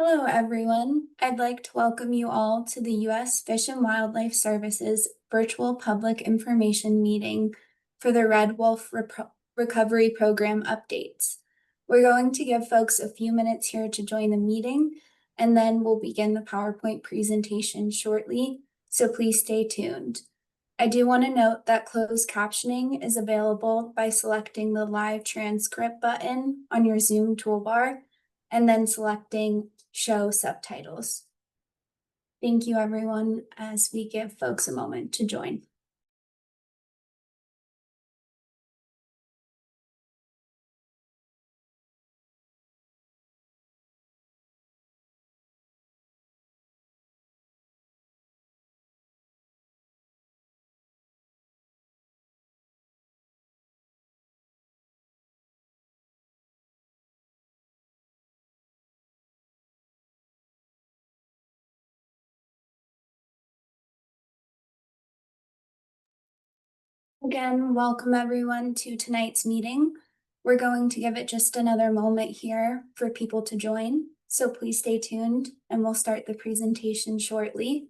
Hello, everyone. I'd like to welcome you all to the U.S. Fish and Wildlife Services virtual public information meeting for the Red Wolf Recovery Program updates. We're going to give folks a few minutes here to join the meeting, and then we'll begin the PowerPoint presentation shortly, so please stay tuned. I do want to note that closed captioning is available by selecting the live transcript button on your Zoom toolbar and then selecting Show Subtitles. Thank you, everyone, as we give folks a moment to join. Again, welcome everyone to tonight's meeting. We're going to give it just another moment here for people to join, so please stay tuned and we'll start the presentation shortly.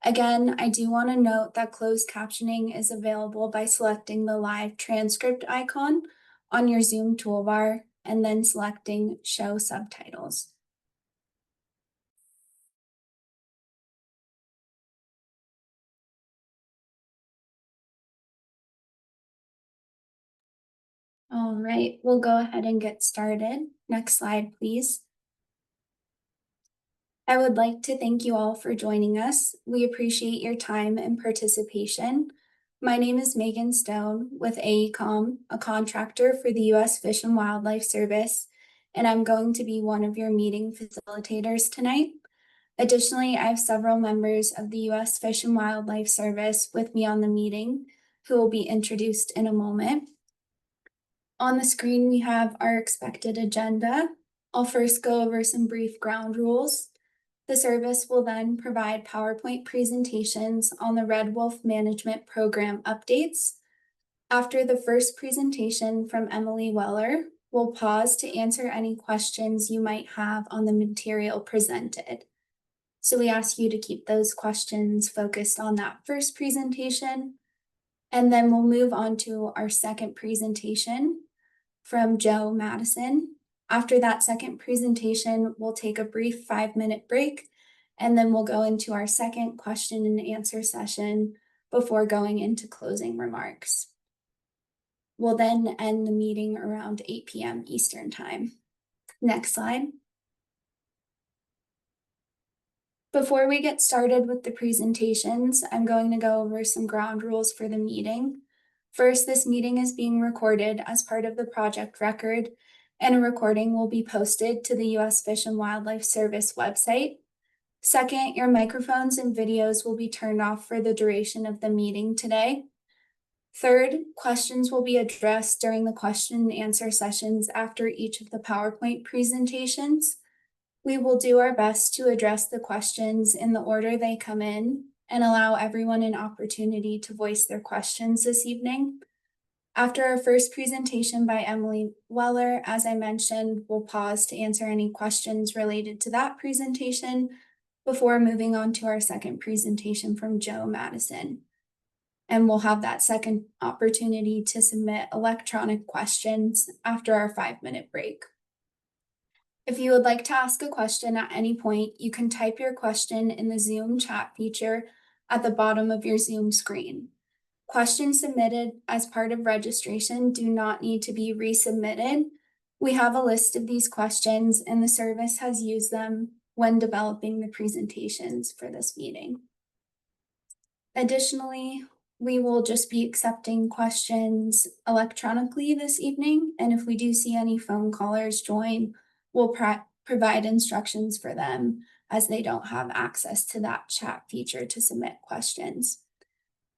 Again, I do want to note that closed captioning is available by selecting the live transcript icon on your Zoom toolbar and then selecting Show Subtitles. All right, we'll go ahead and get started. Next slide, please. I would like to thank you all for joining us. We appreciate your time and participation. My name is Megan Stone with AECOM, a contractor for the U.S. Fish and Wildlife Service, and I'm going to be one of your meeting facilitators tonight. Additionally, I have several members of the U.S. Fish and Wildlife Service with me on the meeting who will be introduced in a moment. On the screen, we have our expected agenda. I'll first go over some brief ground rules. The service will then provide PowerPoint presentations on the Red Wolf Management Program updates. After the first presentation from Emily Weller, we'll pause to answer any questions you might have on the material presented. So we ask you to keep those questions focused on that first presentation. And then we'll move on to our second presentation from Joe Madison. After that second presentation, we'll take a brief 5-minute break, and then we'll go into our second question and answer session before going into closing remarks. We'll then end the meeting around 8 p.m. Eastern Time. Next slide. Before we get started with the presentations, I'm going to go over some ground rules for the meeting. First, this meeting is being recorded as part of the project record, and a recording will be posted to the U.S. Fish and Wildlife Service website. Second, your microphones and videos will be turned off for the duration of the meeting today. Third, questions will be addressed during the question and answer sessions after each of the PowerPoint presentations. We will do our best to address the questions in the order they come in and allow everyone an opportunity to voice their questions this evening. After our first presentation by Emily Weller, as I mentioned, we'll pause to answer any questions related to that presentation before moving on to our second presentation from Joe Madison. And we'll have that second opportunity to submit electronic questions after our 5-minute break. If you would like to ask a question at any point, you can type your question in the Zoom chat feature at the bottom of your Zoom screen. Questions submitted as part of registration do not need to be resubmitted. We have a list of these questions, and the service has used them when developing the presentations for this meeting. Additionally, we will just be accepting questions electronically this evening, and if we do see any phone callers join, we'll provide instructions for them as they don't have access to that chat feature to submit questions.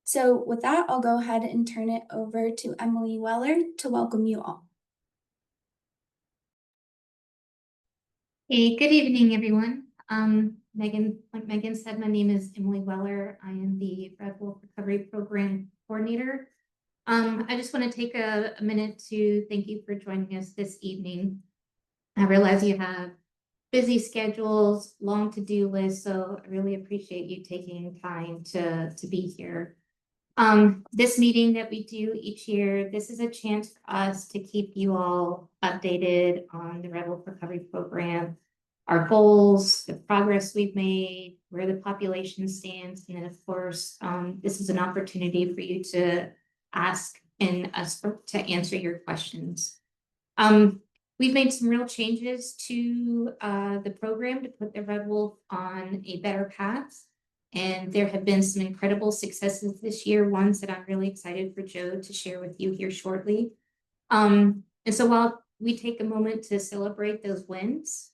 So with that, I'll go ahead and turn it over to Emily Weller to welcome you all. Hey, good evening, everyone. Like Megan said, my name is Emily Weller. I am the Red Wolf Recovery Program Coordinator. I just want to take a minute to thank you for joining us this evening. I realize you have busy schedules, long to-do lists, so I really appreciate you taking time to be here. This meeting that we do each year, this is a chance for us to keep you all updated on the Red Wolf Recovery Program, our goals, the progress we've made, where the population stands, and then of course, this is an opportunity for you to ask and us to answer your questions. We've made some real changes to the program to put the Red Wolf on a better path. And there have been some incredible successes this year, ones that I'm really excited for Joe to share with you here shortly. And so while we take a moment to celebrate those wins,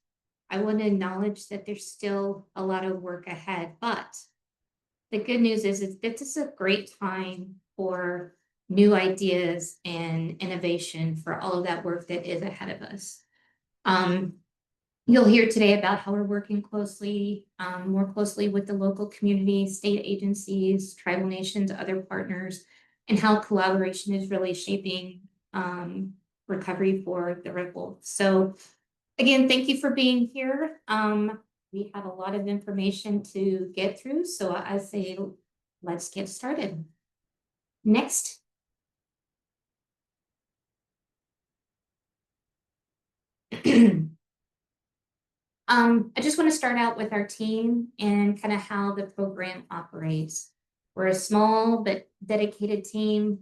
I want to acknowledge that there's still a lot of work ahead. But the good news is this is a great time for new ideas and innovation for all of that work that is ahead of us. You'll hear today about how we're working closely, more closely with the local community, state agencies, tribal nations, other partners, and how collaboration is really shaping recovery for the Red Wolf. So again, thank you for being here. We have a lot of information to get through, so I say let's get started. Next. I just want to start out with our team and kind of how the program operates. We're a small but dedicated team.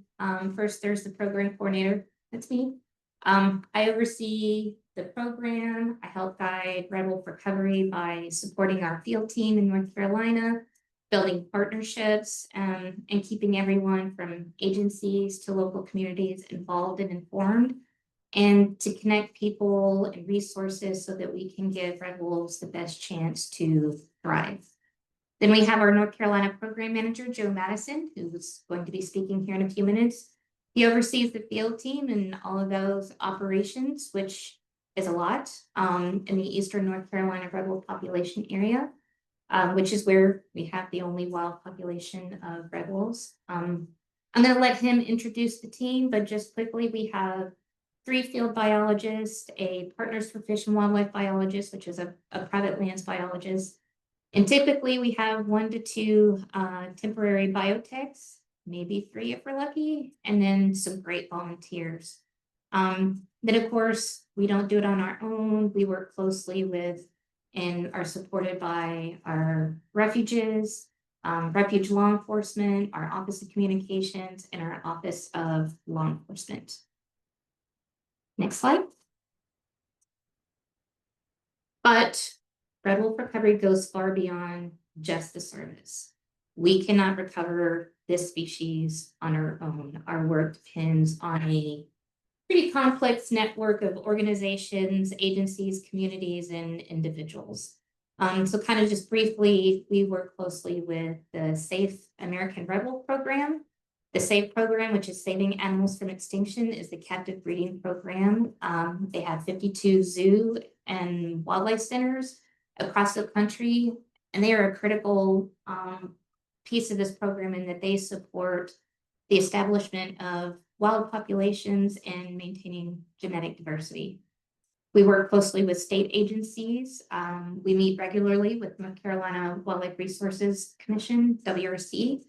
First, there's the program coordinator. That's me. I oversee the program. I help guide Red Wolf Recovery by supporting our field team in North Carolina, building partnerships, and keeping everyone from agencies to local communities involved and informed, and to connect people and resources so that we can give Red Wolves the best chance to thrive. Then we have our North Carolina Program Manager, Joe Madison, who's going to be speaking here in a few minutes. He oversees the field team and all of those operations, which is a lot, in the Eastern North Carolina Red Wolf population area, which is where we have the only wild population of Red Wolves. I'm going to let him introduce the team, but just quickly, we have 3 field biologists, a Partners for Fish and Wildlife biologist, which is a private lands biologist. And typically we have 1 to 2 temporary biotechs, maybe 3 if we're lucky, and then some great volunteers. Then of course, we don't do it on our own. We work closely with and are supported by our refuges, refuge law enforcement, our Office of Communications, and our Office of Law Enforcement. Next slide. But Red Wolf Recovery goes far beyond just the service. We cannot recover this species on our own. Our work depends on a pretty complex network of organizations, agencies, communities, and individuals. So kind of just briefly, we work closely with the Safe American Red Wolf Program. The SAFE program, which is Saving Animals from Extinction, is the captive breeding program. They have 52 zoo and wildlife centers across the country, and they are a critical piece of this program in that they support the establishment of wild populations and maintaining genetic diversity. We work closely with state agencies. We meet regularly with North Carolina Wildlife Resources Commission, WRC,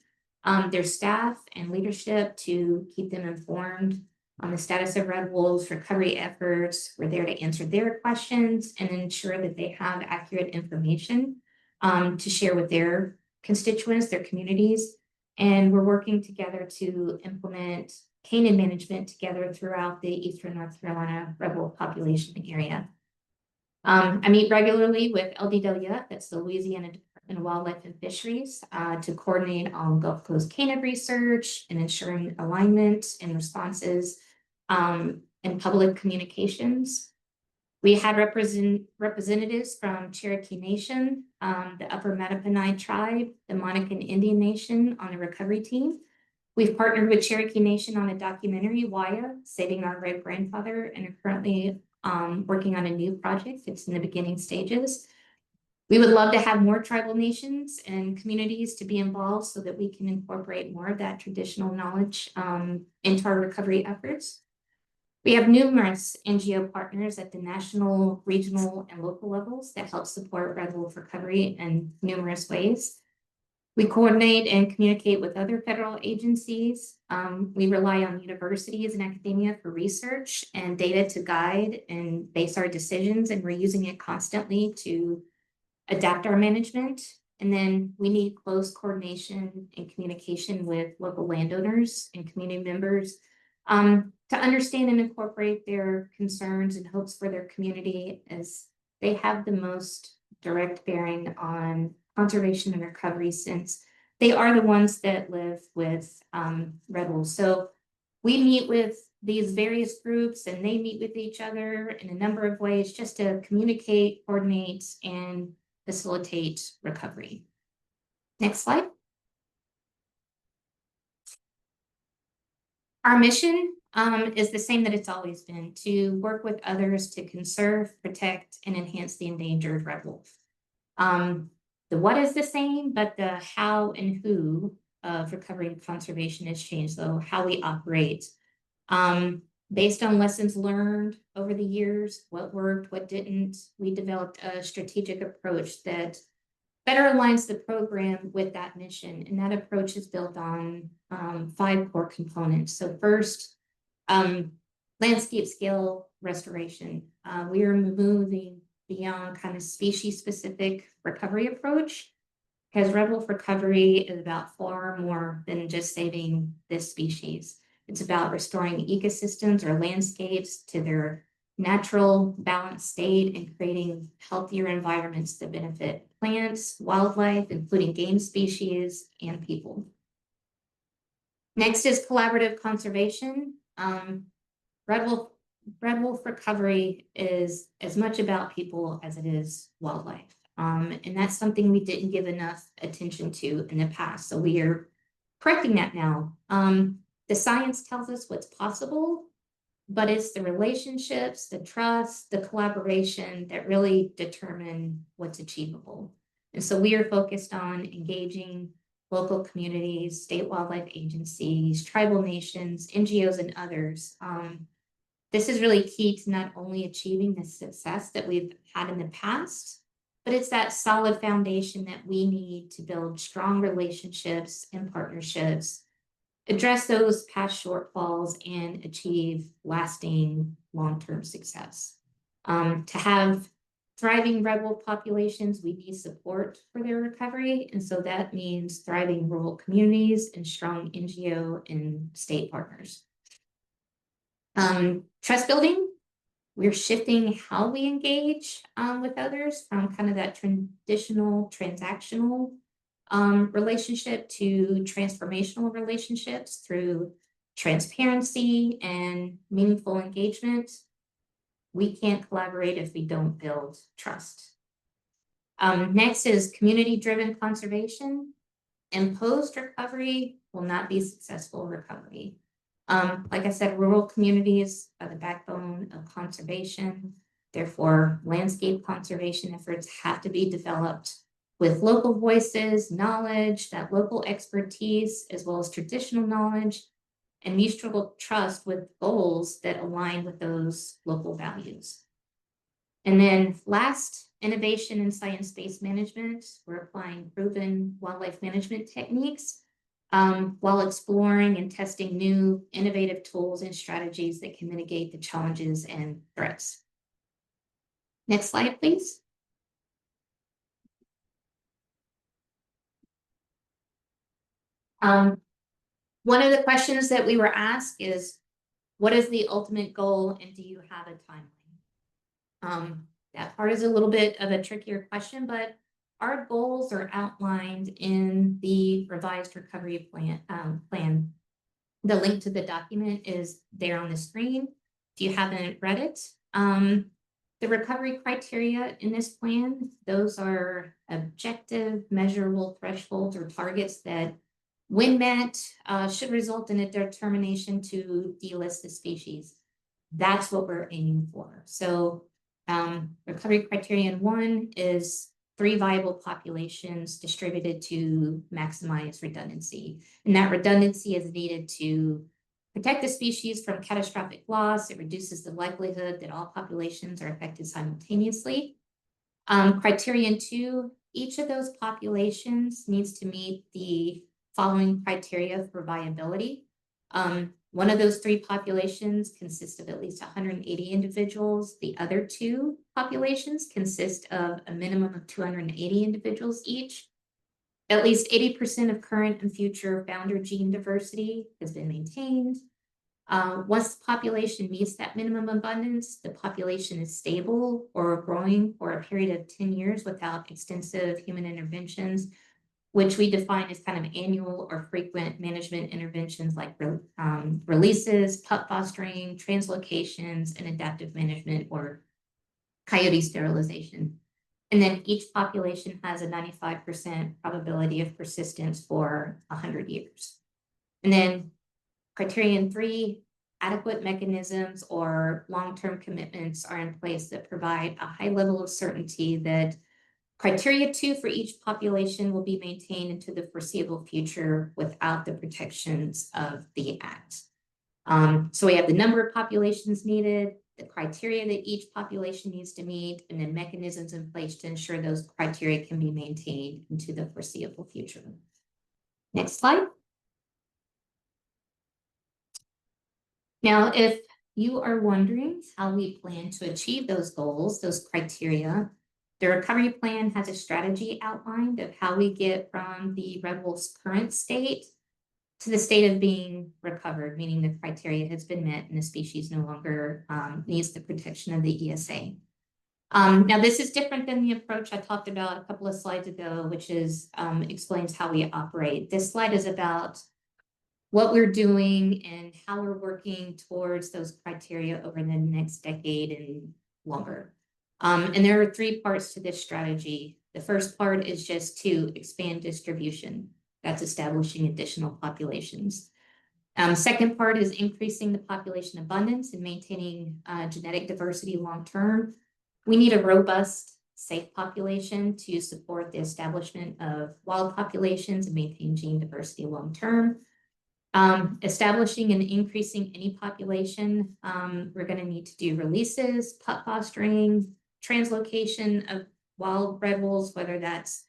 their staff and leadership to keep them informed on the status of Red Wolves recovery efforts. We're there to answer their questions and ensure that they have accurate information to share with their constituents, their communities. And we're working together to implement canine management together throughout the Eastern North Carolina Red Wolf population area. I meet regularly with LDWF, that's the Louisiana Department of Wildlife and Fisheries, to coordinate on Gulf Coast canine research and ensuring alignment and responses in public communications. We had representatives from Cherokee Nation, the Upper Mattaponi tribe, the Monacan Indian Nation on the recovery team. We've partnered with Cherokee Nation on a documentary, Waya, Saving Our Great Grandfather, and are currently working on a new project. It's in the beginning stages. We would love to have more tribal nations and communities to be involved so that we can incorporate more of that traditional knowledge into our recovery efforts. We have numerous NGO partners at the national, regional, and local levels that help support red wolf recovery in numerous ways. We coordinate and communicate with other federal agencies. We rely on universities and academia for research and data to guide and base our decisions, and we're using it constantly to adapt our management. And then we need close coordination and communication with local landowners and community members to understand and incorporate their concerns and hopes for their community, as they have the most direct bearing on conservation and recovery, since they are the ones that live with red wolves. So we meet with these various groups and they meet with each other in a number of ways just to communicate, coordinate, and facilitate recovery. Next slide. Our mission is the same that it's always been: to work with others to conserve, protect, and enhance the endangered red wolf. The what is the same, but the how and who of recovery and conservation has changed, though, how we operate. Based on lessons learned over the years, what worked, what didn't, we developed a strategic approach that better aligns the program with that mission. And that approach is built on 5 core components. So first, landscape scale restoration. We are moving beyond kind of species specific recovery approach, because red wolf recovery is about far more than just saving this species. It's about restoring ecosystems or landscapes to their natural balanced state and creating healthier environments that benefit plants, wildlife, including game species, and people. Next is collaborative conservation. Red wolf recovery is as much about people as it is wildlife. And that's something we didn't give enough attention to in the past. So we are correcting that now. The science tells us what's possible, but it's the relationships, the trust, the collaboration that really determine what's achievable. And so we are focused on engaging local communities, state wildlife agencies, tribal nations, NGOs, and others. This is really key to not only achieving the success that we've had in the past, but it's that solid foundation that we need to build strong relationships and partnerships, address those past shortfalls, and achieve lasting long-term success. To have thriving red wolf populations, we need support for their recovery. And so that means thriving rural communities and strong NGO and state partners. Trust building. We're shifting how we engage with others from kind of that traditional transactional relationship to transformational relationships through transparency and meaningful engagement. We can't collaborate if we don't build trust. Next is community-driven conservation. Imposed recovery will not be successful recovery. Like I said, rural communities are the backbone of conservation. Therefore, landscape conservation efforts have to be developed with local voices, knowledge, that local expertise, as well as traditional knowledge, and mutual trust with goals that align with those local values. And then last, innovation in science-based management. We're applying proven wildlife management techniques while exploring and testing new innovative tools and strategies that can mitigate the challenges and threats. Next slide, please. One of the questions that we were asked is, what is the ultimate goal, and do you have a timeline? That part is a little bit of a trickier question, but our goals are outlined in the revised recovery plan. The link to the document is there on the screen if you haven't read it. The recovery criteria in this plan, those are objective, measurable thresholds or targets that, when met, should result in a determination to delist the species. That's what we're aiming for. So recovery criterion 1 is 3 viable populations distributed to maximize redundancy. And that redundancy is needed to protect the species from catastrophic loss. It reduces the likelihood that all populations are affected simultaneously. Criterion 2, each of those populations needs to meet the following criteria for viability. One of those 3 populations consists of at least 180 individuals. The other 2 populations consist of a minimum of 280 individuals each. At least 80% of current and future founder gene diversity has been maintained. Once the population meets that minimum abundance, the population is stable or growing for a period of 10 years without extensive human interventions, which we define as kind of annual or frequent management interventions like releases, pup fostering, translocations, and adaptive management or coyote sterilization. And then each population has a 95% probability of persistence for 100 years. And then criterion 3, adequate mechanisms or long-term commitments are in place that provide a high level of certainty that criteria 2 for each population will be maintained into the foreseeable future without the protections of the Act. So we have the number of populations needed, the criteria that each population needs to meet, and then mechanisms in place to ensure those criteria can be maintained into the foreseeable future. Next slide. Now, if you are wondering how we plan to achieve those goals, those criteria, the recovery plan has a strategy outlined of how we get from the red wolf's current state to the state of being recovered, meaning the criteria has been met and the species no longer needs the protection of the ESA. Now, this is different than the approach I talked about a couple of slides ago, which is explains how we operate. This slide is about what we're doing and how we're working towards those criteria over the next decade and longer. And there are 3 parts to this strategy. The first part is just to expand distribution. That's establishing additional populations. Second part is increasing the population abundance and maintaining genetic diversity long-term. We need a robust, safe population to support the establishment of wild populations and maintain gene diversity long-term. Establishing and increasing any population, we're going to need to do releases, pup fostering, translocation of wild red wolves, whether that's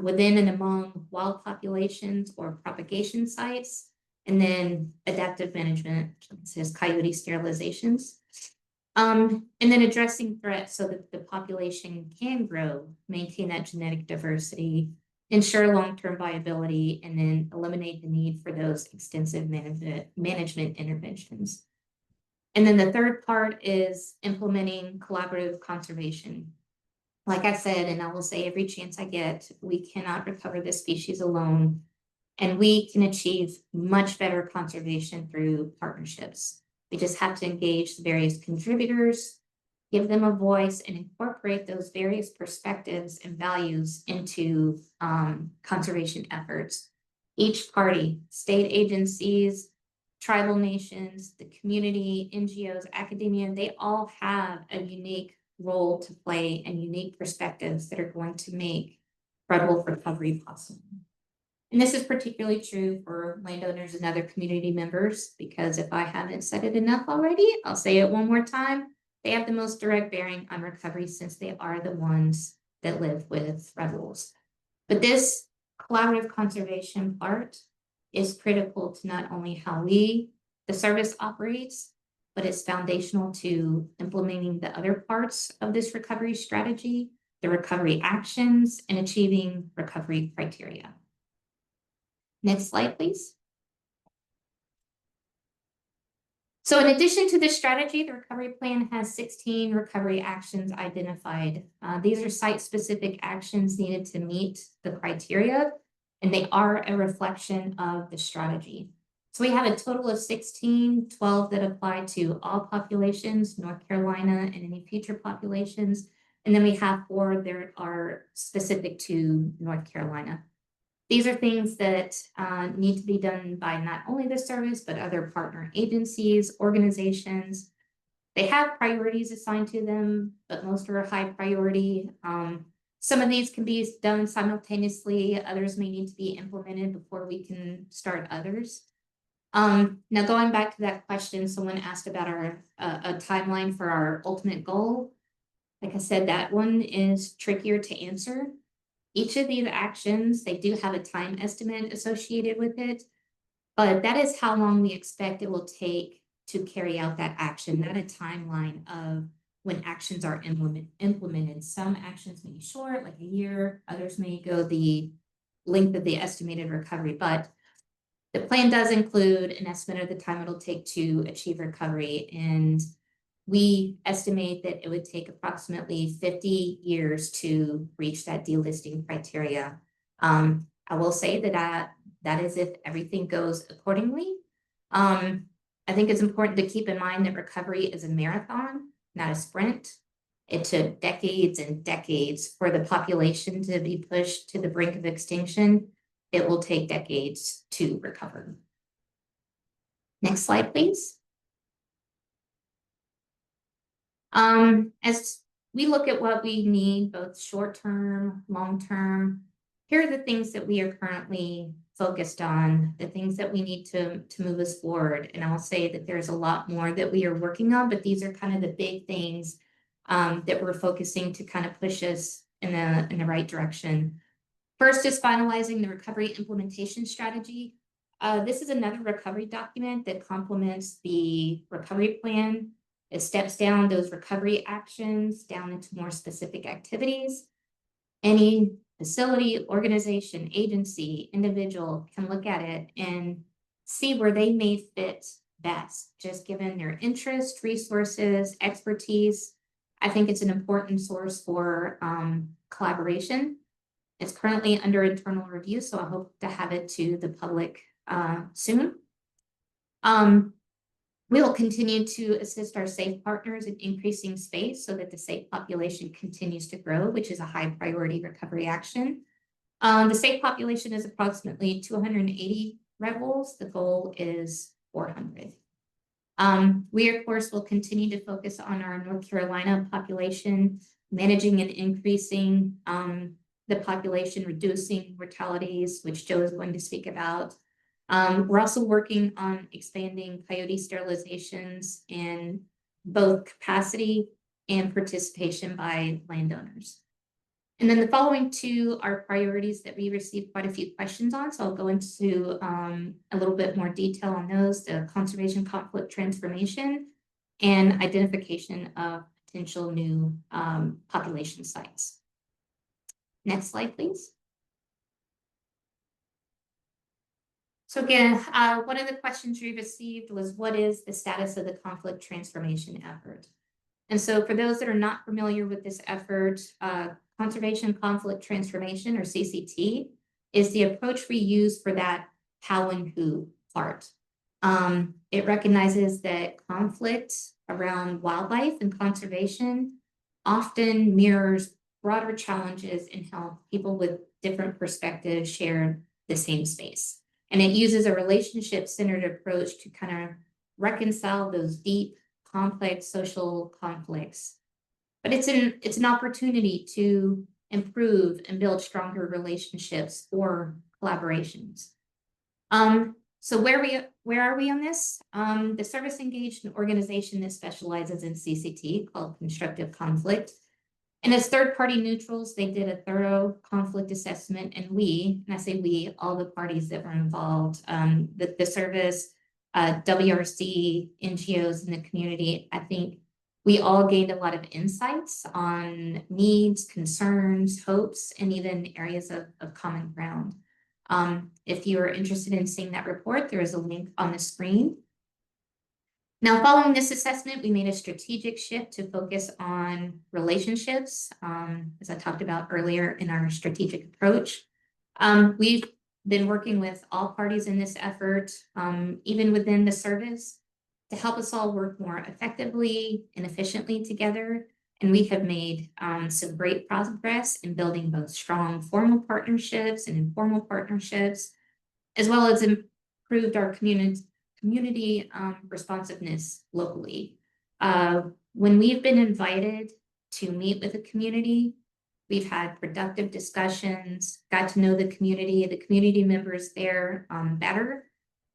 within and among wild populations or propagation sites, and then adaptive management, such as coyote sterilizations. And then addressing threats so that the population can grow, maintain that genetic diversity, ensure long-term viability, and then eliminate the need for those extensive management interventions. And then the third part is implementing collaborative conservation. Like I said, and I will say every chance I get, we cannot recover this species alone, and we can achieve much better conservation through partnerships. We just have to engage the various contributors, give them a voice, and incorporate those various perspectives and values into conservation efforts. Each party, state agencies, tribal nations, the community, NGOs, academia, they all have a unique role to play and unique perspectives that are going to make red wolf recovery possible. And this is particularly true for landowners and other community members, because if I haven't said it enough already, I'll say it one more time. They have the most direct bearing on recovery since they are the ones that live with red wolves. But this collaborative conservation part is critical to not only how the service operates, but it's foundational to implementing the other parts of this recovery strategy, the recovery actions, and achieving recovery criteria. Next slide, please. So in addition to this strategy, the recovery plan has 16 recovery actions identified. These are site-specific actions needed to meet the criteria, and they are a reflection of the strategy. So we have a total of 16, 12 that apply to all populations, North Carolina and any future populations. And then we have 4 that are specific to North Carolina. These are things that need to be done by not only the service, but other partner agencies, organizations. They have priorities assigned to them, but most are a high priority. Some of these can be done simultaneously. Others may need to be implemented before we can start others. Now going back to that question, someone asked about our a timeline for our ultimate goal. Like I said, that one is trickier to answer. Each of these actions, they do have a time estimate associated with it, but that is how long we expect it will take to carry out that action, not a timeline of when actions are implemented. Some actions may be short, like a year, others may go the length of the estimated recovery, but the plan does include an estimate of the time it'll take to achieve recovery, and we estimate that it would take approximately 50 years to reach that delisting criteria. I will say that is if everything goes accordingly. I think it's important to keep in mind that recovery is a marathon, not a sprint. It took decades and decades for the population to be pushed to the brink of extinction. It will take decades to recover. Next slide, please. As we look at what we need, both short-term, long-term, here are the things that we are currently focused on, the things that we need to move us forward. And I'll say that there's a lot more that we are working on, but these are kind of the big things that we're focusing to kind of push us in the right direction. First is finalizing the recovery implementation strategy. This is another recovery document that complements the recovery plan. It steps down those recovery actions down into more specific activities. Any facility, organization, agency, individual can look at it and see where they may fit best, just given their interest, resources, expertise. I think it's an important source for collaboration. It's currently under internal review, so I hope to have it to the public soon. We'll continue to assist our SAFE partners in increasing space so that the SAFE population continues to grow, which is a high priority recovery action. The SAFE population is approximately 280 red wolves. The goal is 400. We, of course, will continue to focus on our North Carolina population, managing and increasing the population, reducing mortalities, which Joe is going to speak about. We're also working on expanding coyote sterilizations in both capacity and participation by landowners. And then the following two are priorities that we received quite a few questions on, so I'll go into a little bit more detail on those: the conservation conflict transformation and identification of potential new population sites. Next slide, please. So again, one of the questions we received was, what is the status of the conflict transformation effort? And so for those that are not familiar with this effort, conservation conflict transformation, or CCT, is the approach we use for that how and who part. It recognizes that conflict around wildlife and conservation often mirrors broader challenges in how people with different perspectives share the same space. And it uses a relationship-centered approach to kind of reconcile those deep, complex social conflicts. But it's an opportunity to improve and build stronger relationships or collaborations. So where are we on this? The service engaged an organization that specializes in CCT called Constructive Conflict. And as third-party neutrals, they did a thorough conflict assessment, and I say we, all the parties that were involved, the service, WRC, NGOs in the community, I think we all gained a lot of insights on needs, concerns, hopes, and even areas of common ground. If you are interested in seeing that report, there is a link on the screen. Now, following this assessment, we made a strategic shift to focus on relationships, as I talked about earlier in our strategic approach. We've been working with all parties in this effort, even within the service, to help us all work more effectively and efficiently together. And we have made some great progress in building both strong formal partnerships and informal partnerships, as well as improved our community responsiveness locally. When we've been invited to meet with the community, we've had productive discussions, got to know the community members there better.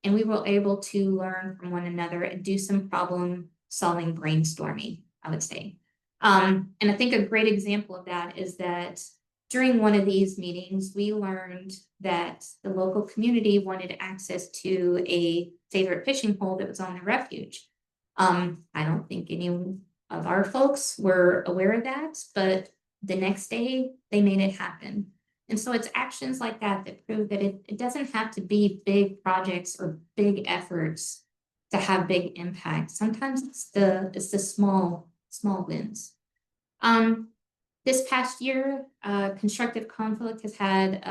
and we were able to learn from one another and do some problem solving brainstorming, I would say. And I think a great example of that is that during one of these meetings, we learned that the local community wanted access to a favorite fishing hole that was on the refuge. I don't think any of our folks were aware of that, but the next day they made it happen. And so it's actions like that that prove that it doesn't have to be big projects or big efforts to have big impact. Sometimes it's the small wins. This past year, constructive conflict has had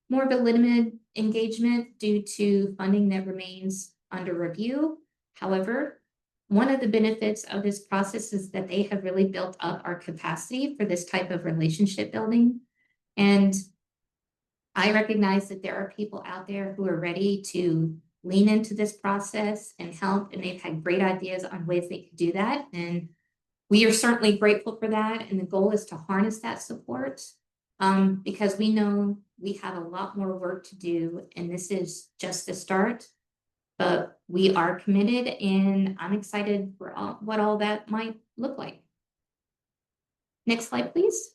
more of a limited engagement due to funding that remains under review. However, one of the benefits of this process is that they have really built up our capacity for this type of relationship building. And I recognize that there are people out there who are ready to lean into this process and help, and they've had great ideas on ways they could do that. And we are certainly grateful for that. And the goal is to harness that support because we know we have a lot more work to do, and this is just the start. But we are committed, and I'm excited for what all that might look like. Next slide, please.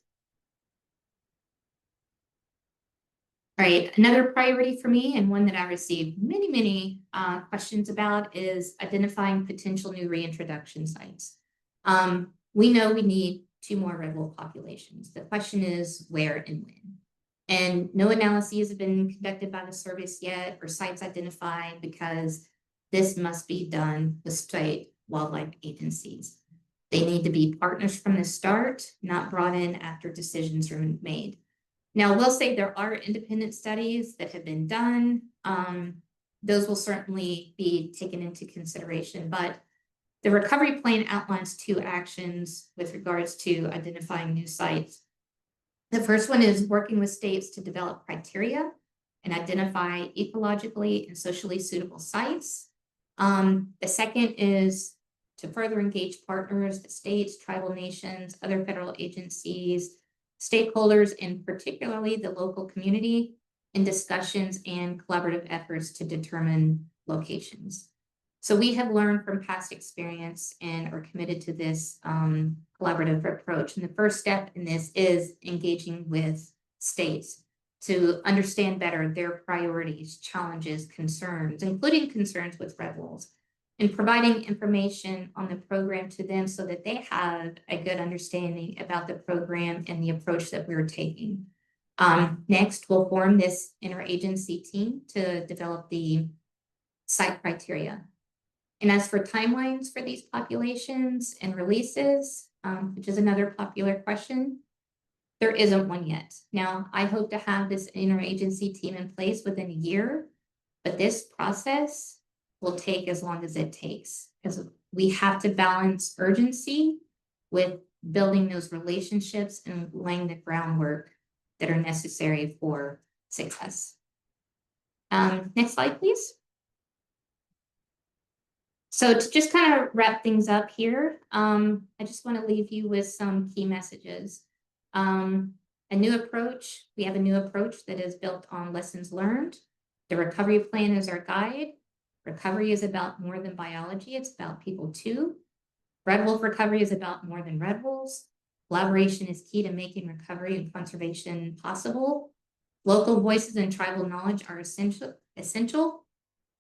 All right, another priority for me, and one that I received many questions about, is identifying potential new reintroduction sites. We know we need 2 more red wolf populations. The question is where and when. And no analyses have been conducted by the service yet or sites identified, because this must be done with state wildlife agencies. They need to be partners from the start, not brought in after decisions are made. Now, we'll say there are independent studies that have been done. Those will certainly be taken into consideration, but the recovery plan outlines 2 actions with regards to identifying new sites. The first one is working with states to develop criteria and identify ecologically and socially suitable sites. The second is to further engage partners, the states, tribal nations, other federal agencies, stakeholders, and particularly the local community, in discussions and collaborative efforts to determine locations. So we have learned from past experience and are committed to this collaborative approach. And the first step in this is engaging with states to understand better their priorities, challenges, concerns, including concerns with red wolves, and providing information on the program to them so that they have a good understanding about the program and the approach that we're taking. Next, we'll form this interagency team to develop the site criteria. And as for timelines for these populations and releases, which is another popular question, there isn't one yet. Now, I hope to have this interagency team in place within a year, but this process will take as long as it takes, because we have to balance urgency with building those relationships and laying the groundwork that are necessary for success. Next slide, please. So to just kind of wrap things up here, I just want to leave you with some key messages. A new approach, we have a new approach that is built on lessons learned. The recovery plan is our guide. Recovery is about more than biology, it's about people too. Red wolf recovery is about more than red wolves. Collaboration is key to making recovery and conservation possible. Local voices and tribal knowledge are essential.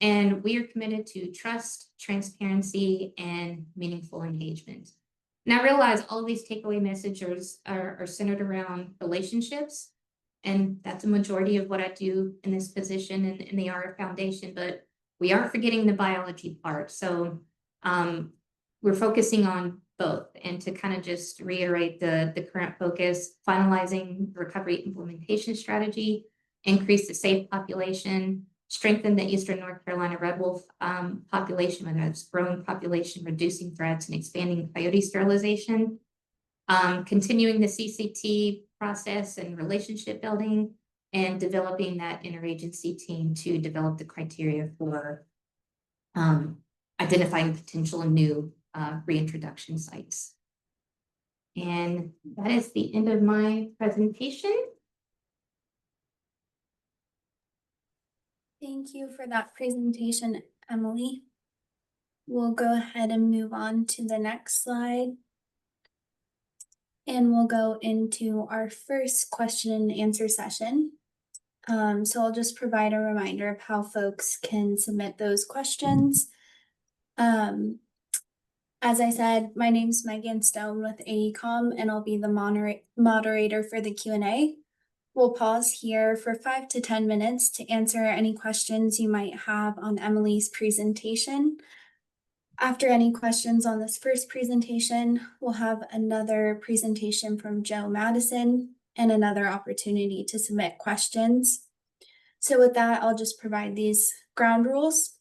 And we are committed to trust, transparency, and meaningful engagement. And I realize all these takeaway messages are centered around relationships, and that's a majority of what I do in this position and they are a foundation, but we aren't forgetting the biology part. So we're focusing on both. And to kind of just reiterate the current focus, finalizing recovery implementation strategy, increase the safe population, strengthen the Eastern North Carolina red wolf population, whether it's growing population, reducing threats, and expanding coyote sterilization, continuing the CCT process and relationship building, and developing that interagency team to develop the criteria for identifying potential and new reintroduction sites. And that is the end of my presentation. Thank you for that presentation, Emily. We'll go ahead and move on to the next slide. And we'll go into our first question and answer session. So I'll just provide a reminder of how folks can submit those questions. As I said, my name's Megan Stone with AECOM, and I'll be the moderator for the Q&A. We'll pause here for 5 to 10 minutes to answer any questions you might have on Emily's presentation. After any questions on this first presentation, we'll have another presentation from Joe Madison and another opportunity to submit questions. So with that, I'll just provide these ground rules.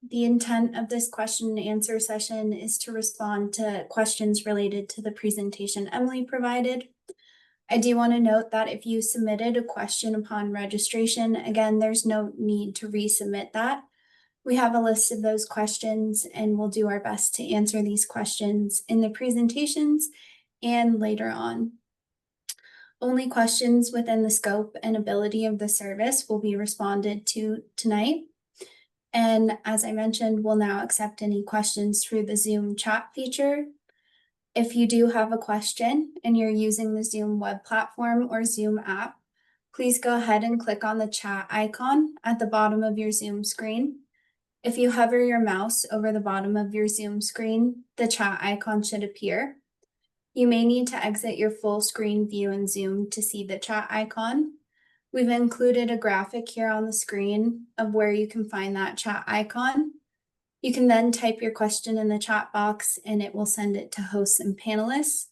The intent of this question and answer session is to respond to questions related to the presentation Emily provided. I do want to note that if you submitted a question upon registration, again, there's no need to resubmit that. We have a list of those questions and we'll do our best to answer these questions in the presentations and later on. Only questions within the scope and ability of the service will be responded to tonight. And as I mentioned, we'll now accept any questions through the Zoom chat feature. If you do have a question and you're using the Zoom web platform or Zoom app, please go ahead and click on the chat icon at the bottom of your Zoom screen. If you hover your mouse over the bottom of your Zoom screen, the chat icon should appear. You may need to exit your full screen view in Zoom to see the chat icon. We've included a graphic here on the screen of where you can find that chat icon. You can then type your question in the chat box and it will send it to hosts and panelists.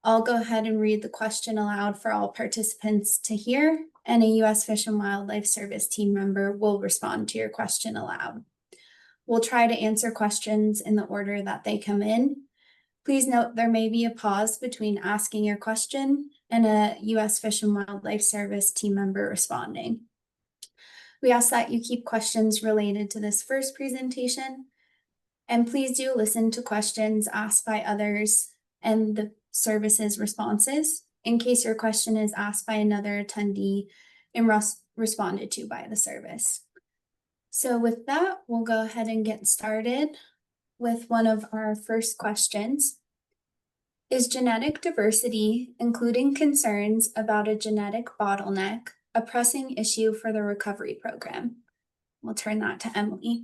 I'll go ahead and read the question aloud for all participants to hear, and a U.S. Fish and Wildlife Service team member will respond to your question aloud. We'll try to answer questions in the order that they come in. Please note there may be a pause between asking your question and a U.S. Fish and Wildlife Service team member responding. We ask that you keep questions related to this first presentation, and please do listen to questions asked by others and the service's responses in case your question is asked by another attendee and responded to by the service. So with that, we'll go ahead and get started with one of our first questions. Is genetic diversity, including concerns about a genetic bottleneck, a pressing issue for the recovery program? We'll turn that to Emily.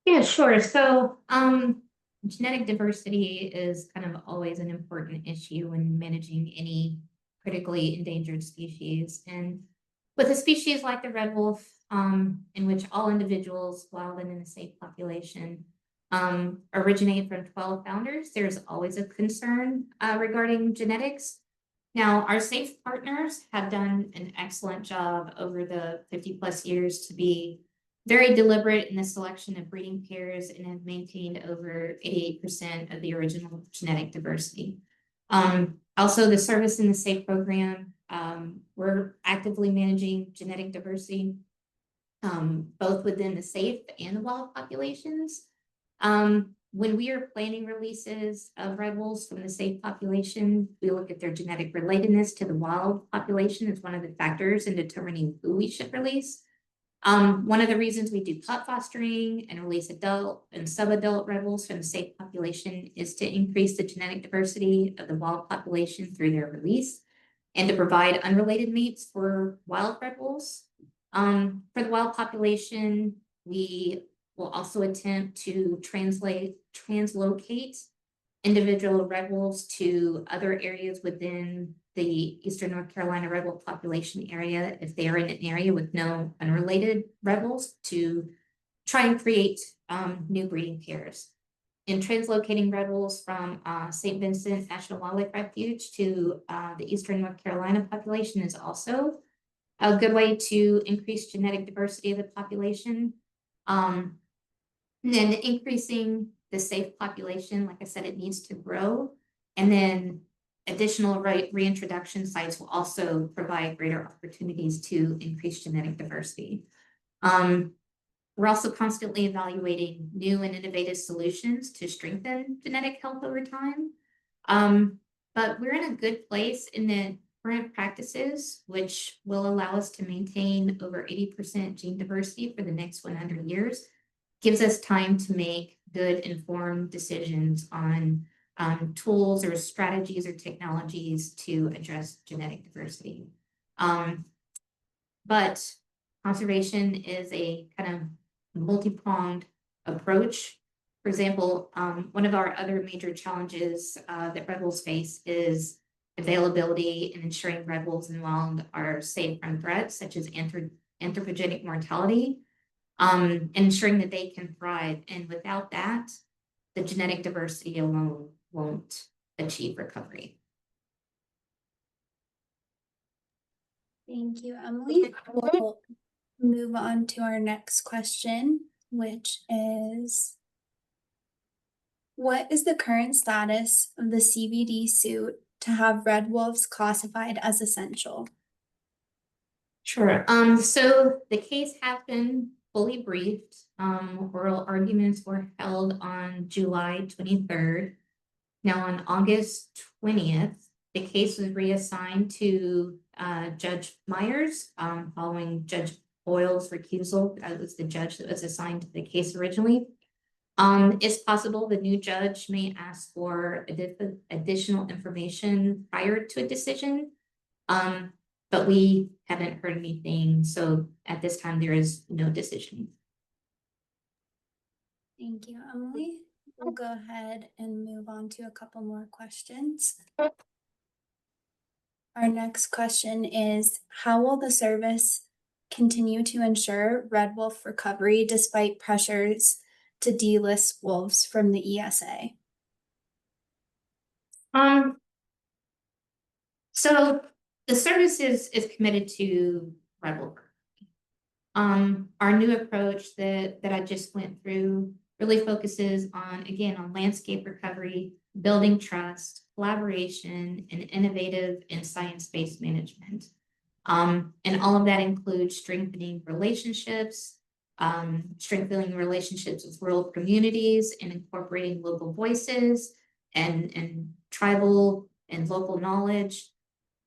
Yeah, sure. So genetic diversity is kind of always an important issue when managing any critically endangered species. And with a species like the red wolf, in which all individuals, wild and in a safe population, originate from 12 founders, there's always a concern regarding genetics. Now, our safe partners have done an excellent job over the 50+ years to be very deliberate in the selection of breeding pairs and have maintained over 88% of the original genetic diversity. Also, the service in the SAFE program, we're actively managing genetic diversity, both within the SAFE and the wild populations. When we are planning releases of red wolves from the safe population, we look at their genetic relatedness to the wild population as one of the factors in determining who we should release. One of the reasons we do pup fostering and release adult and sub-adult red wolves from the safe population is to increase the genetic diversity of the wild population through their release and to provide unrelated mates for wild red wolves. For the wild population, we will also attempt to translocate individual red wolves to other areas within the Eastern North Carolina red wolf population area if they are in an area with no unrelated red wolves to try and create new breeding pairs. In translocating red wolves from St. Vincent National Wildlife Refuge to the Eastern North Carolina population is also a good way to increase genetic diversity of the population. And then increasing the safe population, like I said, it needs to grow. And then additional reintroduction sites will also provide greater opportunities to increase genetic diversity. We're also constantly evaluating new and innovative solutions to strengthen genetic health over time. But we're in a good place in that current practices, which will allow us to maintain over 80% gene diversity for the next 100 years, gives us time to make good informed decisions on tools or strategies or technologies to address genetic diversity. But conservation is a kind of multi-pronged approach. For example, one of our other major challenges that red wolves face is availability and ensuring red wolves in wild are safe from threats such as anthropogenic mortality, and ensuring that they can thrive. And without that, the genetic diversity alone won't achieve recovery. Thank you, Emily. We'll move on to our next question, which is, what is the current status of the CBD suit to have red wolves classified as essential? Sure. So the case has been fully briefed. Oral arguments were held on July 23rd. Now on August 20th, the case was reassigned to Judge Myers, following Judge Boyle's recusal. That was the judge that was assigned to the case originally. It's possible the new judge may ask for additional information prior to a decision. But we haven't heard anything, so at this time there is no decision. Thank you, Emily. We'll go ahead and move on to a couple more questions. Our next question is, how will the service continue to ensure red wolf recovery despite pressures to delist wolves from the ESA? So the service is committed to red wolf. Our new approach that I just went through really focuses on, again, on landscape recovery, building trust, collaboration, and innovative and science-based management. And all of that includes strengthening relationships with rural communities and incorporating local voices and tribal and local knowledge.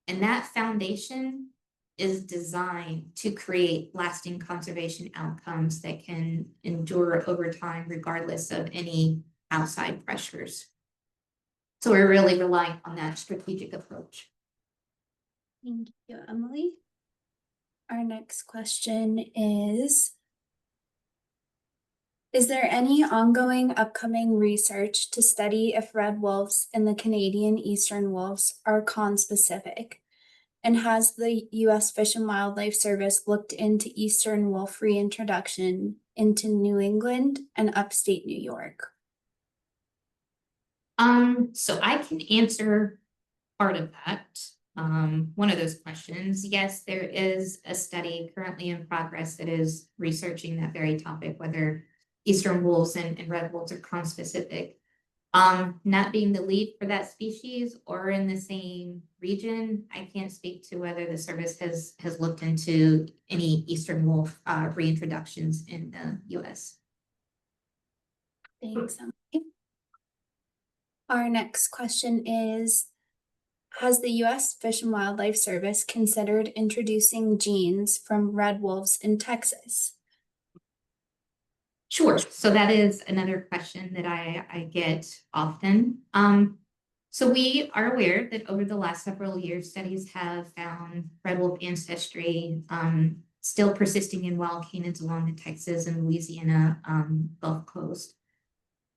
And that foundation is designed to create lasting conservation outcomes that can endure over time, regardless of any outside pressures. So we're really relying on that strategic approach. Thank you, Emily. Our next question is there any ongoing upcoming research to study if red wolves and the Canadian eastern wolves are conspecific? And has the U.S. Fish and Wildlife Service looked into eastern wolf reintroduction into New England and upstate New York? So I can answer part of that. One of those questions. Yes, there is a study currently in progress that is researching that very topic, whether eastern wolves and red wolves are conspecific. Not being the lead for that species or in the same region, I can't speak to whether the service has looked into any eastern wolf reintroductions in the U.S. Thanks, Emily. Our next question is, has the U.S. Fish and Wildlife Service considered introducing genes from red wolves in Texas? Sure. So that is another question that I get often. So we are aware that over the last several years, studies have found red wolf ancestry still persisting in wild canids along the Texas and Louisiana Gulf Coast.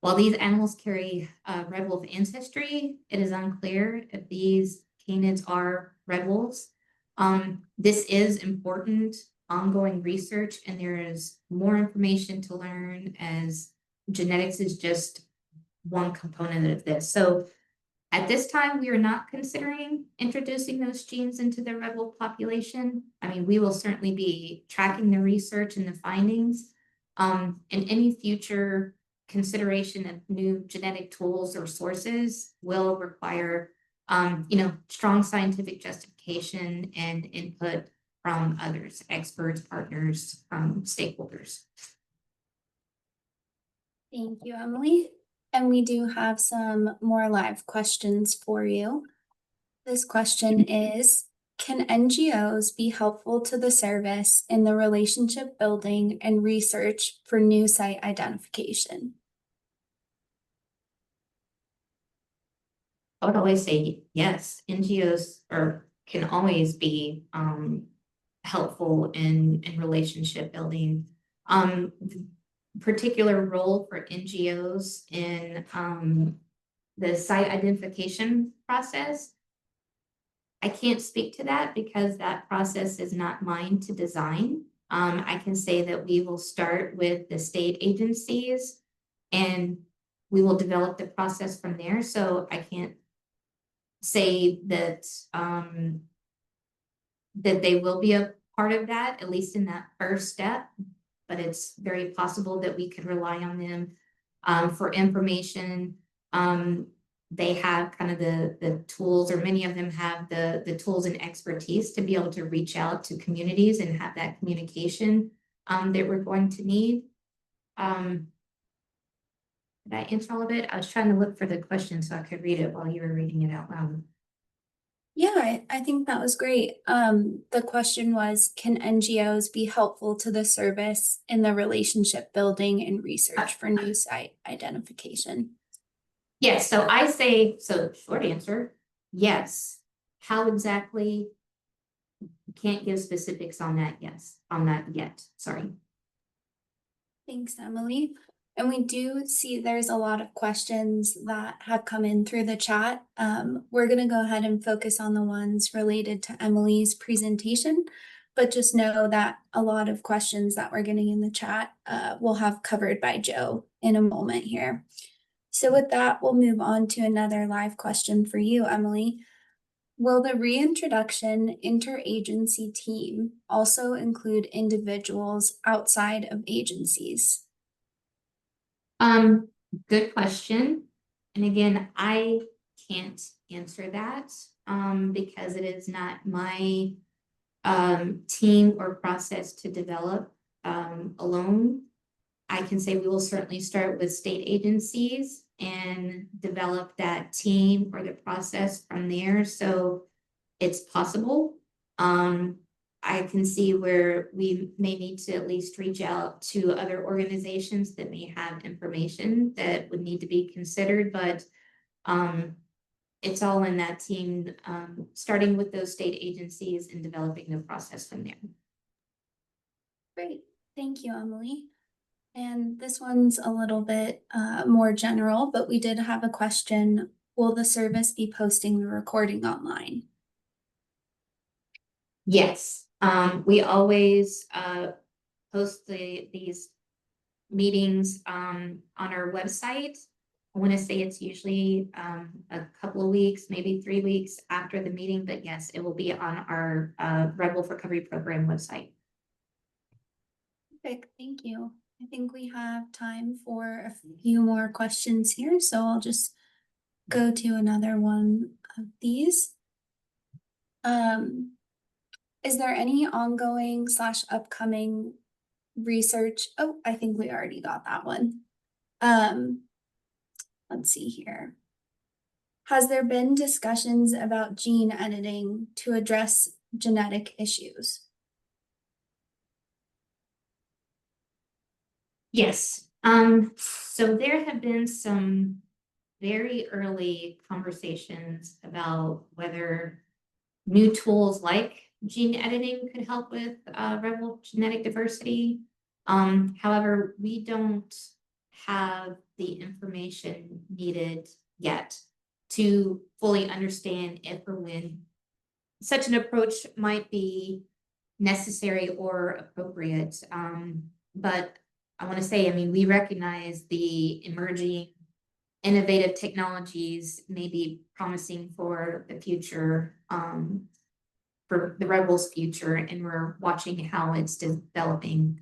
While these animals carry red wolf ancestry, it is unclear if these canids are red wolves. This is important ongoing research, and there is more information to learn, as genetics is just one component of this. So at this time, we are not considering introducing those genes into the red wolf population. I mean, we will certainly be tracking the research and the findings, and any future consideration of new genetic tools or sources will require strong scientific justification and input from others, experts, partners, stakeholders. Thank you, Emily. And we do have some more live questions for you. This question is, can NGOs be helpful to the service in the relationship building and research for new site identification? I would always say yes, NGOs can always be helpful in relationship building. Particular role for NGOs in the site identification process. I can't speak to that because that process is not mine to design. I can say that we will start with the state agencies and we will develop the process from there. So I can't say that that they will be a part of that, at least in that first step, but it's very possible that we could rely on them for information. They have kind of the tools, or many of them have the tools and expertise to be able to reach out to communities and have that communication that we're going to need. Did I answer all of it? I was trying to look for the question so I could read it while you were reading it out loud. Yeah, I think that was great. The question was, can NGOs be helpful to the service in the relationship building and research for new site identification? Yes, so I say, so short answer, yes. How exactly? Can't give specifics on that, yet, sorry. Thanks, Emily. And we do see there's a lot of questions that have come in through the chat. We're going to go ahead and focus on the ones related to Emily's presentation, but just know that a lot of questions that we're getting in the chat we'll have covered by Joe in a moment here. So with that, we'll move on to another live question for you, Emily. Will the reintroduction interagency team also include individuals outside of agencies? Good question. And again, I can't answer that because it is not my team or process to develop alone. I can say we will certainly start with state agencies and develop that team or the process from there. So it's possible. I can see where we may need to at least reach out to other organizations that may have information that would need to be considered, but it's all in that team, starting with those state agencies and developing the process from there. Great, thank you, Emily. And this one's a little bit more general, but we did have a question. Will the service be posting the recording online? Yes, we always post these meetings on our website. I want to say it's usually a couple of weeks, maybe 3 weeks after the meeting, but yes, it will be on our Red Wolf Recovery Program website. Perfect, thank you. I think we have time for a few more questions here, so I'll just go to another one of these. Is there any ongoing / upcoming research? Oh, I think we already got that one. Let's see here. Has there been discussions about gene editing to address genetic issues? Yes, so there have been some very early conversations about whether new tools like gene editing could help with red wolf genetic diversity. However, we don't have the information needed yet to fully understand if or when such an approach might be necessary or appropriate. But I want to say, I mean, we recognize the emerging innovative technologies may be promising for the future, for the red wolf's future, and we're watching how it's developing.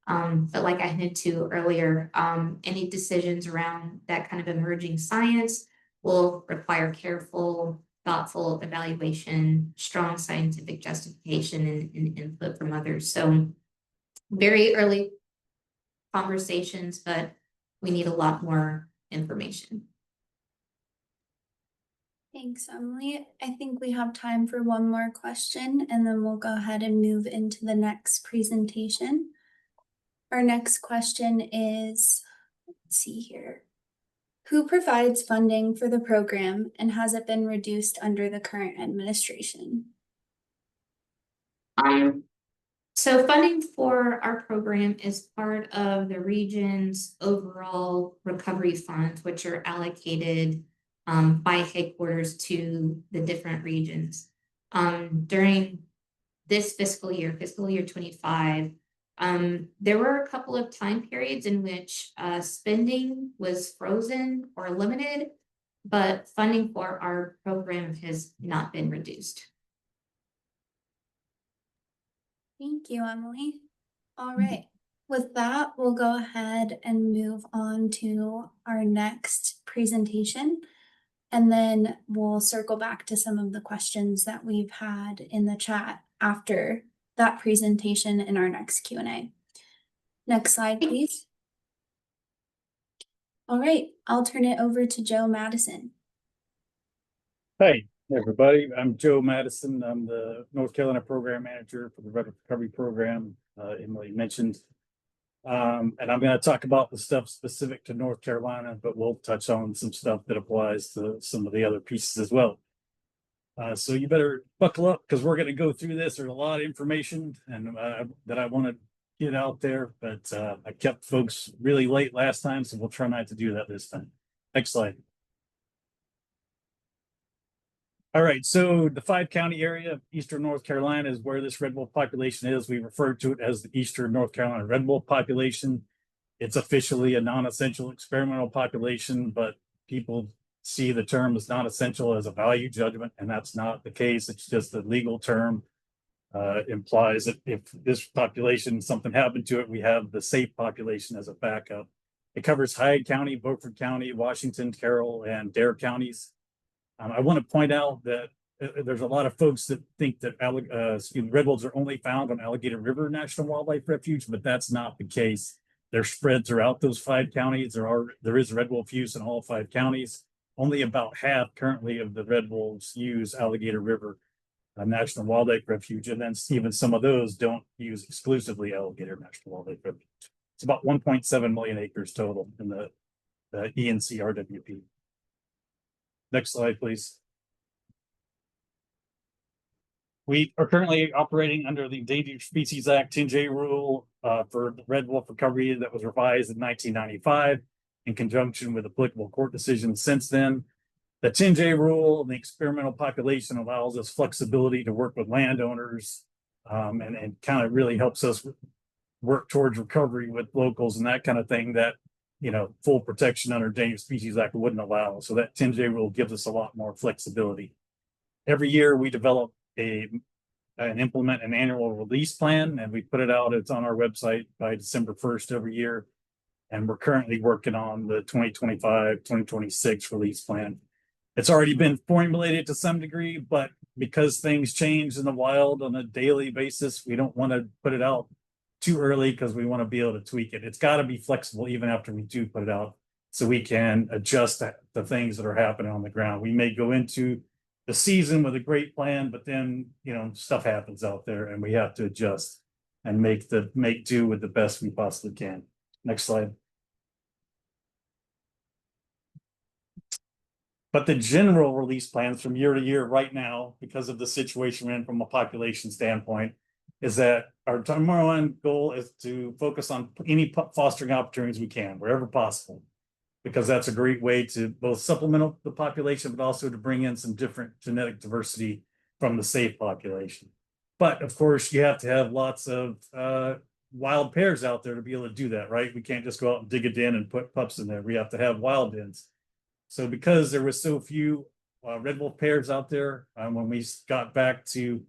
But like I hinted to earlier, any decisions around that kind of emerging science will require careful, thoughtful evaluation, strong scientific justification, and input from others. So very early conversations, but we need a lot more information. Thanks, Emily. I think we have time for one more question and then we'll go ahead and move into the next presentation. Our next question is, let's see here. Who provides funding for the program and has it been reduced under the current administration? So funding for our program is part of the region's overall recovery funds, which are allocated by headquarters to the different regions. During this fiscal year 25, there were a couple of time periods in which spending was frozen or limited, but funding for our program has not been reduced. Thank you, Emily. All right. With that, we'll go ahead and move on to our next presentation. And then we'll circle back to some of the questions that we've had in the chat after that presentation in our next Q&A. Next slide, please. All right, I'll turn it over to Joe Madison. Hey, everybody. I'm Joe Madison. I'm the North Carolina Program Manager for the Red Recovery Program, Emily mentioned. And I'm going to talk about the stuff specific to North Carolina, but we'll touch on some stuff that applies to some of the other pieces as well. So you better buckle up because we're going to go through this. There's a lot of information and that I want to get out there, but I kept folks really late last time, so we'll try not to do that this time. Next slide. All right, so the 5-county area of Eastern North Carolina is where this red wolf population is. We refer to it as the Eastern North Carolina red wolf population. It's officially a non-essential experimental population, but people see the term as non-essential as a value judgment, and that's not the case. It's just a legal term. Implies that if this population, something happened to it, we have the safe population as a backup. It covers Hyde County, Beaufort County, Washington, Carroll, and Dare counties. I want to point out that there's a lot of folks that think that red wolves are only found on Alligator River National Wildlife Refuge, but that's not the case. They're spread throughout those 5 counties. There is red wolf use in all 5 counties. Only about half currently of the red wolves use Alligator River National Wildlife Refuge, and then even some of those don't use exclusively Alligator National Wildlife Refuge. It's about 1.7 million acres total in the ENCRWP. Next slide, please. We are currently operating under the Endangered Species Act 10J rule for the red wolf recovery that was revised in 1995 in conjunction with applicable court decisions since then. The 10J rule and the experimental population allows us flexibility to work with landowners and kind of really helps us work towards recovery with locals and that kind of thing that, you know, full protection under Endangered Species Act wouldn't allow. So that 10J rule gives us a lot more flexibility. Every year we develop and implement an annual release plan, and we put it out. It's on our website by December 1st every year. And we're currently working on the 2025-2026 release plan. It's already been formulated to some degree, but because things change in the wild on a daily basis, we don't want to put it out too early because we want to be able to tweak it. It's got to be flexible even after we do put it out so we can adjust the things that are happening on the ground. We may go into the season with a great plan, but then, you know, stuff happens out there and we have to adjust and make do with the best we possibly can. Next slide. But the general release plans from year to year right now, because of the situation we're in from a population standpoint, is that our number one goal is to focus on any fostering opportunities we can, wherever possible, because that's a great way to both supplement the population, but also to bring in some different genetic diversity from the safe population. But of course, you have to have lots of wild pairs out there to be able to do that, right? We can't just go out and dig a den and put pups in there. We have to have wild dens. So because there was so few red wolf pairs out there, when we got back to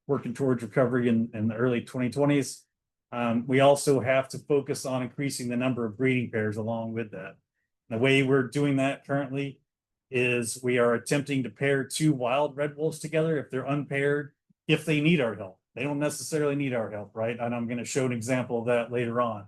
working towards recovery in the early 2020s, we also have to focus on increasing the number of breeding pairs along with that. The way we're doing that currently is we are attempting to pair 2 wild red wolves together if they're unpaired, if they need our help. They don't necessarily need our help, right? And I'm going to show an example of that later on.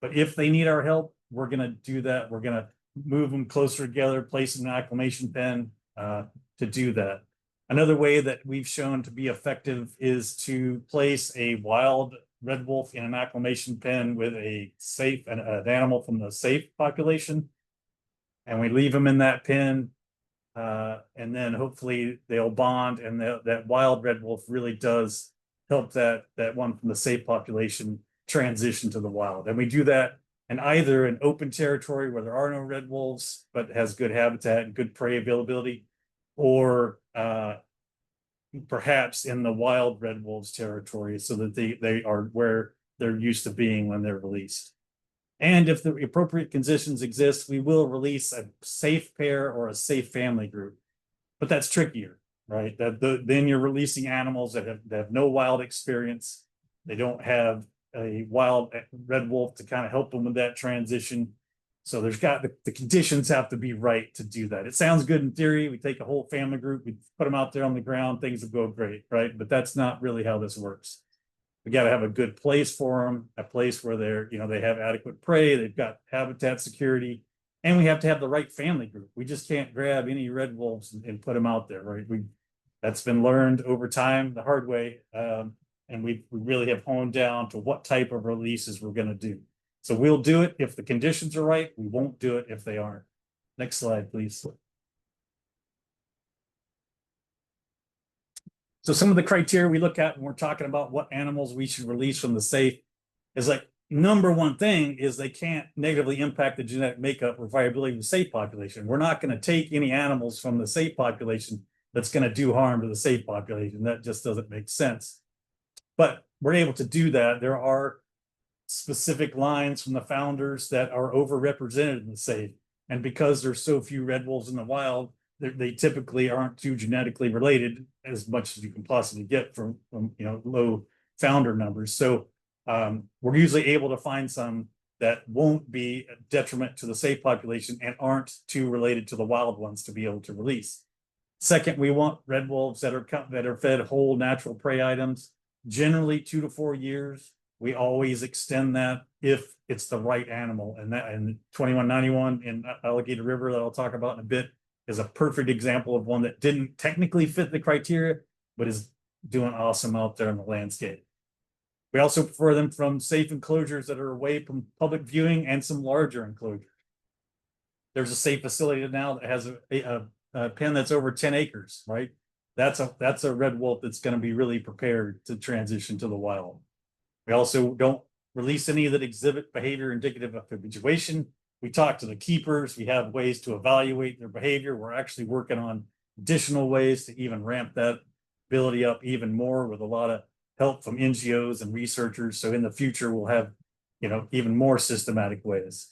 But if they need our help, we're going to do that. We're going to move them closer together, place them in an acclimation pen, to do that. Another way that we've shown to be effective is to place a wild red wolf in an acclimation pen with a safe and an animal from the safe population. And we leave them in that pen. And then hopefully they'll bond, and that wild red wolf really does help that one from the safe population transition to the wild. And we do that in either an open territory where there are no red wolves, but has good habitat and good prey availability, or perhaps in the wild red wolves territory, so that they are where they're used to being when they're released. And if the appropriate conditions exist, we will release a safe pair or a safe family group. But that's trickier, right? Then you're releasing animals that have no wild experience. They don't have a wild red wolf to kind of help them with that transition. So there's got the conditions have to be right to do that. It sounds good in theory. We take a whole family group, we put them out there on the ground, things will go great, right? But that's not really how this works. We got to have a good place for them, a place where they're, they have adequate prey, they've got habitat security, and we have to have the right family group. We just can't grab any red wolves and put them out there, right? That's been learned over time the hard way, and we really have honed down to what type of releases we're going to do. So we'll do it if the conditions are right. We won't do it if they aren't. Next slide, please. So some of the criteria we look at when we're talking about what animals we should release from the safe is like, number one thing is they can't negatively impact the genetic makeup or viability of the safe population. We're not going to take any animals from the safe population that's going to do harm to the safe population. That just doesn't make sense. But we're able to do that. There are specific lines from the founders that are overrepresented in the safe. And because there's so few red wolves in the wild, they typically aren't too genetically related as much as you can possibly get from low founder numbers. So we're usually able to find some that won't be a detriment to the safe population and aren't too related to the wild ones to be able to release. Second, we want red wolves that are fed whole natural prey items, generally 2 to 4 years. We always extend that if it's the right animal, and 2191 in Alligator River that I'll talk about in a bit is a perfect example of one that didn't technically fit the criteria, but is doing awesome out there in the landscape. We also prefer them from safe enclosures that are away from public viewing and some larger enclosures. There's a safe facility now that has a pen that's over 10 acres, right? That's a red wolf that's going to be really prepared to transition to the wild. We also don't release any that exhibit behavior indicative of habituation. We talk to the keepers. We have ways to evaluate their behavior. We're actually working on additional ways to even ramp that ability up even more with a lot of help from NGOs and researchers. So in the future, we'll have, even more systematic ways.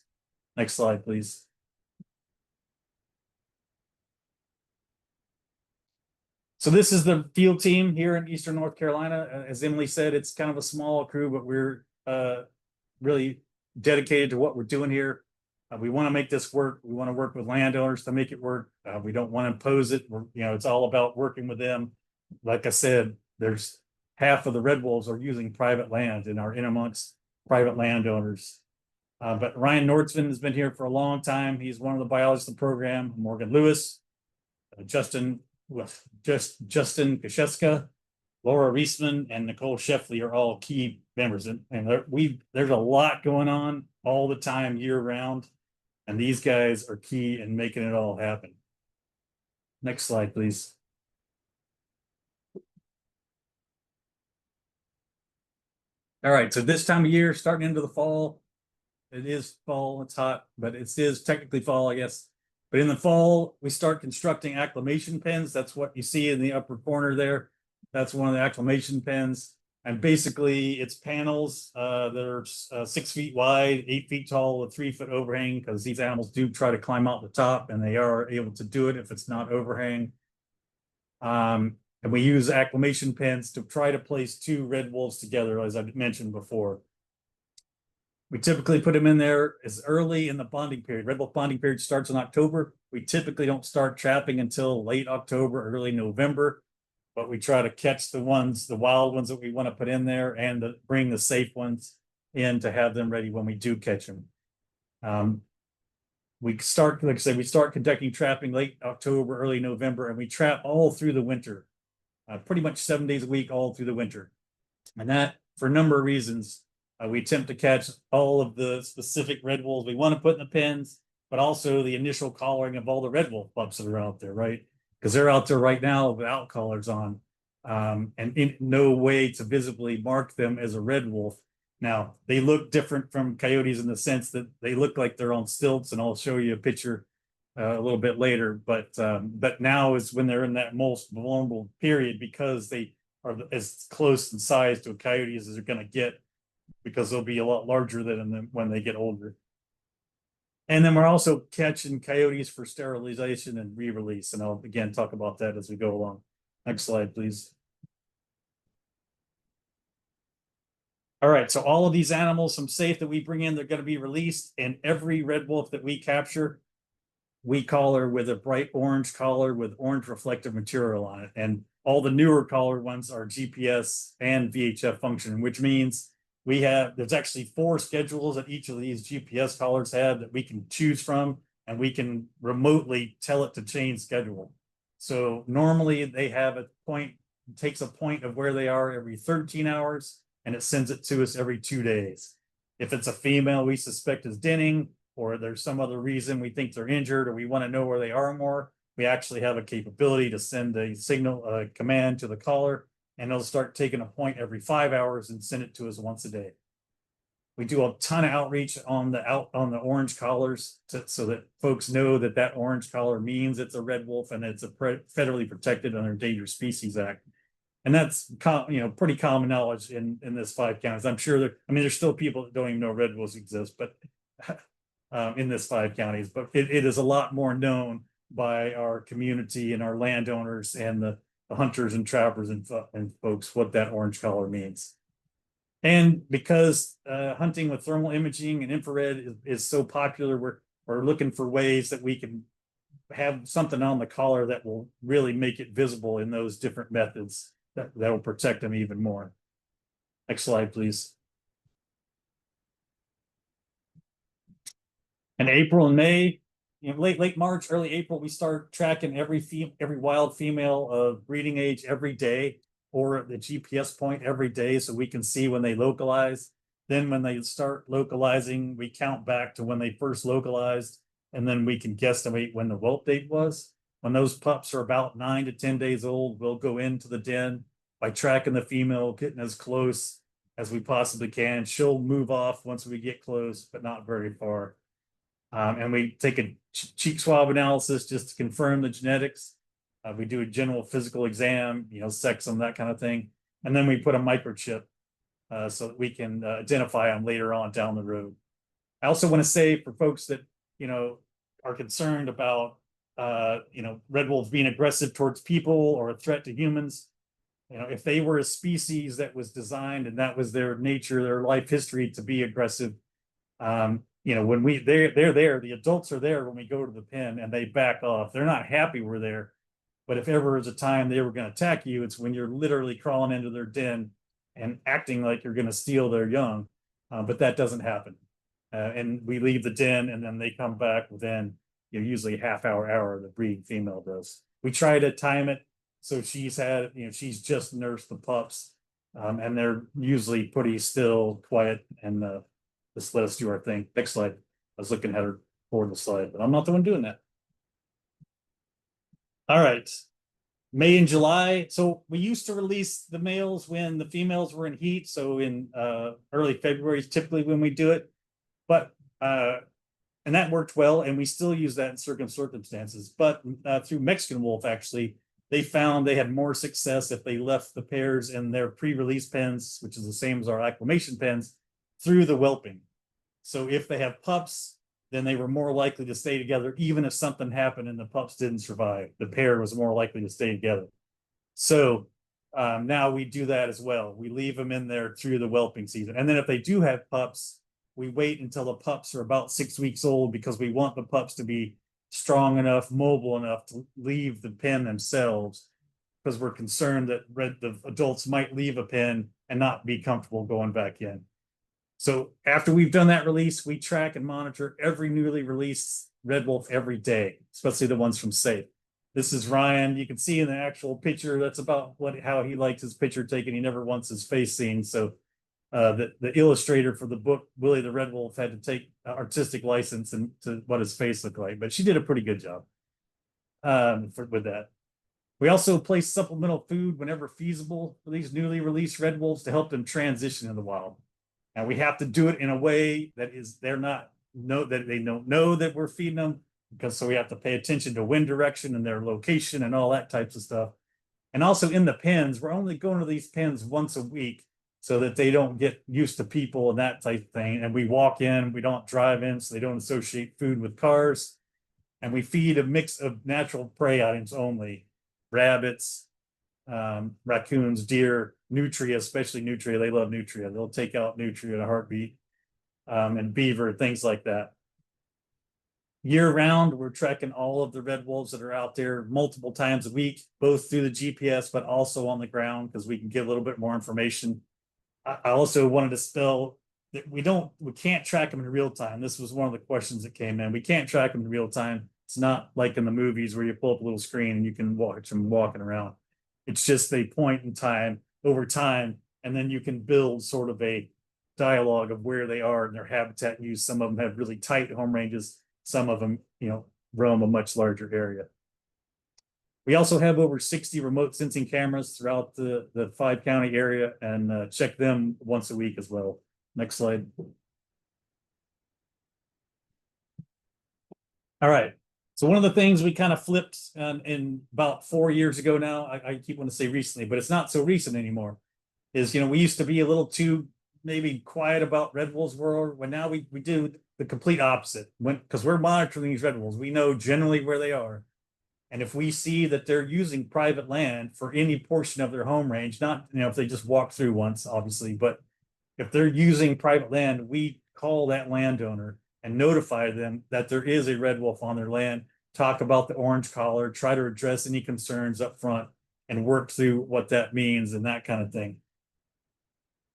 Next slide, please. So this is the field team here in Eastern North Carolina. As Emily said, it's kind of a small crew, but we're really dedicated to what we're doing here. We want to make this work. We want to work with landowners to make it work. We don't want to impose it. It's all about working with them. Like I said, there's half of the red wolves are using private land and are in amongst private landowners. But Ryan Nordsven has been here for a long time. He's one of the biologists of the program. Morgan Lewis, Justin Kasheska, Laura Reisman, and Nicole Sheffley are all key members. And there's a lot going on all the time, year round. And these guys are key in making it all happen. Next slide, please. All right, so this time of year, starting into the fall, it is fall, it's hot, but it is technically fall, I guess. But in the fall, we start constructing acclimation pens. That's what you see in the upper corner there. That's one of the acclimation pens. And basically, it's panels that are 6 feet wide, 8 feet tall with 3 foot overhang, because these animals do try to climb out the top, and they are able to do it if it's not overhang. And we use acclimation pens to try to place 2 red wolves together, as I mentioned before. We typically put them in there as early in the bonding period. Red wolf bonding period starts in October. We typically don't start trapping until late October, early November, but we try to catch the wild ones that we want to put in there, and bring the safe ones in to have them ready when we do catch them. we start, like I said, we start conducting trapping late October, early November, and we trap all through the winter, pretty much 7 days a week, all through the winter. And that, for a number of reasons, we attempt to catch all of the specific red wolves we want to put in the pens, but also the initial collaring of all the red wolf pups that are out there, right? Because they're out there right now without collars on, and in no way to visibly mark them as a red wolf. Now, they look different from coyotes in the sense that they look like they're on stilts, and I'll show you a picture a little bit later. But now is when they're in that most vulnerable period, because they are as close in size to a coyote as they're going to get, because they'll be a lot larger than them when they get older. And then we're also catching coyotes for sterilization and re-release, and I'll again talk about that as we go along. Next slide, please. All right, so all of these animals, some safe that we bring in, they're going to be released, and every red wolf that we capture, we collar with a bright orange collar with orange reflective material on it. And all the newer collar ones are GPS and VHF function, which means there's actually 4 schedules that each of these GPS collars have that we can choose from, and we can remotely tell it to change schedule. So normally they have a point, takes a point of where they are every 13 hours, and it sends it to us every 2 days. If it's a female we suspect is denning, or there's some other reason we think they're injured, or we want to know where they are more, we actually have a capability to send a signal command to the collar, and it'll start taking a point every 5 hours and send it to us once a day. We do a ton of outreach on the orange collars so that folks know that that orange collar means it's a red wolf and it's a federally protected under Endangered Species Act. And that's pretty common knowledge in this 5 counties. I'm sure there's still people that don't even know red wolves exist, but in this 5 counties, but it is a lot more known by our community and our landowners and the hunters and trappers and folks what that orange collar means. And because hunting with thermal imaging and infrared is so popular, we're looking for ways that we can have something on the collar that will really make it visible in those different methods that will protect them even more. Next slide, please. In April and May, late March, early April, we start tracking every wild female of breeding age every day, or the GPS point every day, so we can see when they localize. Then when they start localizing, we count back to when they first localized, and then we can guesstimate when the whelp date was. When those pups are about 9 to 10 days old, we'll go into the den by tracking the female, getting as close as we possibly can. She'll move off once we get close, but not very far. And we take a cheek swab analysis just to confirm the genetics. We do a general physical exam, sex them, that kind of thing. And then we put a microchip so that we can identify them later on down the road. I also want to say, for folks that, are concerned about, red wolves being aggressive towards people or a threat to humans, if they were a species that was designed and that was their nature, their life history to be aggressive, when they're there, the adults are there when we go to the pen, and they back off. They're not happy we're there. But if ever is a time they were going to attack you, it's when you're literally crawling into their den and acting like you're going to steal their young. But that doesn't happen. And we leave the den, and then they come back within usually half hour, the breeding female does. We try to time it so she's just nursed the pups, and they're usually pretty still, quiet, and just let us do our thing. Next slide. I was looking at her forward the slide, but I'm not the one doing that. All right. May and July. So we used to release the males when the females were in heat. So in early February is typically when we do it. But and that worked well, and we still use that in certain circumstances. But through Mexican wolf, actually, they found they had more success if they left the pairs in their pre-release pens, which is the same as our acclimation pens, through the whelping. So if they have pups, then they were more likely to stay together, even if something happened and the pups didn't survive. The pair was more likely to stay together. So now we do that as well. We leave them in there through the whelping season. And then if they do have pups, we wait until the pups are about 6 weeks old, because we want the pups to be strong enough, mobile enough to leave the pen themselves, because we're concerned that the adults might leave a pen and not be comfortable going back in. So after we've done that release, we track and monitor every newly released red wolf every day, especially the ones from safe. This is Ryan. You can see in the actual picture, that's about how he likes his picture taken. He never wants his face seen. So the illustrator for the book, Willie the Red Wolf, had to take artistic license and to what his face looked like, but she did a pretty good job with that. We also place supplemental food whenever feasible for these newly released red wolves to help them transition in the wild. And we have to do it in a way that is they don't know that we're feeding them, because so we have to pay attention to wind direction and their location and all that types of stuff. And also in the pens, we're only going to these pens once a week so that they don't get used to people and that type of thing. And we walk in, we don't drive in, so they don't associate food with cars. And we feed a mix of natural prey items only: rabbits, raccoons, deer, nutria, especially nutria. They love nutria. They'll take out nutria in a heartbeat, and beaver, things like that. Year round, we're tracking all of the red wolves that are out there multiple times a week, both through the GPS, but also on the ground, because we can give a little bit more information. I also wanted to spell that we can't track them in real time. This was one of the questions that came in. We can't track them in real time. It's not like in the movies where you pull up a little screen and you can watch them walking around. It's just they point in time over time, and then you can build sort of a dialogue of where they are in their habitat use. Some of them have really tight home ranges. Some of them, roam a much larger area. We also have over 60 remote sensing cameras throughout the 5-county area, and check them once a week as well. Next slide. All right. So one of the things we kind of flipped in about 4 years ago now, I keep wanting to say recently, but it's not so recent anymore, is, we used to be a little too maybe quiet about red wolves world, when now we do the complete opposite. Because we're monitoring these red wolves, we know generally where they are. And if we see that they're using private land for any portion of their home range, not, if they just walk through once, obviously, but if they're using private land, we call that landowner and notify them that there is a red wolf on their land, talk about the orange collar, try to address any concerns up front, and work through what that means and that kind of thing.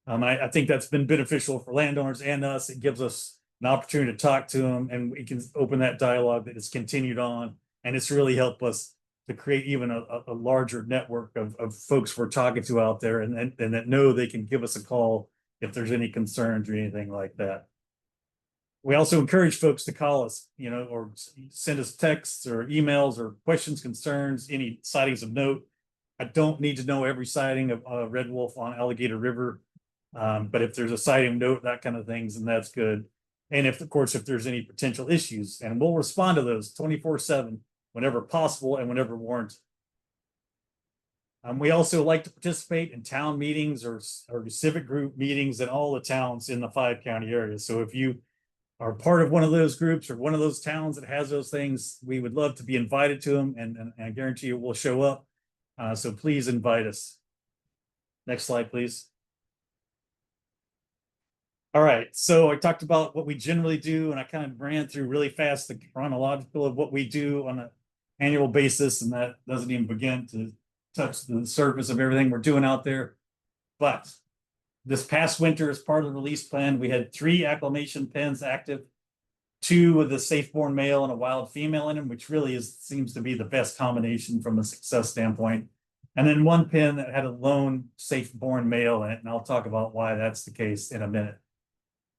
I think that's been beneficial for landowners and us. It gives us an opportunity to talk to them, and we can open that dialogue that is continued on. And it's really helped us to create even a larger network of folks we're talking to out there, and that know they can give us a call if there's any concerns or anything like that. We also encourage folks to call us, or send us texts or emails or questions, concerns, any sightings of note. I don't need to know every sighting of red wolf on Alligator River. But if there's a sighting note, that kind of things, and that's good. And of course, if there's any potential issues, and we'll respond to those 24/7 whenever possible and whenever warranted. We also like to participate in town meetings or civic group meetings in all the towns in the 5-county area. So if you are part of one of those groups or one of those towns that has those things, we would love to be invited to them, and I guarantee you we'll show up. So please invite us. Next slide, please. All right, so I talked about what we generally do, and I kind of ran through really fast the chronological of what we do on an annual basis, and that doesn't even begin to touch the surface of everything we're doing out there. But this past winter, as part of the release plan, we had 3 acclimation pens active, 2 with a safe-born male and a wild female in them, which really seems to be the best combination from a success standpoint. And then 1 pen that had a lone safe-born male in it, and I'll talk about why that's the case in a minute.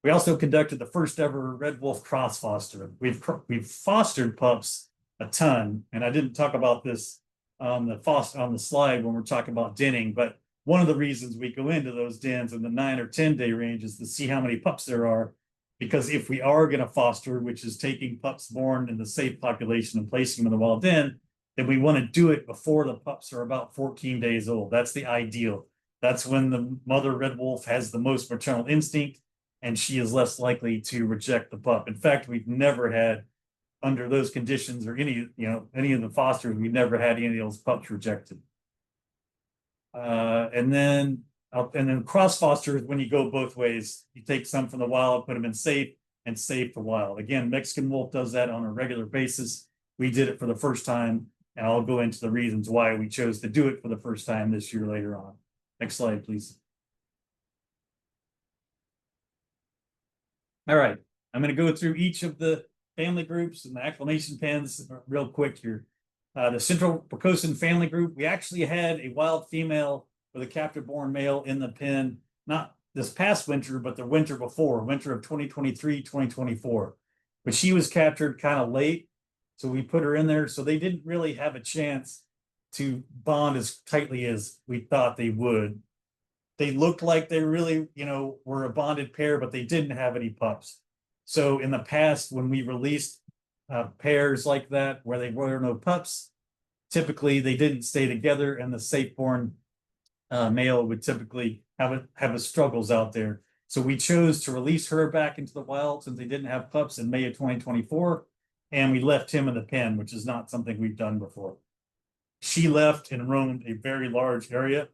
We also conducted the first ever red wolf cross foster. We've fostered pups a ton, and I didn't talk about this on the slide when we're talking about denning, but one of the reasons we go into those dens in the 9 or 10 day range is to see how many pups there are, because if we are going to foster, which is taking pups born in the safe population and placing them in the wild den, then we want to do it before the pups are about 14 days old. That's the ideal. That's when the mother red wolf has the most maternal instinct, and she is less likely to reject the pup. In fact, we've never had, under those conditions or any of the fosters, we've never had any of those pups rejected. And then cross fosters, when you go both ways, you take some from the wild, put them in safe, and save for wild. Again, Mexican wolf does that on a regular basis. We did it for the first time, and I'll go into the reasons why we chose to do it for the first time this year later on. Next slide, please. All right, I'm going to go through each of the family groups and the acclimation pens, real quick here. The Central Pocosin family group, we actually had a wild female with a captive-born male in the pen, not this past winter, but the winter before, winter of 2023, 2024. But she was captured kind of late, so we put her in there. So they didn't really have a chance to bond as tightly as we thought they would. They looked like they really, were a bonded pair, but they didn't have any pups. So in the past, when we released pairs like that, where they were no pups, typically they didn't stay together, and the safe-born male would typically have a struggles out there. So we chose to release her back into the wild since they didn't have pups in May of 2024, and we left him in the pen, which is not something we've done before. She left and roamed a very large area,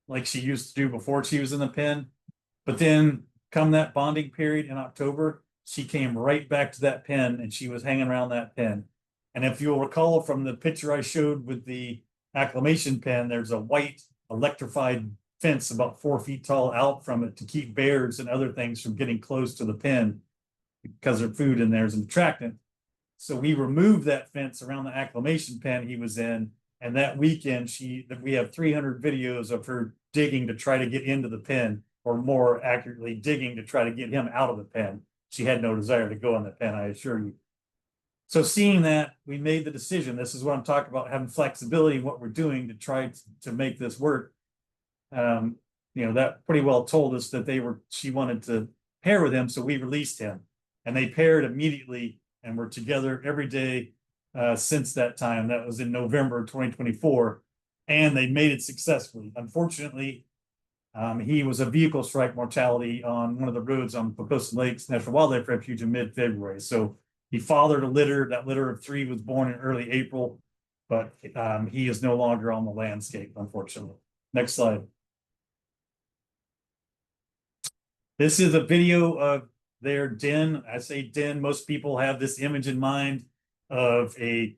like she used to do before she was in the pen. But then come that bonding period in October, she came right back to that pen, and she was hanging around that pen. And if you'll recall from the picture I showed with the acclimation pen, there's a white electrified fence about 4 feet tall out from it to keep bears and other things from getting close to the pen, because their food in there is an attractant. So we removed that fence around the acclimation pen he was in. And that weekend, we have 300 videos of her digging to try to get into the pen, or more accurately, digging to try to get him out of the pen. She had no desire to go in the pen, I assure you. So seeing that, we made the decision. This is what I'm talking about, having flexibility in what we're doing to try to make this work. That pretty well told us that she wanted to pair with him, so we released him. And they paired immediately and were together every day since that time. That was in November 2024, and they made it successfully. Unfortunately, he was a vehicle strike mortality on one of the roads on Pocosin Lakes National Wildlife Refuge in mid-February. So he fathered a litter. That litter of 3 was born in early April, but he is no longer on the landscape, unfortunately. Next slide. This is a video of their den. I say den, most people have this image in mind of a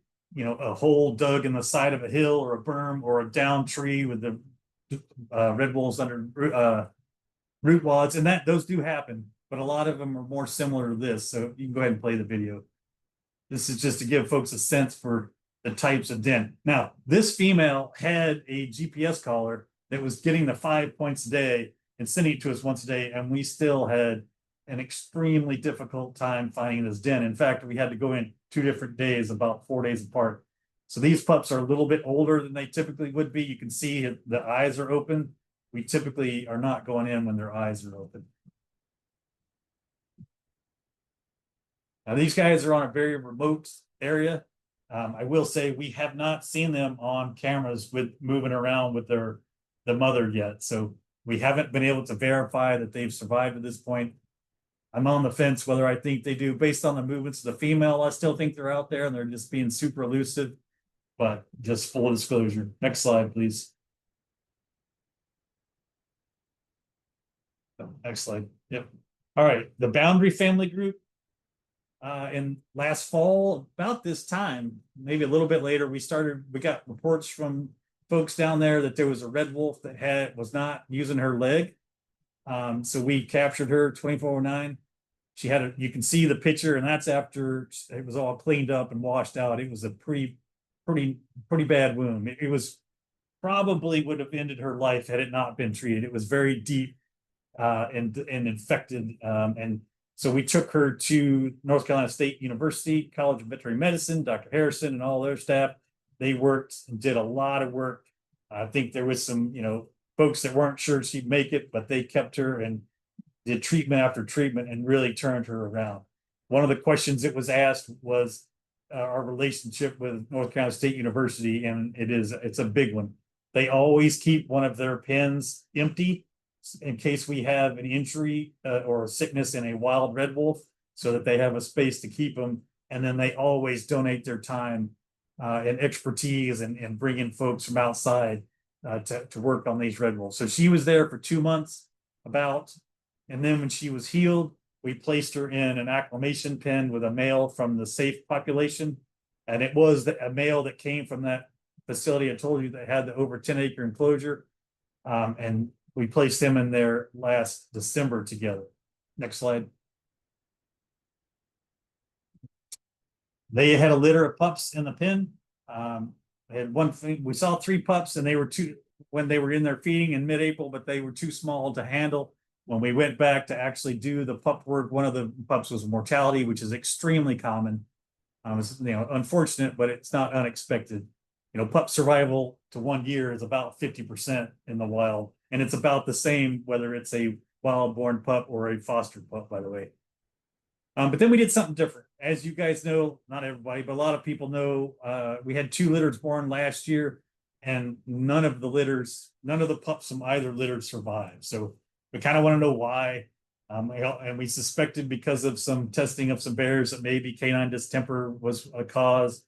hole dug in the side of a hill or a berm or a down tree with the red wolves under root wads, and those do happen, but a lot of them are more similar to this. So you can go ahead and play the video. This is just to give folks a sense for the types of den. Now, this female had a GPS collar that was getting the 5 points a day and sending it to us once a day, and we still had an extremely difficult time finding this den. In fact, we had to go in 2 different days, about 4 days apart. So these pups are a little bit older than they typically would be. You can see the eyes are open. We typically are not going in when their eyes are open. Now, these guys are on a very remote area. I will say we have not seen them on cameras moving around with the mother yet. So we haven't been able to verify that they've survived at this point. I'm on the fence whether I think they do. Based on the movements of the female, I still think they're out there and they're just being super elusive. But just full disclosure. Next slide, please. Next slide. Yep. All right. The Boundary family group. In last fall, about this time, maybe a little bit later, we got reports from folks down there that there was a red wolf that was not using her leg. So we captured her 2409. She had you can see the picture, and that's after it was all cleaned up and washed out. It was a pretty bad wound. It was probably would have ended her life had it not been treated. It was very deep and infected. And so we took her to North Carolina State University, College of Veterinary Medicine, Dr. Harrison and all their staff. They worked and did a lot of work. I think there was some, folks that weren't sure she'd make it, but they kept her and did treatment after treatment and really turned her around. One of the questions that was asked was our relationship with North Carolina State University, and it's a big one. They always keep one of their pens empty in case we have an injury or a sickness in a wild red wolf, so that they have a space to keep them. And then they always donate their time and expertise and bring in folks from outside to work on these red wolves. So she was there for 2 months and then when she was healed, we placed her in an acclimation pen with a male from the safe population. And it was a male that came from that facility I told you that had the over 10-acre enclosure. And we placed them in there last December together. Next slide. They had a litter of pups in the pen. They had one thing, we saw 3 pups and they were when they were in their feeding in mid-April, but they were too small to handle. When we went back to actually do the pup work, one of the pups was mortality, which is extremely common. It's, unfortunate, but it's not unexpected. Pup survival to 1 year is about 50% in the wild, and it's about the same whether it's a wild-born pup or a fostered pup, by the way. But then we did something different. As you guys know, not everybody, but a lot of people know, we had 2 litters born last year, and none of the pups from either litter survived. So we kind of want to know why. And we suspected because of some testing of some bears that maybe canine distemper was a cause.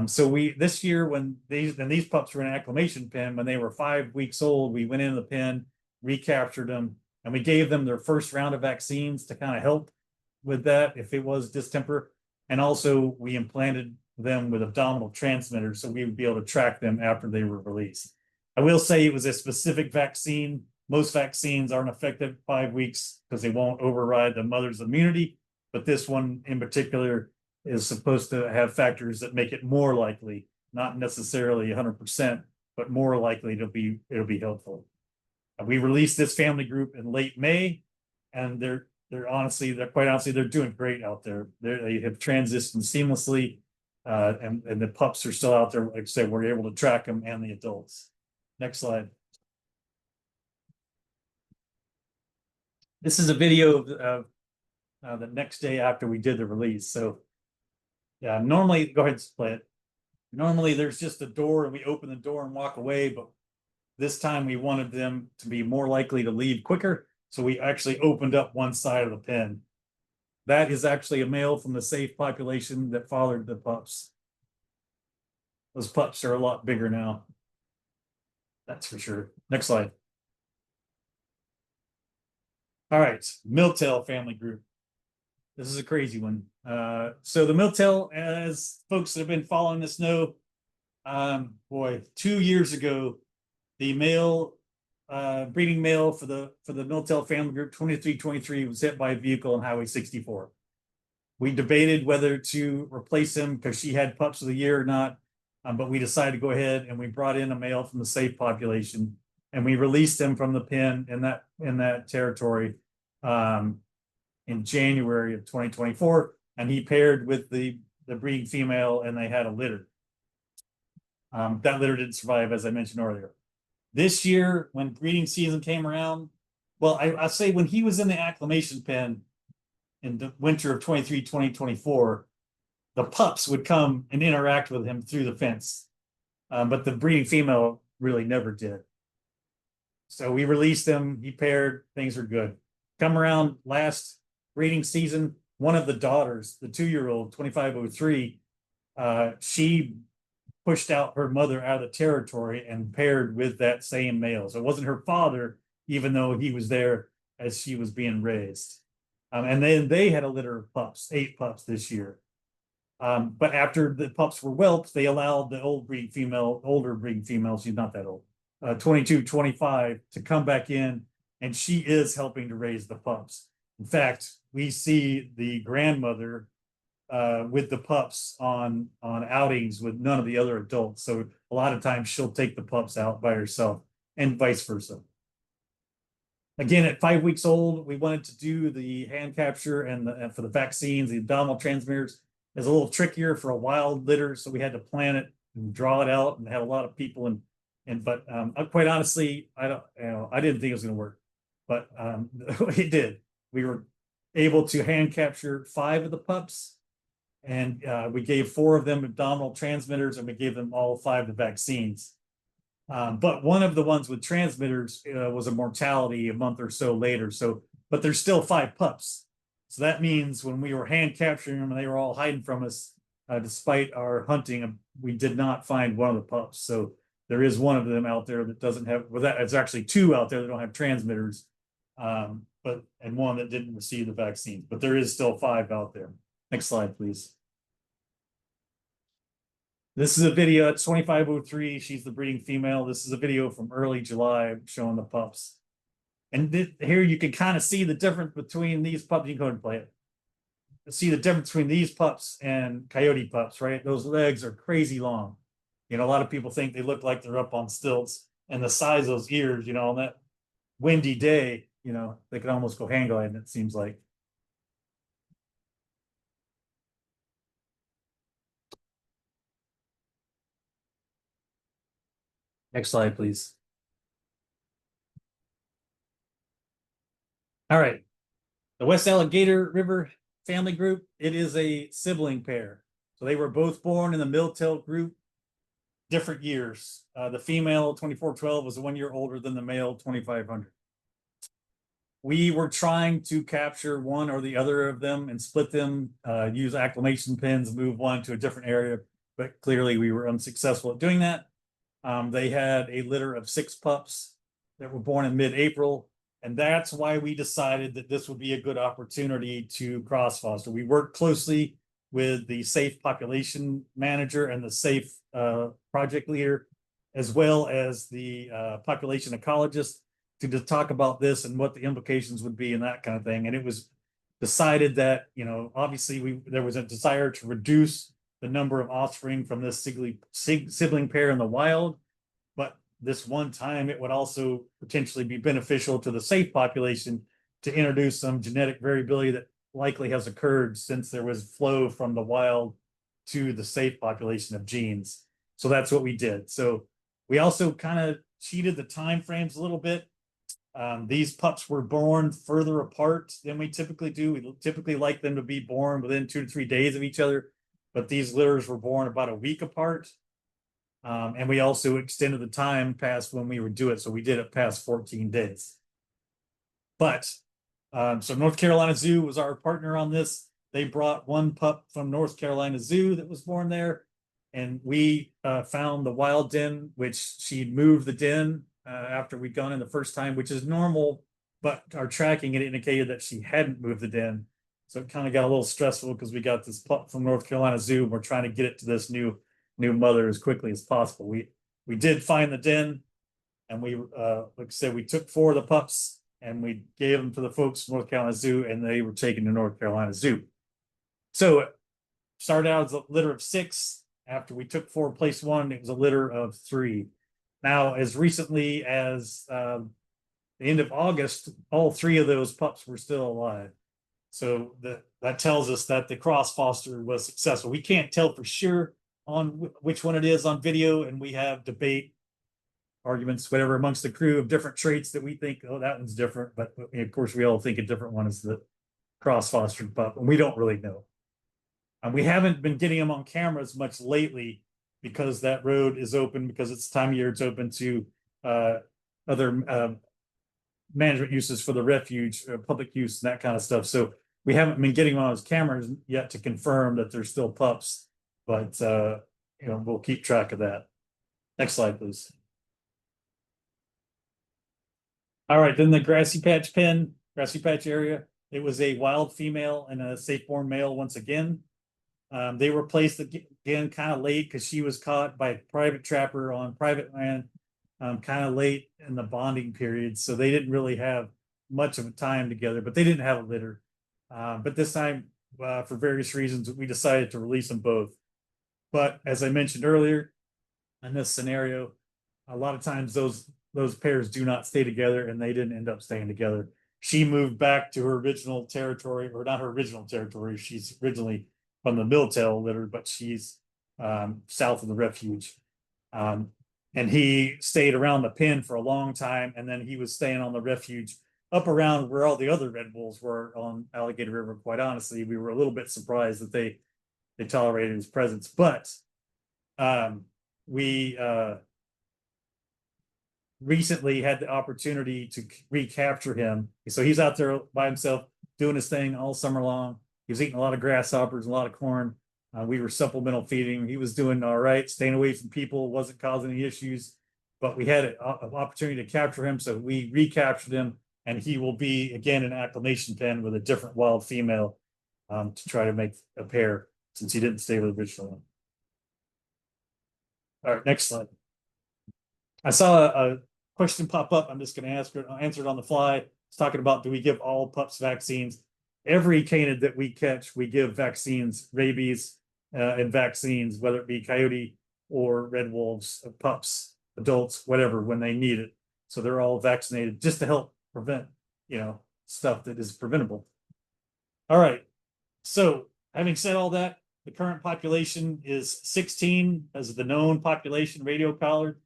So this year when these pups were in an acclimation pen, when they were 5 weeks old, we went into the pen, recaptured them, and we gave them their first round of vaccines to kind of help with that if it was distemper. And also we implanted them with abdominal transmitters so we would be able to track them after they were released. I will say it was a specific vaccine. Most vaccines aren't effective at 5 weeks because they won't override the mother's immunity, but this one in particular is supposed to have factors that make it more likely, not necessarily 100%, but more likely it'll be helpful. We released this family group in late May, and they're quite honestly, they're doing great out there. They have transitioned seamlessly, and the pups are still out there. Like I said, we're able to track them and the adults. Next slide. This is a video of the next day after we did the release. So yeah, normally, go ahead and play it. Normally there's just a door and we open the door and walk away, but this time we wanted them to be more likely to leave quicker. So we actually opened up one side of the pen. That is actually a male from the safe population that fathered the pups. Those pups are a lot bigger now. That's for sure. Next slide. All right, Milltail family group. This is a crazy one. So the Milltail, as folks that have been following this know, 2 years ago, the male breeding male for the Milltail family group 2323 was hit by a vehicle on Highway 64. We debated whether to replace him because she had pups of the year or not, but we decided to go ahead and we brought in a male from the safe population and we released him from the pen in that territory in January of 2024, and he paired with the breeding female and they had a litter. That litter didn't survive, as I mentioned earlier. This year, when breeding season came around, well, I say when he was in the acclimation pen in the winter of 2024, the pups would come and interact with him through the fence. But the breeding female really never did. So we released him, he paired, things are good. Come around last breeding season, one of the daughters, the 2-year-old 2503, she pushed out her mother out of the territory and paired with that same male. So it wasn't her father, even though he was there as she was being raised. And then they had a litter of pups, 8 pups this year. But after the pups were whelps, they allowed the older breeding female, she's not that old, 2225, to come back in, and she is helping to raise the pups. In fact, we see the grandmother with the pups on outings with none of the other adults. So a lot of times she'll take the pups out by herself and vice versa. Again, at 5 weeks old, we wanted to do the hand capture and for the vaccines, the abdominal transmitters is a little trickier for a wild litter. So we had to plan it and draw it out and had a lot of people but quite honestly, I didn't think it was going to work, but it did. We were able to hand capture 5 of the pups, and we gave 4 of them abdominal transmitters, and we gave them all 5 the vaccines. But one of the ones with transmitters was a mortality a month or so later. But there's still 5 pups. So that means when we were hand capturing them and they were all hiding from us, despite our hunting, we did not find one of the pups. So there is one of them out there that doesn't have, it's actually 2 out there that don't have transmitters, and one that didn't receive the vaccine, but there is still 5 out there. Next slide, please. This is a video at 2503. She's the breeding female. This is a video from early July showing the pups. And here you can kind of see the difference between these pups. You can go ahead and play it. see the difference between these pups and coyote pups, right? Those legs are crazy long. You know, a lot of people think they look like they're up on stilts, and the size of those ears, you know, on that windy day, you know, they could almost go hang gliding, it seems like. Next slide, please. All right. The West Alligator River family group, it is a sibling pair. So they were both born in the Milltail group, different years. The female 2412 was 1 year older than the male 2500. We were trying to capture one or the other of them and split them, use acclimation pins, move one to a different area, but clearly we were unsuccessful at doing that. They had a litter of 6 pups that were born in mid-April, and that's why we decided that this would be a good opportunity to cross foster. We worked closely with the SAFE population manager and the SAFE project leader, as well as the population ecologist, to talk about this and what the implications would be and that kind of thing. And it was decided that, you know, obviously there was a desire to reduce the number of offspring from this sibling pair in the wild, but this one time it would also potentially be beneficial to the SAFE population to introduce some genetic variability that likely has occurred since there was flow from the wild to the SAFE population of genes. So that's what we did. So we also kind of cheated the time frames a little bit. These pups were born further apart than we typically do. We typically like them to be born within 2 to 3 days of each other, but these litters were born about a week apart. And we also extended the time past when we would do it. So we did it past 14 days. But so North Carolina Zoo was our partner on this. They brought one pup from North Carolina Zoo that was born there. And we found the wild den, which she'd moved the den after we'd gone in the first time, which is normal, but our tracking, it indicated that she hadn't moved the den. So it kind of got a little stressful because we got this pup from North Carolina Zoo and we're trying to get it to this new mother as quickly as possible. We did find the den, and we like I said, we took 4 of the pups and we gave them to the folks from North Carolina Zoo, and they were taken to North Carolina Zoo. So it started out as a litter of 6. After we took 4, place 1, it was a litter of 3. Now, as recently as the end of August, all 3 of those pups were still alive. So that tells us that the cross foster was successful. We can't tell for sure on which one it is on video, and we have debate, arguments, whatever, amongst the crew of different traits that we think, oh, that one's different. But of course, we all think a different one is the cross fostered pup, and we don't really know. And we haven't been getting them on cameras much lately because that road is open, because it's the time of year it's open to other management uses for the refuge, public use, and that kind of stuff. So we haven't been getting them on those cameras yet to confirm that they're still pups, but you know, we'll keep track of that. Next slide, please. All right, then the grassy patch area. It was a wild female and a safe-born male once again. They were placed again kind of late because she was caught by a private trapper on private land, kind of late in the bonding period. So they didn't really have much of a time together, but they didn't have a litter. But this time, for various reasons, we decided to release them both. But as I mentioned earlier, in this scenario, a lot of times those pairs do not stay together, and they didn't end up staying together. She moved back to her original territory, or not her original territory. She's originally from the Milltail litter, but she's south of the refuge. And he stayed around the pen for a long time, and then he was staying on the refuge up around where all the other red wolves were on Alligator River. Quite honestly, we were a little bit surprised that they tolerated his presence, but we recently had the opportunity to recapture him. So he's out there by himself doing his thing all summer long. He was eating a lot of grasshoppers, a lot of corn. We were supplemental feeding him. He was doing all right, staying away from people, wasn't causing any issues, but we had an opportunity to capture him. So we recaptured him, and he will be again in an acclimation pen with a different wild female to try to make a pair, since he didn't stay with the original one. All right, next slide. I saw a question pop up. I'm just going to answer it on the fly. It's talking about, do we give all pups vaccines? every canid that we catch, we give vaccines, rabies, and vaccines, whether it be coyote or red wolves, pups, adults, whatever, when they need it. So they're all vaccinated just to help prevent, stuff that is preventable. All right. So having said all that, the current population is 16 as the known population, radio collared.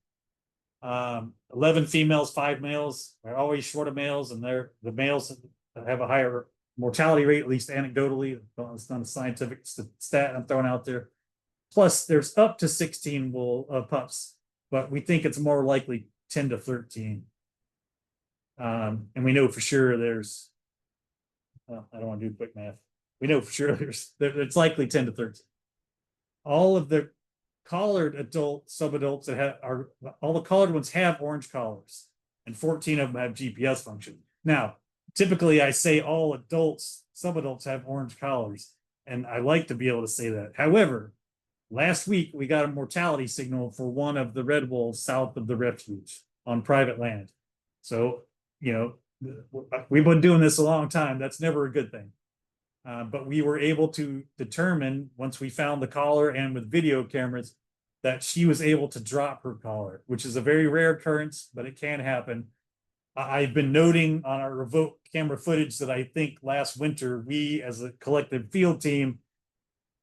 11 females, 5 males. They're always short of males, and the males have a higher mortality rate, at least anecdotally. It's not a scientific stat I'm throwing out there. Plus, there's up to 16 pups, but we think it's more likely 10 to 13. And we know for sure there's, I don't want to do quick math. We know for sure it's likely 10 to 13. All of the collared adult subadults that all the collared ones have orange collars, and 14 of them have GPS function. Now, typically I say all adults, subadults have orange collars, and I like to be able to say that. However, last week we got a mortality signal for one of the red wolves south of the refuge on private land. So, we've been doing this a long time. That's never a good thing. But we were able to determine, once we found the collar and with video cameras, that she was able to drop her collar, which is a very rare occurrence, but it can happen. I've been noting on our remote camera footage that I think last winter, we as a collective field team,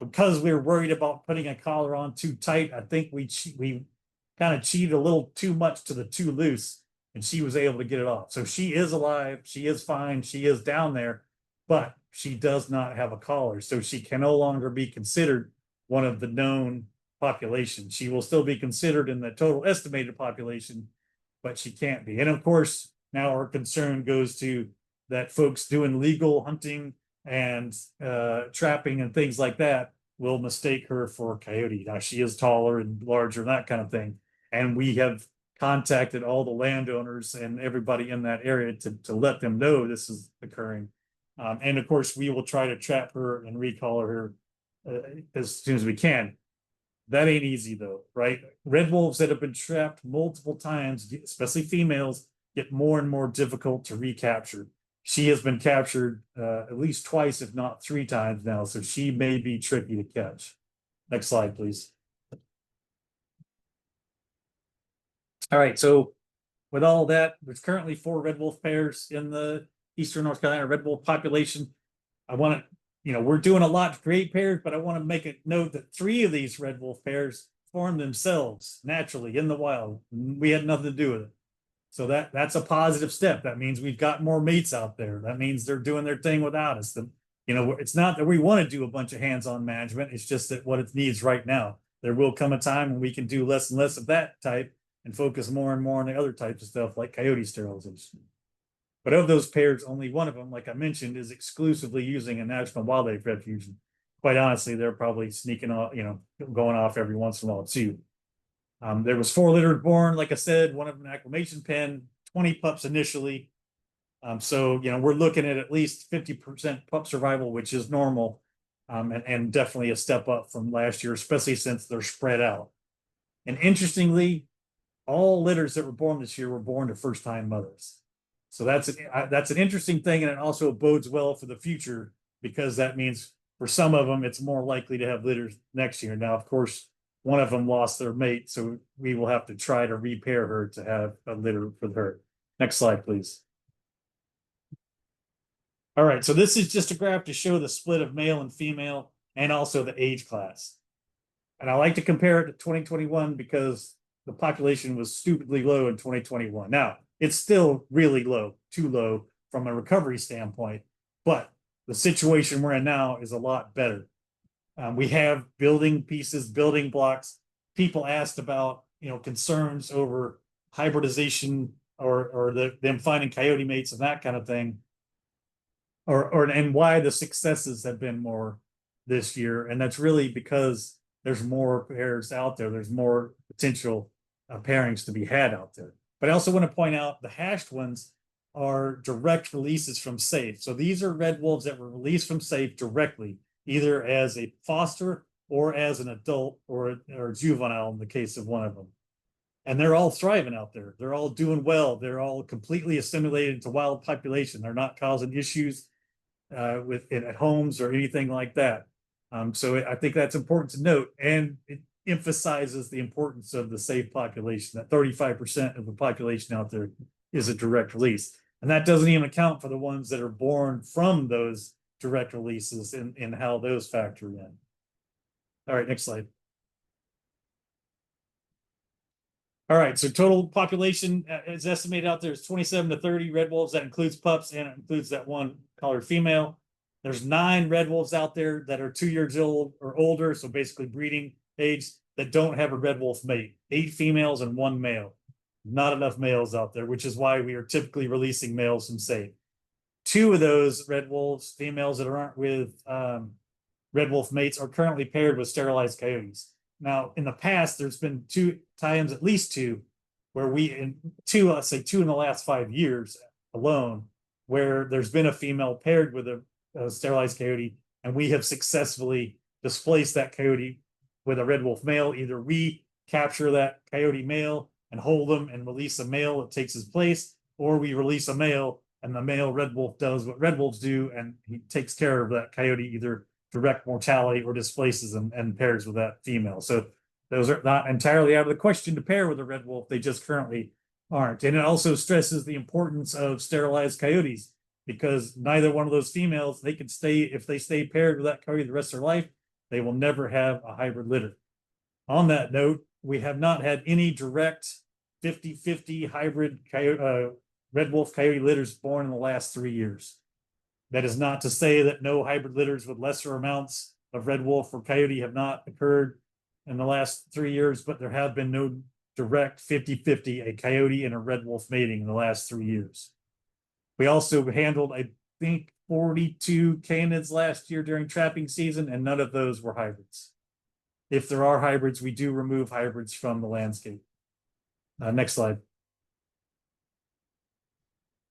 because we were worried about putting a collar on too tight, I think we kind of cheated a little too much to the too loose, and she was able to get it off. So she is alive, she is fine, she is down there, but she does not have a collar, so she can no longer be considered one of the known population. She will still be considered in the total estimated population, but she can't be. And of course, now our concern goes to that folks doing legal hunting and trapping and things like that will mistake her for a coyote. Now, she is taller and larger and that kind of thing. And we have contacted all the landowners and everybody in that area to let them know this is occurring. And of course, we will try to trap her and recollar her as soon as we can. That ain't easy though, right? Red wolves that have been trapped multiple times, especially females, get more and more difficult to recapture. She has been captured at least twice, if not 3 times now, so she may be tricky to catch. Next slide, please. All right, so with all that, there's currently 4 red wolf pairs in the Eastern North Carolina red wolf population. I want to, we're doing a lot to create pairs, but I want to make a note that 3 of these red wolf pairs formed themselves naturally in the wild. We had nothing to do with it. So that's a positive step. That means we've got more mates out there. That means they're doing their thing without us. It's not that we want to do a bunch of hands-on management. It's just that what it needs right now. There will come a time when we can do less and less of that type and focus more and more on the other types of stuff like coyote sterilization. But of those pairs, only one of them, like I mentioned, is exclusively using a National Wildlife Refuge. Quite honestly, they're probably sneaking off, going off every once in a while too. There was 4 litters born, like I said, one of them an acclimation pen, 20 pups initially. So, we're looking at least 50% pup survival, which is normal, and definitely a step up from last year, especially since they're spread out. And interestingly, all litters that were born this year were born to first-time mothers. So that's an interesting thing, and it also bodes well for the future, because that means for some of them, it's more likely to have litters next year. Now, of course, one of them lost their mate, so we will have to try to repair her to have a litter for her. Next slide, please. All right, so this is just a graph to show the split of male and female and also the age class. And I like to compare it to 2021 because the population was stupidly low in 2021. Now, it's still really low, too low from a recovery standpoint, but the situation we're in now is a lot better. We have building pieces, building blocks. People asked about, concerns over hybridization or them finding coyote mates and that kind of thing, and why the successes have been more this year. And that's really because there's more pairs out there. There's more potential pairings to be had out there. But I also want to point out the hashed ones are direct releases from safe. So these are red wolves that were released from safe directly, either as a foster or as an adult or juvenile in the case of one of them. And they're all thriving out there. They're all doing well. They're all completely assimilated into wild population. They're not causing issues. at homes or anything like that. So I think that's important to note, and it emphasizes the importance of the safe population, that 35% of the population out there is a direct release. And that doesn't even account for the ones that are born from those direct releases and how those factor in. All right, next slide. All right, so total population is estimated out there is 27 to 30 red wolves. That includes pups and it includes that one collared female. There's 9 red wolves out there that are 2 years old or older, so basically breeding age, that don't have a red wolf mate. 8 females and 1 male. Not enough males out there, which is why we are typically releasing males from safe. 2 of those red wolves, females that aren't with red wolf mates, are currently paired with sterilized coyotes. Now, in the past, there's been 2 times, at least 2, where let's say 2 in the last 5 years alone, where there's been a female paired with a sterilized coyote, and we have successfully displaced that coyote with a red wolf male. Either we capture that coyote male and hold them and release a male that takes his place, or we release a male and the male red wolf does what red wolves do, and he takes care of that coyote, either direct mortality or displaces them and pairs with that female. So those are not entirely out of the question to pair with a red wolf. They just currently aren't. And it also stresses the importance of sterilized coyotes, because neither one of those females, they can stay, if they stay paired with that coyote the rest of their life, they will never have a hybrid litter. On that note, we have not had any direct 50-50 hybrid red wolf coyote litters born in the last 3 years. That is not to say that no hybrid litters with lesser amounts of red wolf or coyote have not occurred in the last 3 years, but there have been no direct 50-50, a coyote and a red wolf mating in the last 3 years. We also handled, I think, 42 canids last year during trapping season, and none of those were hybrids. If there are hybrids, we do remove hybrids from the landscape. Next slide.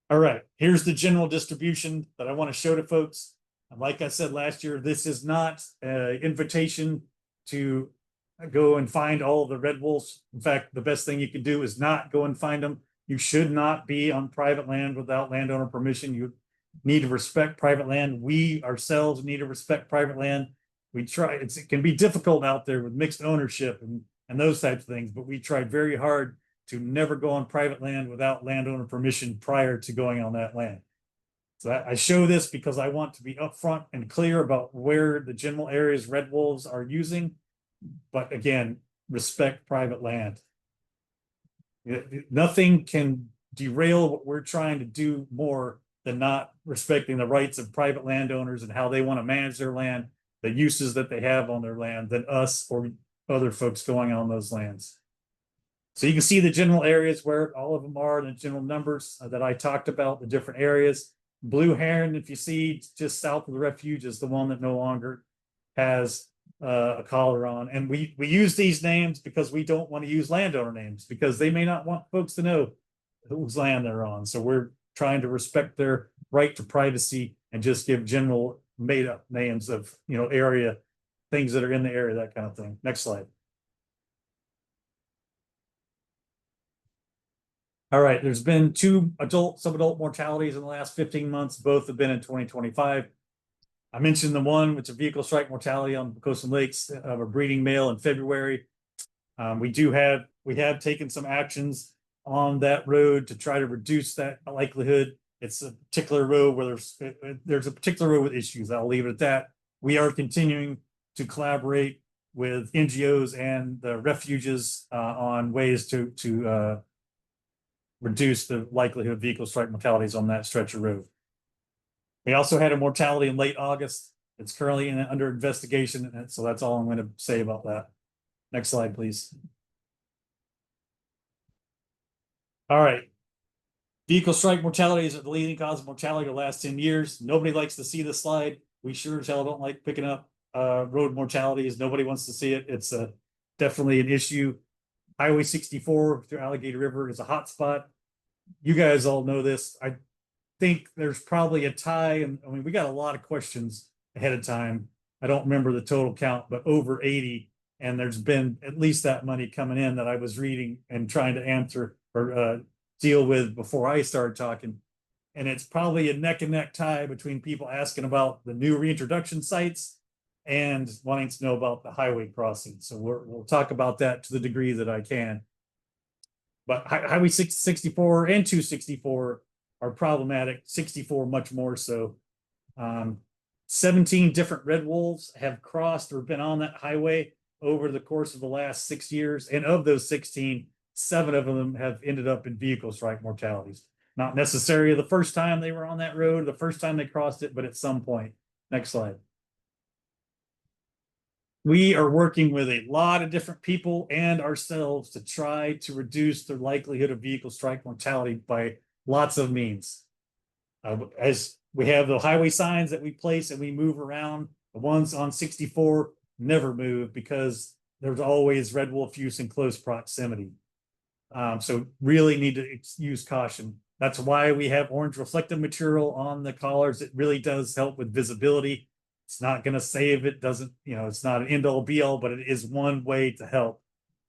All right, here's the general distribution that I want to show to folks. And like I said last year, this is not an invitation to go and find all the red wolves. In fact, the best thing you can do is not go and find them. You should not be on private land without landowner permission. You need to respect private land. We ourselves need to respect private land. We try, it can be difficult out there with mixed ownership and those types of things, but we try very hard to never go on private land without landowner permission prior to going on that land. So I show this because I want to be upfront and clear about where the general areas red wolves are using, but again, respect private land. Nothing can derail what we're trying to do more than not respecting the rights of private landowners and how they want to manage their land, the uses that they have on their land, than us or other folks going on those lands. So you can see the general areas where all of them are, the general numbers that I talked about, the different areas. Blue Heron, if you see just south of the refuge, is the one that no longer has a collar on. And we use these names because we don't want to use landowner names, because they may not want folks to know whose land they're on. So we're trying to respect their right to privacy and just give general made up names of, area, things that are in the area, that kind of thing. Next slide. All right, there's been 2 sub-adult mortalities in the last 15 months. Both have been in 2025. I mentioned the one with a vehicle strike mortality on the coastal lakes of a breeding male in February. We have taken some actions on that road to try to reduce that likelihood. It's a particular road where there's a particular road with issues. I'll leave it at that. We are continuing to collaborate with NGOs and the refuges on ways to reduce the likelihood of vehicle strike mortalities on that stretch of road. We also had a mortality in late August. It's currently under investigation, and so that's all I'm going to say about that. Next slide, please. All right. Vehicle strike mortalities are the leading cause of mortality the last 10 years. Nobody likes to see this slide. We sure as hell don't like picking up road mortalities. Nobody wants to see it. It's definitely an issue. Highway 64 through Alligator River is a hot spot. You guys all know this. I think there's probably a tie, and I mean, we got a lot of questions ahead of time. I don't remember the total count, but over 80, and there's been at least that money coming in that I was reading and trying to answer or deal with before I started talking. And it's probably a neck and neck tie between people asking about the new reintroduction sites and wanting to know about the highway crossing. So we'll talk about that to the degree that I can. But Highway 664 and 264 are problematic, 64 much more so. 17 different red wolves have crossed or been on that highway over the course of the last 6 years. And of those 16, 7 of them have ended up in vehicle strike mortalities. Not necessarily the first time they were on that road, the first time they crossed it, but at some point. Next slide. We are working with a lot of different people and ourselves to try to reduce the likelihood of vehicle strike mortality by lots of means. As we have the highway signs that we place and we move around, the ones on 64 never move because there's always red wolf use in close proximity. So really need to use caution. That's why we have orange reflective material on the collars. It really does help with visibility. It's not going to save it, doesn't, it's not an end all be all, but it is one way to help.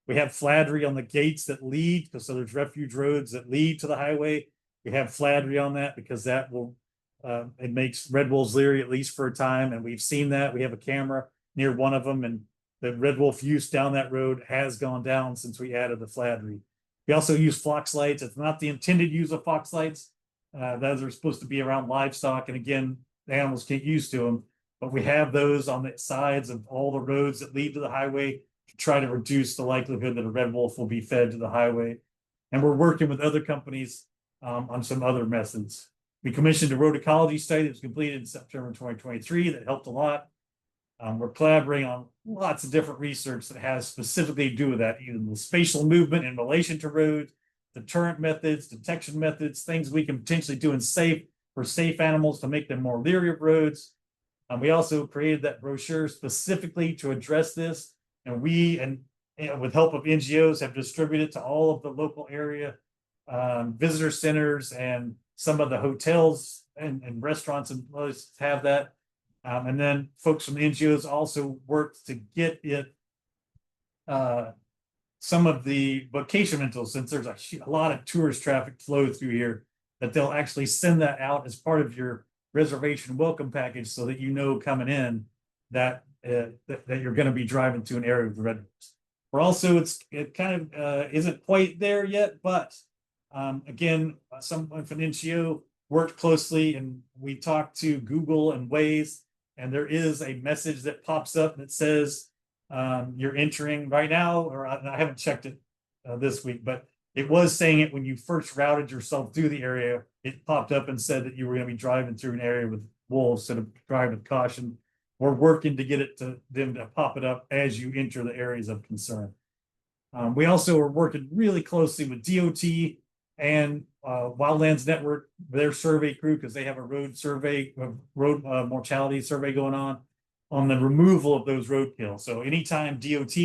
We have flattery on the gates that lead, so there's refuge roads that lead to the highway. We have flattery on that because that will, it makes red wolves leery at least for a time. And we've seen that. We have a camera near one of them, and the red wolf use down that road has gone down since we added the flattery. We also use fox lights. It's not the intended use of fox lights. Those are supposed to be around livestock. And again, the animals get used to them. But we have those on the sides of all the roads that lead to the highway to try to reduce the likelihood that a red wolf will be fed to the highway. And we're working with other companies on some other methods. We commissioned a road ecology study that was completed in September 2023 that helped a lot. We're collaborating on lots of different research that has specifically to do with that, either the spatial movement in relation to roads, deterrent methods, detection methods, things we can potentially do for safe animals to make them more leery of roads. We also created that brochure specifically to address this, and we with help of NGOs have distributed to all of the local area visitor centers, and some of the hotels and restaurants and places have that. And then folks from the NGOs also worked to get it some of the vacation rentals, since there's a lot of tourist traffic flow through here, that they'll actually send that out as part of your reservation welcome package, so that coming in that that you're going to be driving to an area with red wolves. We're also, it kind of isn't quite there yet, but again, someone from NGO worked closely, and we talked to Google and Waze, and there is a message that pops up that says you're entering right now, or I haven't checked it this week, but it was saying it when you first routed yourself through the area. It popped up and said that you were going to be driving through an area with wolves, so to drive with caution. We're working to get it to them to pop it up as you enter the areas of concern. We also are working really closely with DOT and Wildlands Network, their survey crew, because they have a road survey, road mortality survey going on the removal of those roadkill. So anytime DOT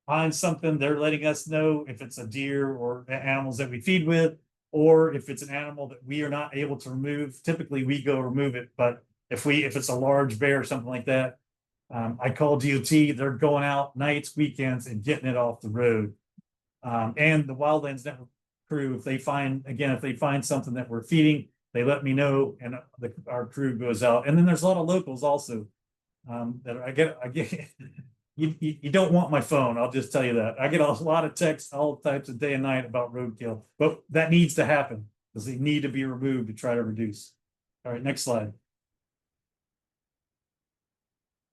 finds something, they're letting us know if it's a deer or animals that we feed with, or if it's an animal that we are not able to remove. Typically we go remove it, but if it's a large bear or something like that, I call DOT, they're going out nights, weekends, and getting it off the road. And the Wildlands Network crew, if they find something that we're feeding, they let me know, and our crew goes out. And then there's a lot of locals also that I get you don't want my phone, I'll just tell you that. I get a lot of texts all types of day and night about roadkill, but that needs to happen because they need to be removed to try to reduce. All right, next slide.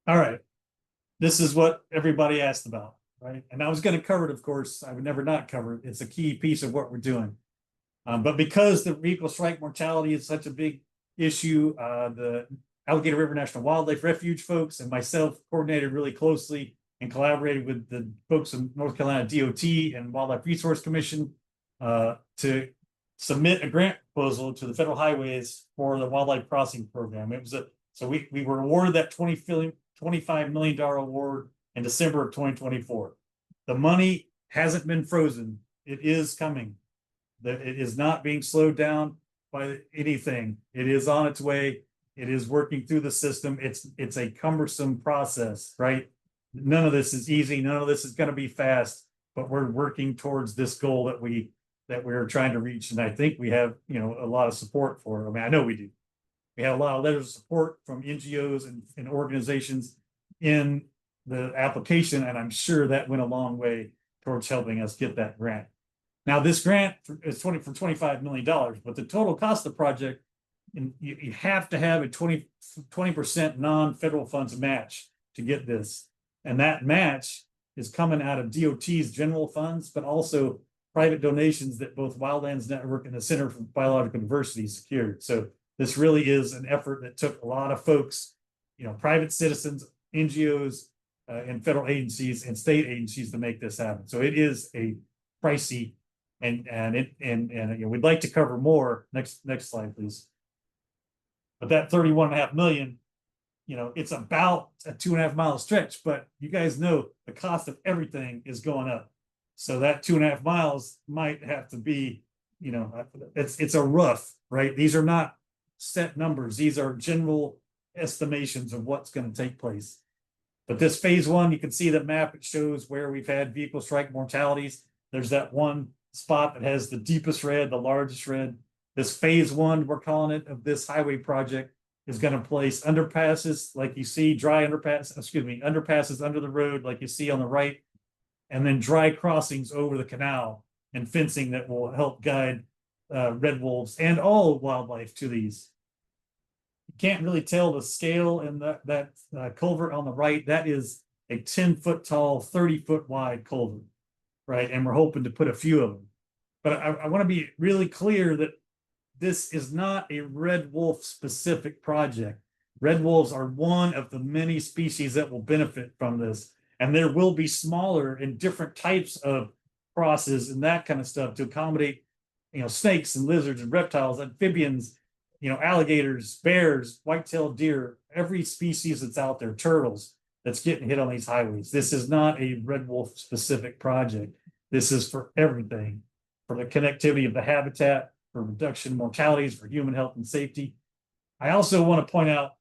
All right, this is what everybody asked about, right? And I was going to cover it, of course. I would never not cover it. It's a key piece of what we're doing. But because the vehicle strike mortality is such a big issue, the Alligator River National Wildlife Refuge folks and myself coordinated really closely and collaborated with the folks in North Carolina DOT and Wildlife Resource Commission to submit a grant proposal to the federal highways for the wildlife crossing program. So we were awarded that $25 million award in December of 2024. The money hasn't been frozen. It is coming. It is not being slowed down by anything. It is on its way. It is working through the system. It's a cumbersome process, right? None of this is easy. None of this is going to be fast, but we're working towards this goal that that we're trying to reach, and I think we have, you know, a lot of support for. I mean, I know we do. We had a lot of letters of support from NGOs and organizations in the application, and I'm sure that went a long way towards helping us get that grant. Now, this grant is for $25 million, but the total cost of the project, and you have to have a 20% non-federal funds match to get this. And that match is coming out of DOT's general funds, but also private donations that both Wildlands Network and the Center for Biological Diversity secured. So this really is an effort that took a lot of folks, you know, private citizens, NGOs, and federal agencies and state agencies to make this happen. So it is a pricey, and you know, we'd like to cover more. Next slide, please. But that 31.5 million, you know, it's about a 2.5 mile stretch, but you guys know the cost of everything is going up. So that 2.5 miles might have to be, you know, it's a rough, right? These are not set numbers. These are general estimations of what's going to take place. But this phase one, you can see the map. It shows where we've had vehicle strike mortalities. There's that one spot that has the deepest red, the largest red. This phase one, we're calling it, of this highway project is going to place underpasses like you see, underpasses under the road like you see on the right, and then dry crossings over the canal and fencing that will help guide red wolves and all wildlife to these. You can't really tell the scale in that culvert on the right. That is a 10-foot tall, 30-foot wide culvert, right? And we're hoping to put a few of them. But I want to be really clear that this is not a red wolf specific project. Red wolves are one of the many species that will benefit from this. And there will be smaller and different types of crosses and that kind of stuff to accommodate, you know, snakes and lizards and reptiles, amphibians, you know, alligators, bears, white-tailed deer, every species that's out there, turtles, that's getting hit on these highways. This is not a red wolf specific project. This is for everything, for the connectivity of the habitat, for reduction in mortalities, for human health and safety. I also want to point out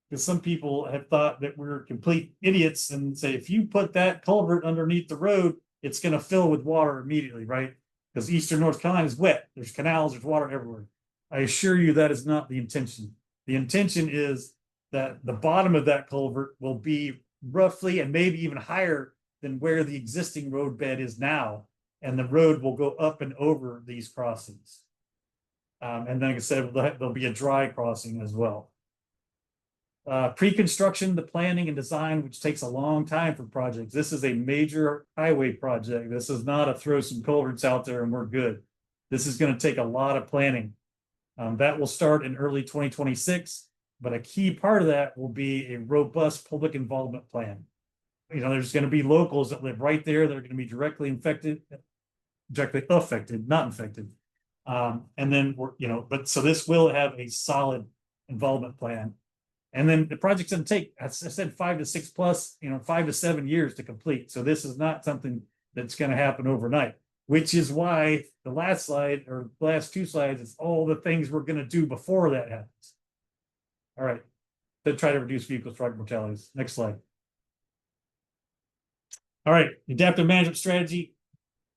that some people have thought that we're complete idiots and say, if you put that culvert underneath the road, it's going to fill with water immediately, right? Because eastern North Carolina is wet. There's canals, there's water everywhere. I assure you that is not the intention. The intention is that the bottom of that culvert will be roughly and maybe even higher than where the existing road bed is now. And the road will go up and over these crossings. And then, like I said, there'll be a dry crossing as well. Pre-construction, the planning and design, which takes a long time for projects. This is a major highway project. This is not a throw some culverts out there and we're good. This is going to take a lot of planning. That will start in early 2026, but a key part of that will be a robust public involvement plan. You know, there's going to be locals that live right there that are going to be directly affected, not infected. And then we're, you know, but so this will have a solid involvement plan. And then the project's going to take, as I said, 5 to 6 plus, you know, 5 to 7 years to complete. So this is not something that's going to happen overnight, which is why the last slide or the last 2 slides is all the things we're going to do before that happens. All right, then try to reduce vehicle strike mortalities. Next slide. All right, adaptive management strategy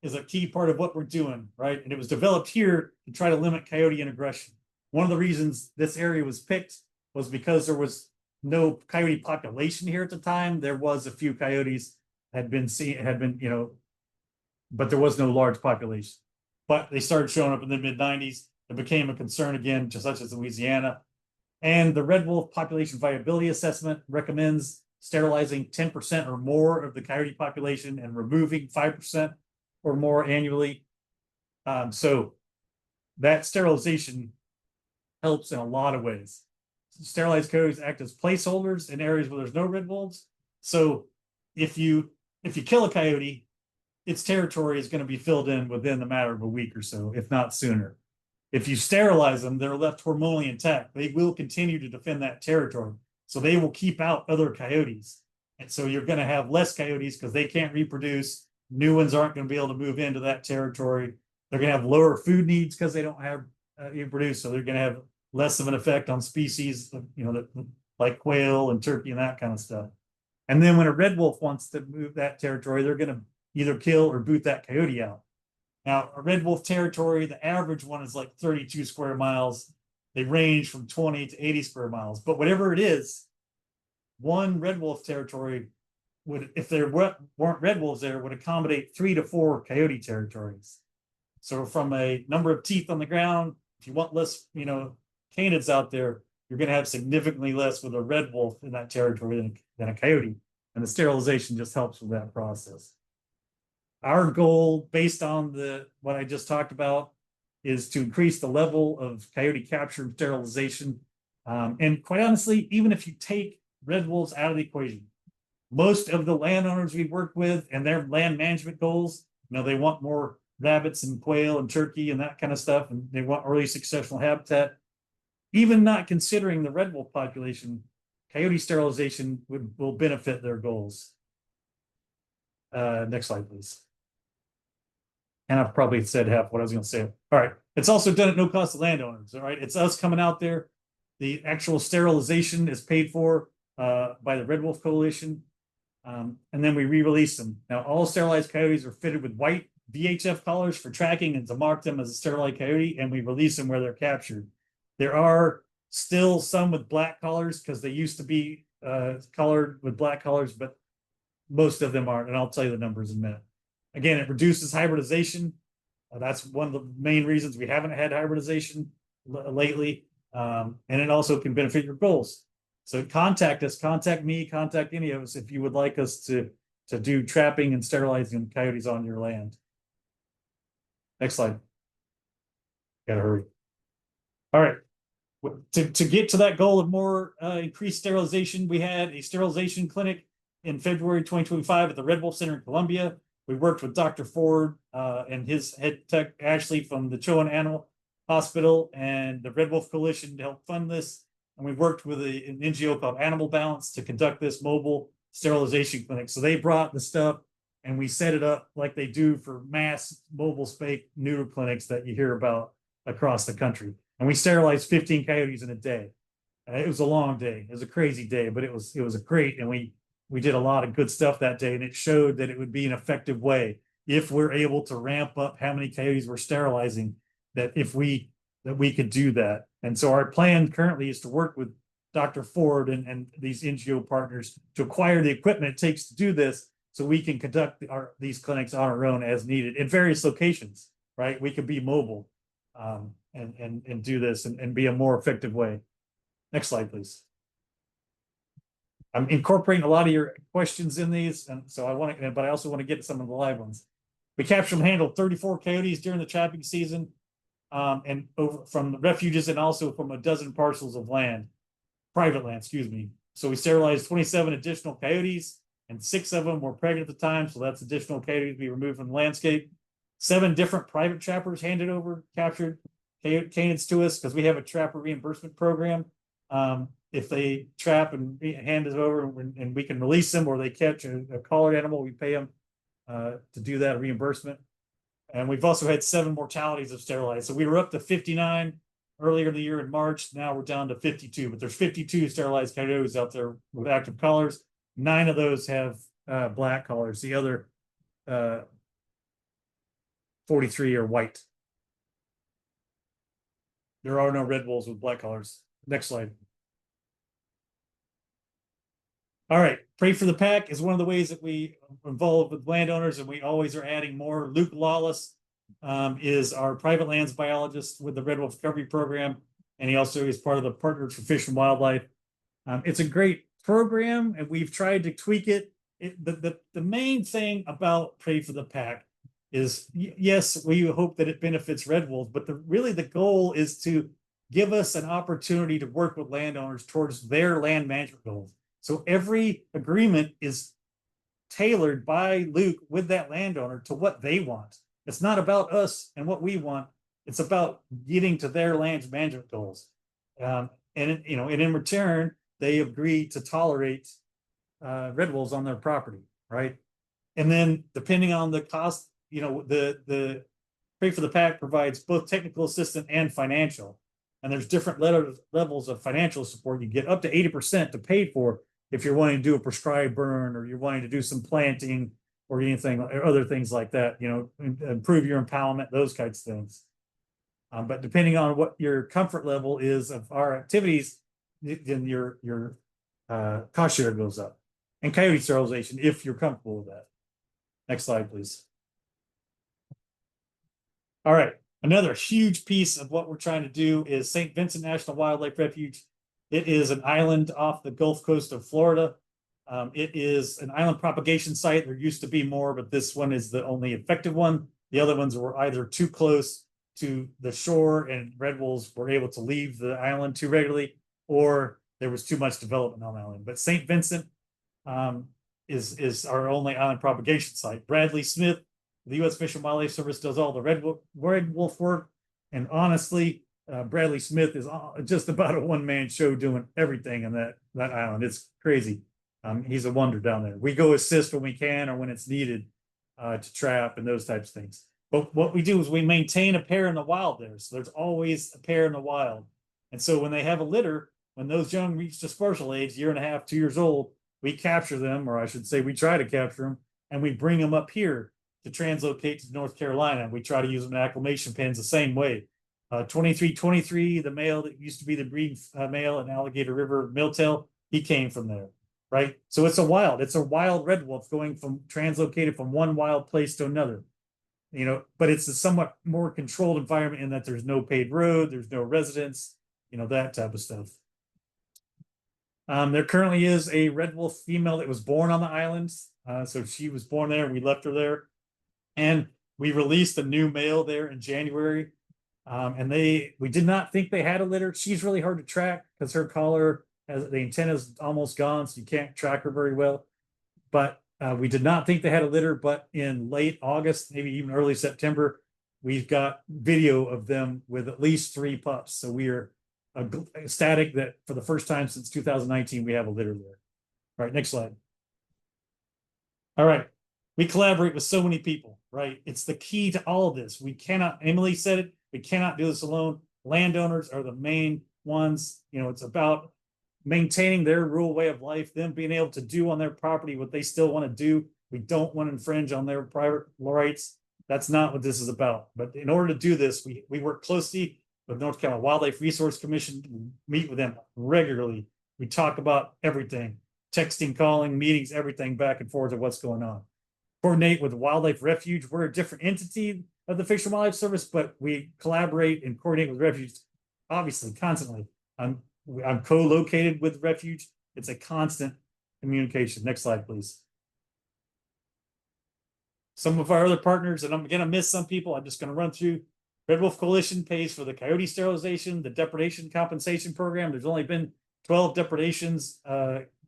is a key part of what we're doing, right? And it was developed here to try to limit coyote integration. One of the reasons this area was picked was because there was no coyote population here at the time. There was a few coyotes had been, you know, but there was no large population. But they started showing up in the mid-90s. It became a concern again, just such as Louisiana. And the red wolf population viability assessment recommends sterilizing 10% or more of the coyote population and removing 5% or more annually. So that sterilization helps in a lot of ways. Sterilized coyotes act as placeholders in areas where there's no red wolves. So if you kill a coyote, its territory is going to be filled in within the matter of a week or so, if not sooner. If you sterilize them, they're left hormonally intact. They will continue to defend that territory. So they will keep out other coyotes. And so you're going to have less coyotes because they can't reproduce. New ones aren't going to be able to move into that territory. They're going to have lower food needs because they don't have reproduce. So they're going to have less of an effect on species, you know, like quail and turkey and that kind of stuff. And then when a red wolf wants to move that territory, they're going to either kill or boot that coyote out. Now, a red wolf territory, the average one is like 32 square miles. They range from 20 to 80 square miles, but whatever it is, one red wolf territory would, if there weren't red wolves there, would accommodate 3 to 4 coyote territories. So from a number of teeth on the ground, if you want less, canids out there, you're going to have significantly less with a red wolf in that territory than a coyote. And the sterilization just helps with that process. Our goal, based on what I just talked about, is to increase the level of coyote capture and sterilization. And quite honestly, even if you take red wolves out of the equation, most of the landowners we work with and their land management goals, they want more rabbits and quail and turkey and that kind of stuff, and they want early successional habitat. Even not considering the red wolf population, coyote sterilization will benefit their goals. Next slide, please. And I've probably said half what I was going to say. All right. It's also done at no cost to landowners. All right. It's us coming out there. The actual sterilization is paid for by the Red Wolf Coalition. And then we re-release them. Now, all sterilized coyotes are fitted with white VHF collars for tracking and to mark them as a sterilized coyote, and we release them where they're captured. There are still some with black collars because they used to be colored with black collars, but most of them aren't. And I'll tell you the numbers in a minute. Again, it reduces hybridization. That's one of the main reasons we haven't had hybridization lately. And it also can benefit your goals. So contact us, contact me, contact any of us if you would like us to do trapping and sterilizing coyotes on your land. Next slide. Gotta hurry. All right. To get to that goal of more increased sterilization, we had a sterilization clinic in February 2025 at the Red Wolf Center in Columbia. We worked with Dr. Ford and his head tech, Ashley, from the Chowan Animal Hospital and the Red Wolf Coalition to help fund this. And we worked with an NGO called Animal Balance to conduct this mobile sterilization clinic. So they brought the stuff and we set it up like they do for mass mobile spay neuter clinics that you hear about across the country. And we sterilized 15 coyotes in a day. It was a long day. It was a crazy day, but it was a great, and we did a lot of good stuff that day, and it showed that it would be an effective way if we're able to ramp up how many coyotes we're sterilizing, that we could do that. And so our plan currently is to work with Dr. Ford and these NGO partners to acquire the equipment it takes to do this, so we can conduct these clinics on our own as needed in various locations, right? We could be mobile and do this and be a more effective way. Next slide, please. I'm incorporating a lot of your questions in these, and so but I also want to get to some of the live ones. We captured and handled 34 coyotes during the trapping season, and over from the refuges and also from a dozen parcels of land, private land, excuse me. So we sterilized 27 additional coyotes, and 6 of them were pregnant at the time, so that's additional coyotes we removed from the landscape. 7 different private trappers handed over captured canids to us because we have a trapper reimbursement program. If they trap and hand it over and we can release them, or they catch a collared animal, we pay them to do that reimbursement. And we've also had 7 mortalities of sterilized. So we were up to 59 earlier in the year in March. Now we're down to 52, but there's 52 sterilized coyotes out there with active collars. 9 of those have black collars. The other 43 are white. There are no red wolves with black collars. Next slide. All right, Pray for the Pack is one of the ways that we involve with landowners, and we always are adding more. Luke Lawless is our private lands biologist with the Red Wolf Recovery Program, and he also is part of the Partners for Fish and Wildlife. It's a great program, and we've tried to tweak it. The main thing about Pray for the Pack is, yes, we hope that it benefits red wolves, but really the goal is to give us an opportunity to work with landowners towards their land management goals. So every agreement is tailored by Luke with that landowner to what they want. It's not about us and what we want. It's about getting to their land management goals. And in return, they agree to tolerate red wolves on their property, right? And then depending on the cost, the Pray for the Pack provides both technical assistance and financial. And there's different levels of financial support. You get up to 80% to pay for if you're wanting to do a prescribed burn, or you're wanting to do some planting, or anything or other things like that, you know, improve your empowerment, those kinds of things. But depending on what your comfort level is of our activities, then your cost share goes up. And coyote sterilization, if you're comfortable with that. Next slide, please. All right, another huge piece of what we're trying to do is St. Vincent National Wildlife Refuge. It is an island off the Gulf Coast of Florida. It is an island propagation site. There used to be more, but this one is the only effective one. The other ones were either too close to the shore and red wolves were able to leave the island too regularly, or there was too much development on the island. But St. Vincent is our only island propagation site. Bradley Smith, the U.S. Fish and Wildlife Service, does all the red wolf work. And honestly, Bradley Smith is just about a one-man show doing everything in that island. It's crazy. He's a wonder down there. We go assist when we can or when it's needed to trap and those types of things. But what we do is we maintain a pair in the wild there. So there's always a pair in the wild. And so when they have a litter, when those young reach dispersal age, 1.5, 2 years old, we capture them, or I should say we try to capture them, and we bring them up here to translocate to North Carolina. We try to use them in acclimation pens the same way. 2323, the male that used to be the breeding male in Alligator River Milltail, he came from there, right? So it's a wild red wolf going from translocated from one wild place to another, you know, but it's a somewhat more controlled environment in that there's no paved road, there's no residents, you know, that type of stuff. There currently is a red wolf female that was born on the islands. So she was born there, we left her there. And we released a new male there in January. And we did not think they had a litter. She's really hard to track because her collar has the antenna is almost gone, so you can't track her very well. But we did not think they had a litter, but in late August, maybe even early September, we've got video of them with at least 3 pups. So we are ecstatic that for the first time since 2019, we have a litter there. All right, next slide. All right, we collaborate with so many people, right? It's the key to all of this. We cannot, Emily said it, we cannot do this alone. Landowners are the main ones. You know, it's about maintaining their rural way of life, them being able to do on their property what they still want to do. We don't want to infringe on their private rights. That's not what this is about. But in order to do this, we work closely with North Carolina Wildlife Resource Commission. We meet with them regularly. We talk about everything, texting, calling, meetings, everything back and forth of what's going on. Coordinate with Wildlife Refuge. We're a different entity of the Fish and Wildlife Service, but we collaborate and coordinate with Refuge, obviously, constantly. I'm co-located with Refuge. It's a constant communication. Next slide, please. Some of our other partners, and I'm going to miss some people. I'm just going to run through. Red Wolf Coalition pays for the coyote sterilization, the depredation compensation program. There's only been 12 depredations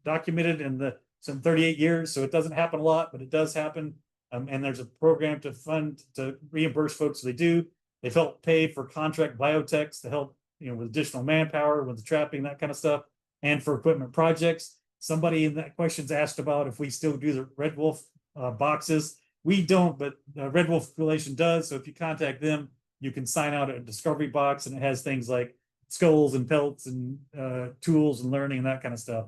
documented in some 38 years, so it doesn't happen a lot, but it does happen. And there's a program to reimburse folks they do. They've helped pay for contract biotechs to help, you know, with additional manpower, with the trapping, that kind of stuff, and for equipment projects. Somebody in that question's asked about if we still do the Red Wolf boxes. We don't, but the Red Wolf Coalition does. So if you contact them, you can sign out a discovery box, and it has things like skulls and pelts and tools and learning and that kind of stuff.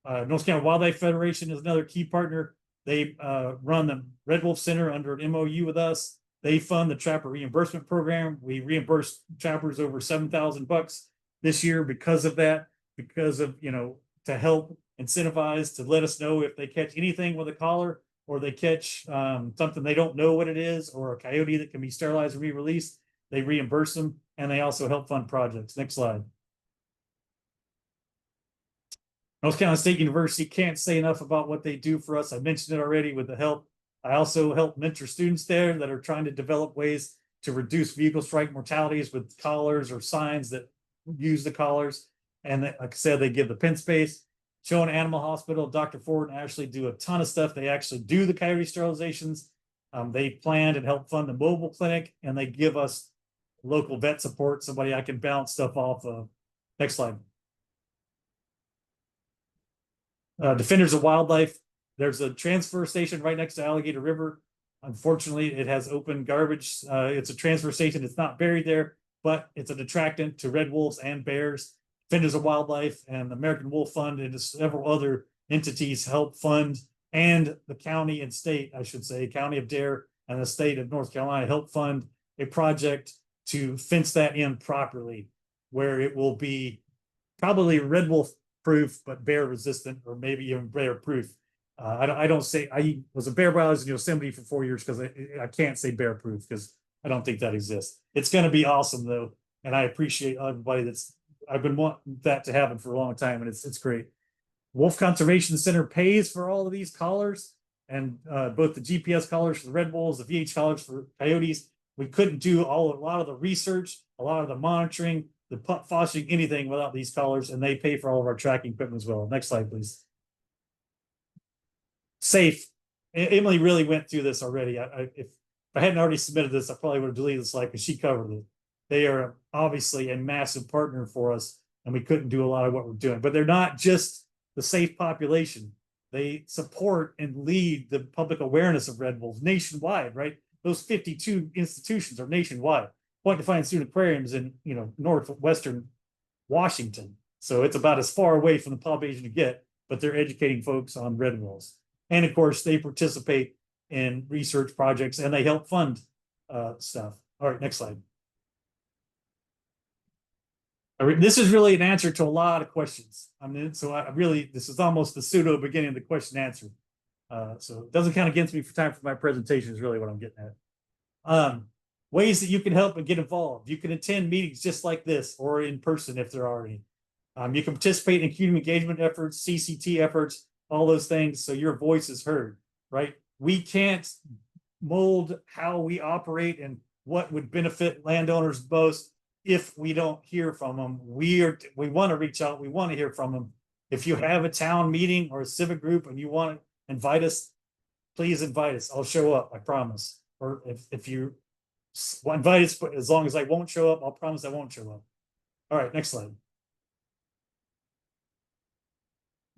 North Carolina Wildlife Federation is another key partner. They run the Red Wolf Center under an MOU with us. They fund the trapper reimbursement program. We reimburse trappers over $7,000 this year because of that, because of, you know, to help incentivize, to let us know if they catch anything with a collar, or they catch something they don't know what it is, or a coyote that can be sterilized and re-released. They reimburse them, and they also help fund projects. Next slide. North Carolina State University, can't say enough about what they do for us. I mentioned it already with the help. I also help mentor students there that are trying to develop ways to reduce vehicle strike mortalities with collars or signs that use the collars. And like I said, they give the pen space. Shown Animal Hospital, Dr. Ford and Ashley do a ton of stuff. They actually do the coyote sterilizations. They planned and helped fund the mobile clinic, and they give us local vet support, somebody I can bounce stuff off of. Next slide. Defenders of Wildlife. There's a transfer station right next to Alligator River. Unfortunately, it has open garbage. It's a transfer station. It's not buried there, but it's a detractant to red wolves and bears. Defenders of Wildlife and the American Wolf Fund and several other entities help fund and the county and state, I should say, county of Dare and the state of North Carolina help fund a project to fence that in properly, where it will be probably red wolf proof, but bear resistant, or maybe even bear proof. I don't say, I was a bear biologist in Yosemite for 4 years because I can't say bear proof because I don't think that exists. It's going to be awesome though, and I appreciate everybody I've been wanting that to happen for a long time, and it's great. Wolf Conservation Center pays for all of these collars, and both the GPS collars for the red wolves, the VH collars for coyotes. We couldn't do a lot of the research, a lot of the monitoring, the fostering, anything without these collars, and they pay for all of our tracking equipment as well. Next slide, please. Safe. Emily really went through this already. If I hadn't already submitted this, I probably would have deleted the slide because she covered it. They are obviously a massive partner for us, and we couldn't do a lot of what we're doing. But they're not just the safe population. They support and lead the public awareness of red wolves nationwide, right? Those 52 institutions are nationwide. Point Defiance Student Aquariums in northwestern Washington. So it's about as far away from the population you get, but they're educating folks on red wolves. And of course, they participate in research projects and they help fund stuff. All right, next slide. This is really an answer to a lot of questions. I mean, this is almost the pseudo beginning of the question answer. So it doesn't count against me for time for my presentation is really what I'm getting at. Ways that you can help and get involved. You can attend meetings just like this or in person if there are any. You can participate in community engagement efforts, CCT efforts, all those things, so your voice is heard, right? We can't mold how we operate and what would benefit landowners most if we don't hear from them. We want to reach out, we want to hear from them. If you have a town meeting or a civic group and you want to invite us, please invite us. I'll show up, I promise. Or if you invite us, but as long as I won't show up, I'll promise I won't show up. All right, next slide.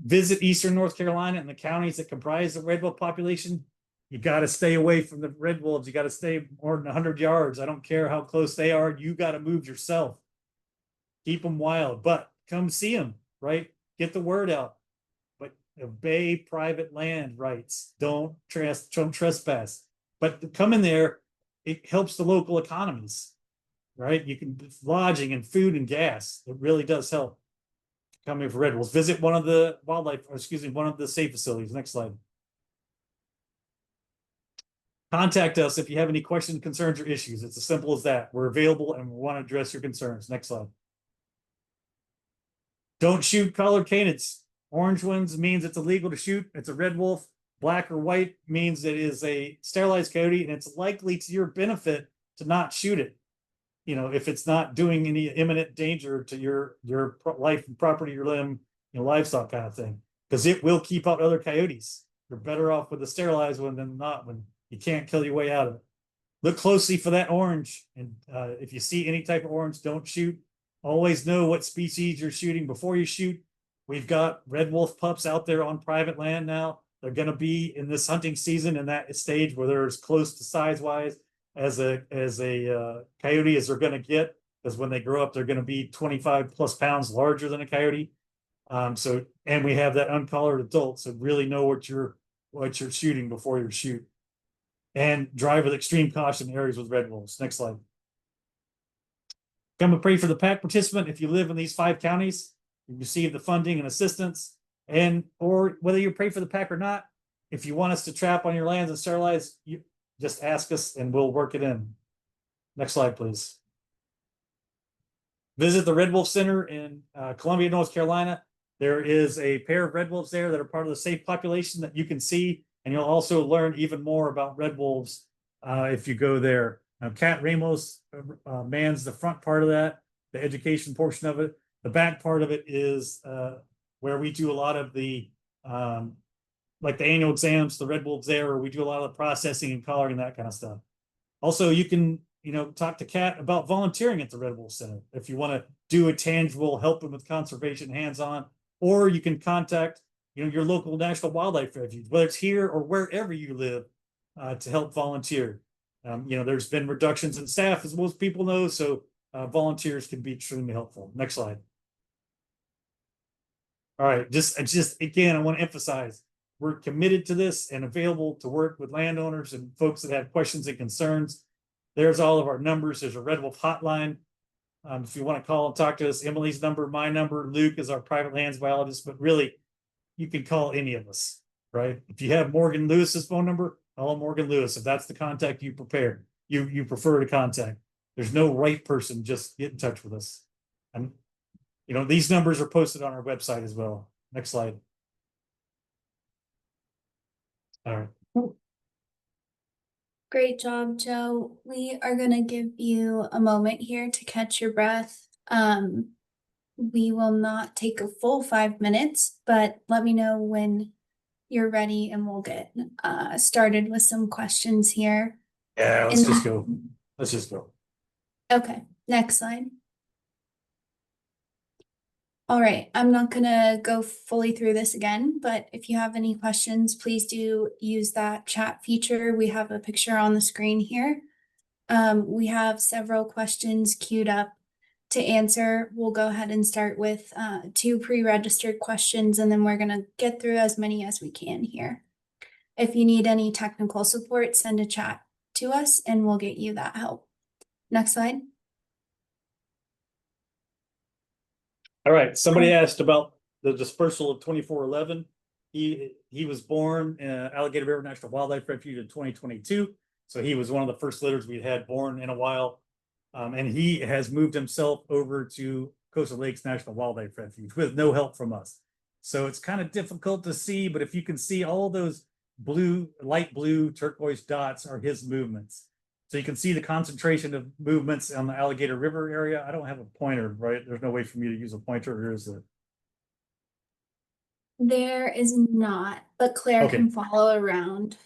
Visit Eastern North Carolina and the counties that comprise the red wolf population. You got to stay away from the red wolves. You got to stay more than 100 yards. I don't care how close they are. You got to move yourself. Keep them wild, but come see them, right? Get the word out. But obey private land rights. Don't trespass. But come in there, it helps the local economies, right? You can lodging and food and gas. It really does help. Coming for red wolves. Visit one of the one of the safe facilities. Next slide. Contact us if you have any questions, concerns, or issues. It's as simple as that. We're available and we want to address your concerns. Next slide. Don't shoot colored canids. Orange ones means it's illegal to shoot. It's a red wolf. Black or white means it is a sterilized coyote, and it's likely to your benefit to not shoot it. If it's not doing any imminent danger to your life and property, your limb, livestock kind of thing, because it will keep out other coyotes. You're better off with a sterilized one than not when you can't kill your way out of it. Look closely for that orange, and if you see any type of orange, don't shoot. Always know what species you're shooting before you shoot. We've got red wolf pups out there on private land now. They're going to be in this hunting season in that stage where they're as close to size-wise as a coyote as they're going to get, because when they grow up, they're going to be 25 plus pounds larger than a coyote. And we have that uncollared adult, so really know what you're shooting before you shoot, and drive with extreme caution in areas with red wolves. Next slide. Come and pray for the pack participant. If you live in these 5 counties, you receive the funding and assistance, or whether you pray for the pack or not, if you want us to trap on your lands and sterilize, you just ask us and we'll work it in. Next slide, please. Visit the Red Wolf Center in Columbia, North Carolina. There is a pair of red wolves there that are part of the safe population that you can see, and you'll also learn even more about red wolves if you go there. Kat Ramos mans the front part of that, the education portion of it. The back part of it is where we do a lot of the like the annual exams, the red wolves there, where we do a lot of the processing and collaring, that kind of stuff. Also, you can talk to Kat about volunteering at the Red Wolf Center if you want to do a tangible, help them with conservation hands-on, or you can contact your local National Wildlife Refuge, whether it's here or wherever you live, to help volunteer. There's been reductions in staff, as most people know, so volunteers can be extremely helpful. Next slide. All right, just again, I want to emphasize, we're committed to this and available to work with landowners and folks that have questions and concerns. There's all of our numbers. There's a Red Wolf hotline. If you want to call and talk to us, Emily's number, my number, Luke is our private lands biologist, but really you can call any of us, right? If you have Morgan Lewis's phone number, call Morgan Lewis. If that's the contact you prefer to contact. There's no right person, just get in touch with us. And these numbers are posted on our website as well. Next slide. All right. Great job, Joe. We are going to give you a moment here to catch your breath. We will not take a full 5 minutes, but let me know when you're ready and we'll get started with some questions here. Yeah, let's just go. Let's just go. Okay, next slide. All right, I'm not gonna go fully through this again, but if you have any questions, please do use that chat feature. We have a picture on the screen here. We have several questions queued up to answer. We'll go ahead and start with 2 pre-registered questions, and then we're gonna get through as many as we can here. If you need any technical support, send a chat to us and we'll get you that help. Next slide. All right, somebody asked about the dispersal of 2411. He was born in Alligator River National Wildlife Refuge in 2022. So he was one of the first litters we'd had born in a while. And he has moved himself over to Coastal Lakes National Wildlife Refuge with no help from us. So it's kind of difficult to see, but if you can see all those blue, light blue, turquoise dots are his movements. So you can see the concentration of movements on the Alligator River area. I don't have a pointer, right? There's no way for me to use a pointer. Or is it? There is not, but Claire Okay. can follow around.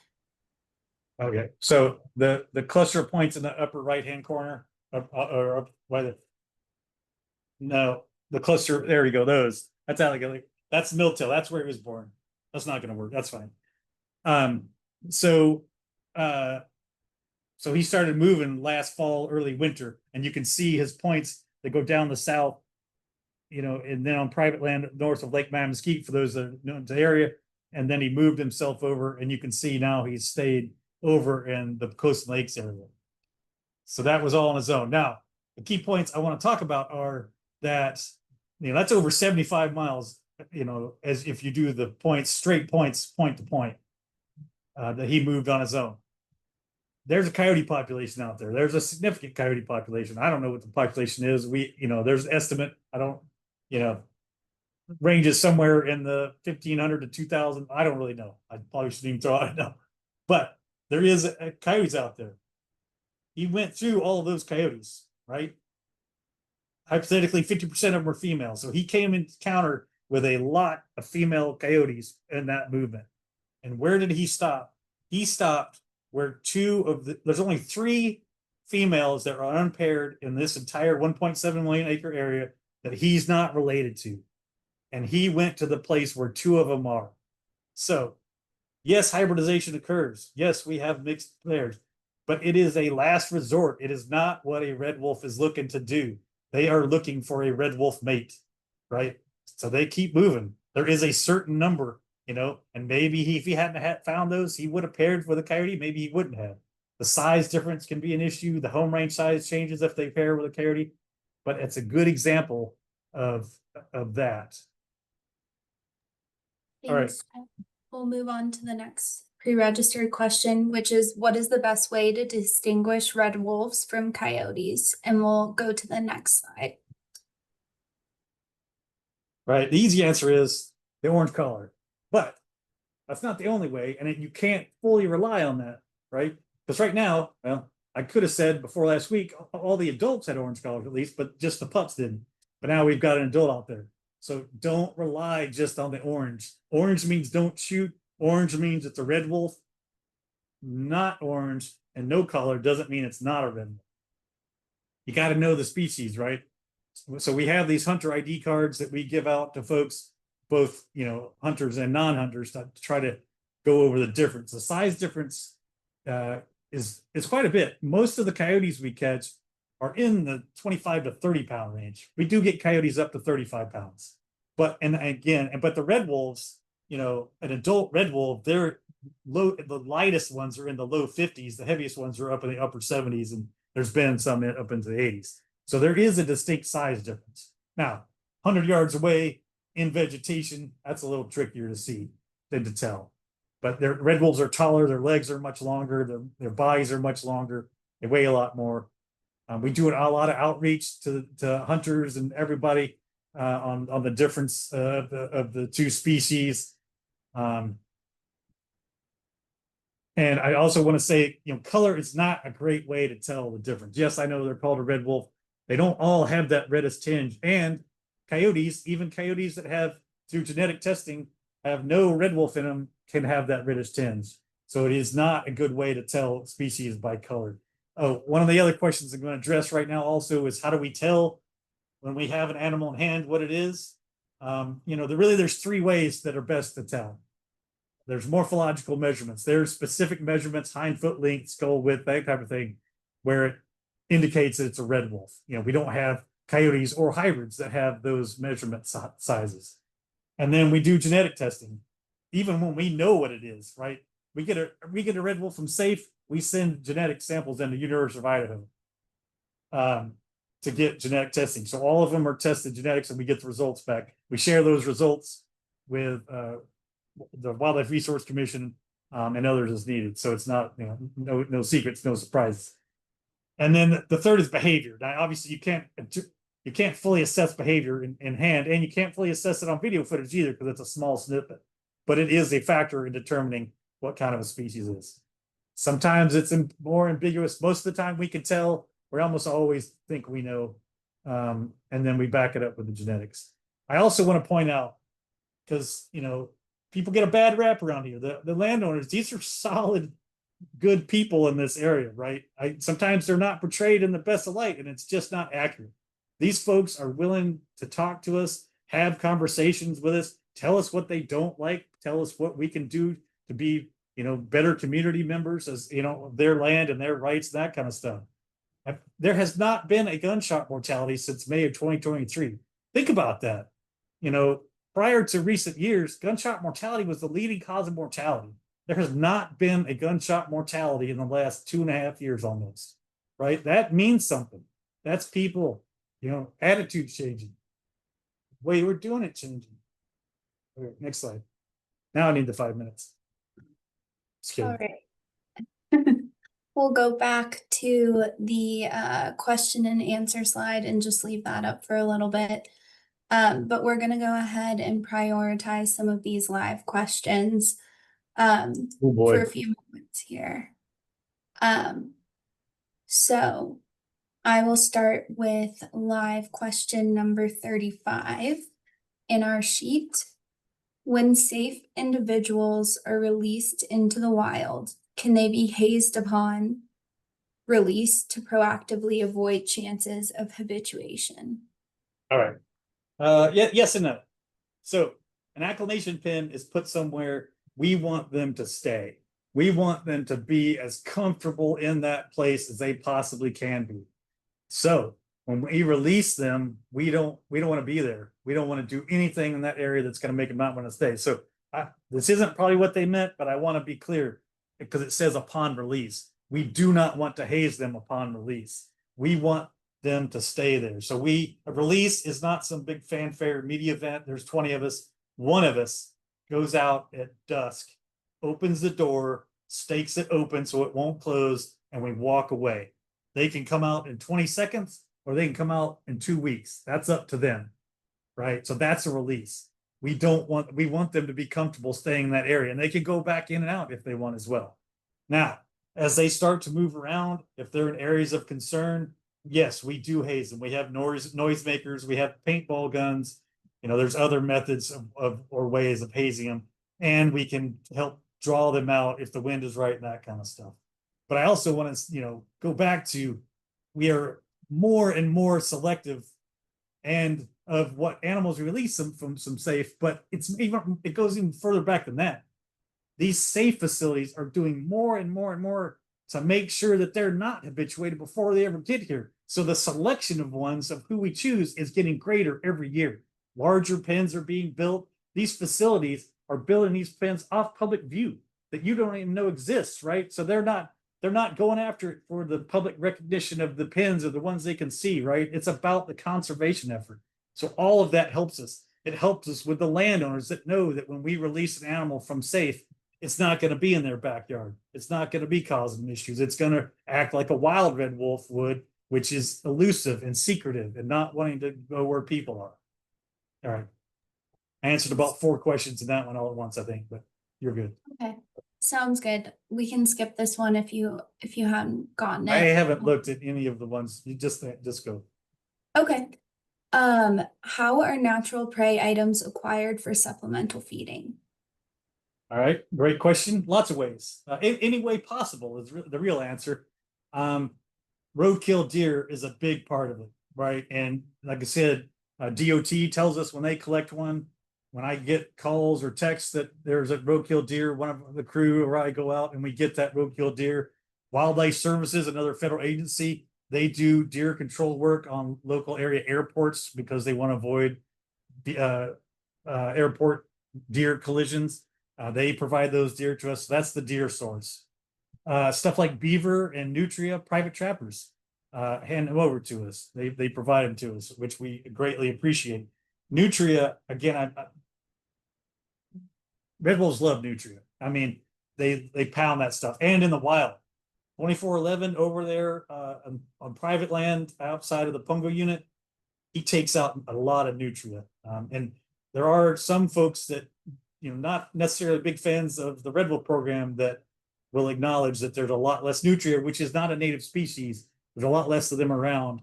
Okay, so the cluster of points in the upper right-hand corner, or up by the cluster, there we go, those. That's Alligator. That's Milltail. That's where he was born. That's not going to work. That's fine. So he started moving last fall, early winter, and you can see his points that go down the south, and then on private land north of Lake Mammaskeet for those that know the area. And then he moved himself over, and you can see now he's stayed over in the Coastal Lakes area. So that was all on his own. Now, the key points I want to talk about are that, that's over 75 miles, as if you do the points, straight points, point to point, that he moved on his own. There's a coyote population out there. There's a significant coyote population. I don't know what the population is. There's an estimate. I don't, ranges somewhere in the 1,500 to 2,000. I don't really know. I probably shouldn't even throw out a number. But there is coyotes out there. He went through all of those coyotes, right? Hypothetically, 50% of them were female. So he came in encounter with a lot of female coyotes in that movement. And where did he stop? He stopped where there's only 3 females that are unpaired in this entire 1.7 million acre area that he's not related to. And he went to the place where 2 of them are. So yes, hybridization occurs. Yes, we have mixed pairs, but it is a last resort. It is not what a red wolf is looking to do. They are looking for a red wolf mate, right? So they keep moving. There is a certain number, and maybe if he hadn't found those, he would have paired with a coyote. Maybe he wouldn't have. The size difference can be an issue. The home range size changes if they pair with a coyote, but it's a good example of that. All right. We'll move on to the next pre-registered question, which is, what is the best way to distinguish red wolves from coyotes? And we'll go to the next slide. Right. The easy answer is the orange collar, but that's not the only way. And you can't fully rely on that, right? Because right now, well, I could have said before last week, all the adults had orange collars at least, but just the pups didn't. But now we've got an adult out there. So don't rely just on the orange. Orange means don't shoot. Orange means it's a red wolf. Not orange and no collar doesn't mean it's not a red wolf. You got to know the species, right? So we have these hunter ID cards that we give out to folks, both hunters and non-hunters, to try to go over the difference. The size difference is quite a bit. Most of the coyotes we catch are in the 25 to 30 pound range. We do get coyotes up to 35 pounds. But the red wolves, you know, an adult red wolf, they're low, the lightest ones are in the low 50s, the heaviest ones are up in the upper 70s, and there's been some up into the 80s. So there is a distinct size difference. Now, 100 yards away in vegetation, that's a little trickier to see than to tell. But their red wolves are taller, their legs are much longer, their bodies are much longer, they weigh a lot more. We do a lot of outreach to hunters and everybody on the difference of the two species. And I also want to say, you know, color is not a great way to tell the difference. Yes, I know they're called a red wolf. They don't all have that reddish tinge. And coyotes, even coyotes that have, through genetic testing, have no red wolf in them, can have that reddish tinge. So it is not a good way to tell species by color. Oh, one of the other questions I'm going to address right now also is, how do we tell when we have an animal in hand what it is? You know, there's three ways that are best to tell. There's morphological measurements. There's specific measurements, hind foot length, skull width, that type of thing, where it indicates that it's a red wolf. You know, we don't have coyotes or hybrids that have those measurement sizes. And then we do genetic testing, even when we know what it is, right? We get a red wolf from SAFE, we send genetic samples into University of Idaho to get genetic testing. So all of them are tested genetics, and we get the results back. We share those results with the Wildlife Resource Commission and others as needed. So it's not, you know, no secrets, no surprises. And then the third is behavior. Now, obviously, you can't fully assess behavior in hand, and you can't fully assess it on video footage either, because it's a small snippet. But it is a factor in determining what kind of a species is. Sometimes it's more ambiguous. Most of the time we can tell. We almost always think we know. And then we back it up with the genetics. I also want to point out, because, you know, people get a bad rap around here. The landowners, these are solid, good people in this area, right? Sometimes they're not portrayed in the best of light, and it's just not accurate. These folks are willing to talk to us, have conversations with us, tell us what they don't like, tell us what we can do to be, you know, better community members, as, you know, their land and their rights, that kind of stuff. There has not been a gunshot mortality since May of 2023. Think about that. You know, prior to recent years, gunshot mortality was the leading cause of mortality. There has not been a gunshot mortality in the last 2.5 years almost, right? That means something. That's people, you know, attitudes changing. The way we're doing it changing. Okay, next slide. Now I need the 5 minutes. Just kidding. All right. We'll go back to the question and answer slide and just leave that up for a little bit. But we're going to go ahead and prioritize some of these live questions for a few moments here. So I will start with live question number 35 in our sheet. When safe individuals are released into the wild, can they be hazed upon release to proactively avoid chances of habituation? All right. Yes and no. So an acclimation pen is put somewhere we want them to stay. We want them to be as comfortable in that place as they possibly can be. So when we release them, we don't want to be there. We don't want to do anything in that area that's going to make them not want to stay. So this isn't probably what they meant, but I want to be clear, because it says upon release. We do not want to haze them upon release. We want them to stay there. So a release is not some big fanfare media event. There's 20 of us. One of us goes out at dusk, opens the door, stakes it open so it won't close, and we walk away. They can come out in 20 seconds or they can come out in 2 weeks. That's up to them, right? So that's a release. We want them to be comfortable staying in that area, and they can go back in and out if they want as well. Now, as they start to move around, if they're in areas of concern, yes, we do haze them. We have noisemakers, we have paintball guns. You know, there's other methods or ways of hazing them, and we can help draw them out if the wind is right and that kind of stuff. But I also want to, you know, go back to, we are more and more selective and of what animals we release them from some safe, but it goes even further back than that. These safe facilities are doing more and more and more to make sure that they're not habituated before they ever get here. So the selection of ones of who we choose is getting greater every year. Larger pens are being built. These facilities are building these pens off public view that you don't even know exists, right? So they're not going after it for the public recognition of the pens or the ones they can see, right? It's about the conservation effort. So all of that helps us. It helps us with the landowners that know that when we release an animal from safe, it's not going to be in their backyard. It's not going to be causing issues. It's going to act like a wild red wolf would, which is elusive and secretive and not wanting to go where people are. All right. I answered about 4 questions in that one all at once, I think, but you're good. Okay, sounds good. We can skip this one if you haven't gotten I it. haven't looked at any of the ones. You just go. Okay. How are natural prey items acquired for supplemental feeding? All right, great question. Lots of ways. Any way possible is the real answer. Roadkill deer is a big part of it, right? And like I said, DOT tells us when they collect one. When I get calls or texts that there's a roadkill deer, one of the crew or I go out and we get that roadkill deer. Wildlife Services, another federal agency, they do deer control work on local area airports because they want to avoid the airport deer collisions. They provide those deer to us. That's the deer source. Stuff like beaver and nutria, private trappers hand them over to us. They provide them to us, which we greatly appreciate. Nutria, again, red wolves love nutria. I mean, they pound that stuff, and in the wild, 24/11 over there on private land outside of the Pungo unit, he takes out a lot of nutria. And there are some folks that not necessarily big fans of the red wolf program that will acknowledge that there's a lot less nutria, which is not a native species. There's a lot less of them around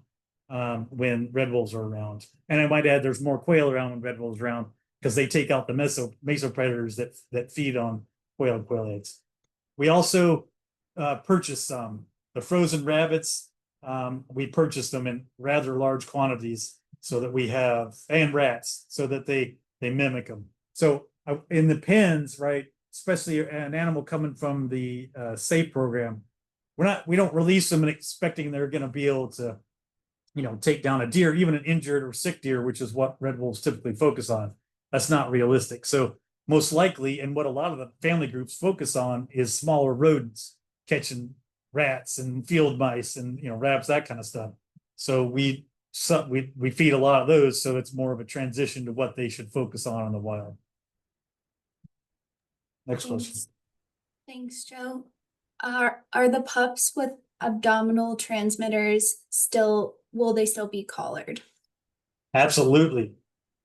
when red wolves are around. And I might add, there's more quail around when red wolves are around because they take out the mesopredators that feed on quail and quail eggs. We also purchase some. The frozen rabbits, we purchase them in rather large quantities so that we have, and rats, so that they mimic them. So in the pens, right, especially an animal coming from the SAFE program, we don't release them and expecting they're going to be able to take down a deer, even an injured or sick deer, which is what red wolves typically focus on. That's not realistic. So most likely, and what a lot of the family groups focus on, is smaller rodents catching rats and field mice and rabbits, that kind of stuff. So we feed a lot of those, so it's more of a transition to what they should focus on in the wild. Next question. Thanks, Joe. Are the pups with abdominal transmitters will they still be collared? Absolutely.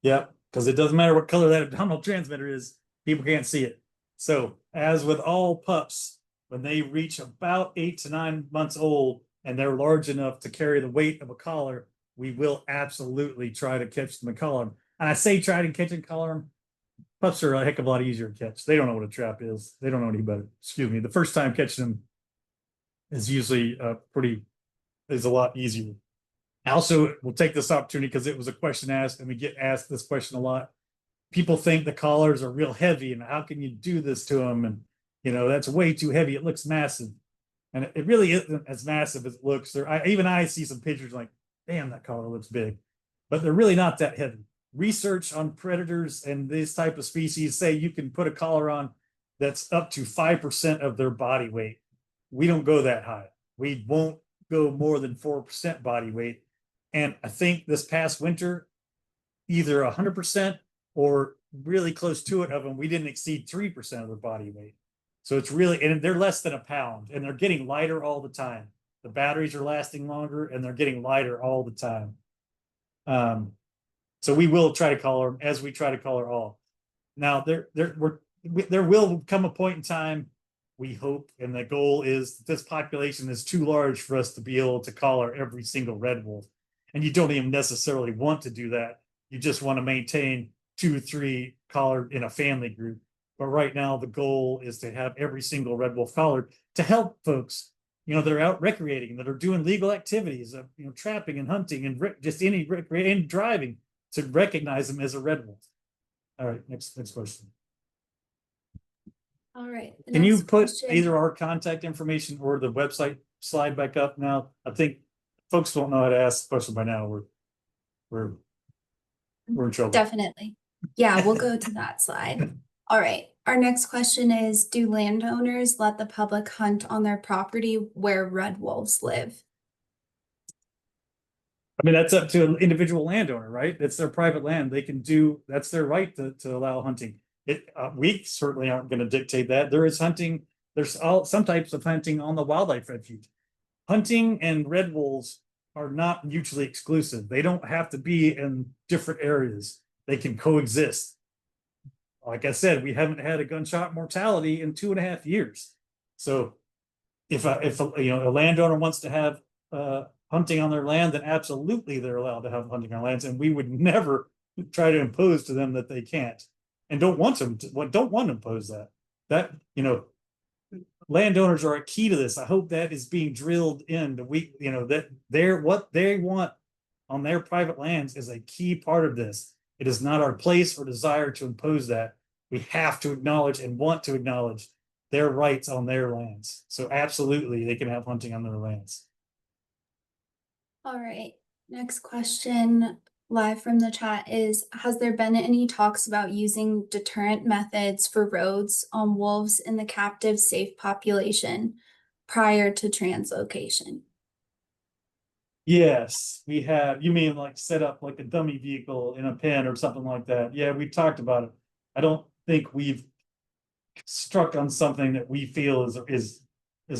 Yep. Because it doesn't matter what color that abdominal transmitter is, people can't see it. So as with all pups, when they reach about 8 to 9 months old and they're large enough to carry the weight of a collar, we will absolutely try to catch them and collar them. And I say try to catch and collar them. Pups are a heck of a lot easier to catch. They don't know what a trap is. They don't know any better. Excuse me. The first time catching them is usually is a lot easier. Also, we'll take this opportunity because it was a question asked, and we get asked this question a lot. People think the collars are real heavy, and how can you do this to them? And that's way too heavy. It looks massive, and it really isn't as massive as it looks. Even I see some pictures like, damn, that collar looks big, but they're really not that heavy. Research on predators and this type of species say you can put a collar on that's up to 5% of their body weight. We don't go that high. We won't go more than 4% body weight. And I think this past winter, either 100% or really close to it of them, we didn't exceed 3% of their body weight. So it's really, and they're less than a pound, and they're getting lighter all the time. The batteries are lasting longer, and they're getting lighter all the time. So we will try to collar them as we try to collar all. Now there will come a point in time, we hope, and the goal is that this population is too large for us to be able to collar every single red wolf. And you don't even necessarily want to do that. You just want to maintain 2 or 3 collared in a family group. But right now, the goal is to have every single red wolf collared to help folks, that are out recreating, that are doing legal activities of, trapping and hunting and just any and driving, to recognize them as a red wolf. All right, next question. All right. Can you put either our contact information or the website slide back up now? I think folks don't know how to ask the question by now. We're in trouble. Definitely. Yeah, we'll go to that slide. All right, our next question is, do landowners let the public hunt on their property where red wolves live? I mean, that's up to an individual landowner, right? It's their private land. They can do, that's their right to allow hunting. We certainly aren't going to dictate that. There is hunting. There's some types of hunting on the wildlife refuge. Hunting and red wolves are not mutually exclusive. They don't have to be in different areas. They can coexist. Like I said, we haven't had a gunshot mortality in 2.5 years. So if a landowner wants to have hunting on their land, then absolutely they're allowed to have hunting on lands, and we would never try to impose to them that they can't, and don't want to impose that. That landowners are a key to this. I hope that is being drilled in. That what they want on their private lands is a key part of this. It is not our place or desire to impose that. We have to acknowledge and want to acknowledge their rights on their lands. So absolutely, they can have hunting on their lands. All right, next question live from the chat is, has there been any talks about using deterrent methods for roads on wolves in the captive safe population prior to translocation? Yes, we have. You mean like set up like a dummy vehicle in a pen or something like that? Yeah, we talked about it. I don't think we've struck on something that we feel is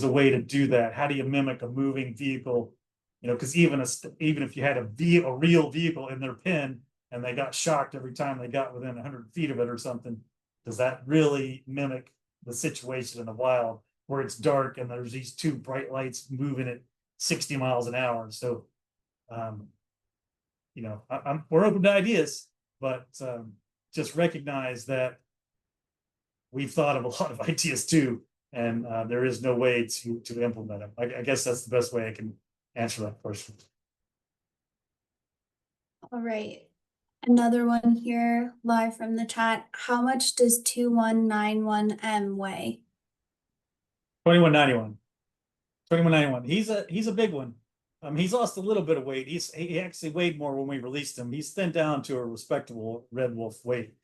a way to do that. How do you mimic a moving vehicle? Because even if you had a real vehicle in their pen and they got shocked every time they got within 100 feet of it or something, does that really mimic the situation in the wild where it's dark and there's these two bright lights moving at 60 miles an hour? So, we're open to ideas, but just recognize that we've thought of a lot of ideas too, and there is no way to implement them. I guess that's the best way I can answer that question. All right, another one here live from the chat. How much does 2191M weigh? 2191. 2191. He's a big one. He's lost a little bit of weight. He actually weighed more when we released him. He's thinned down to a respectable red wolf weight.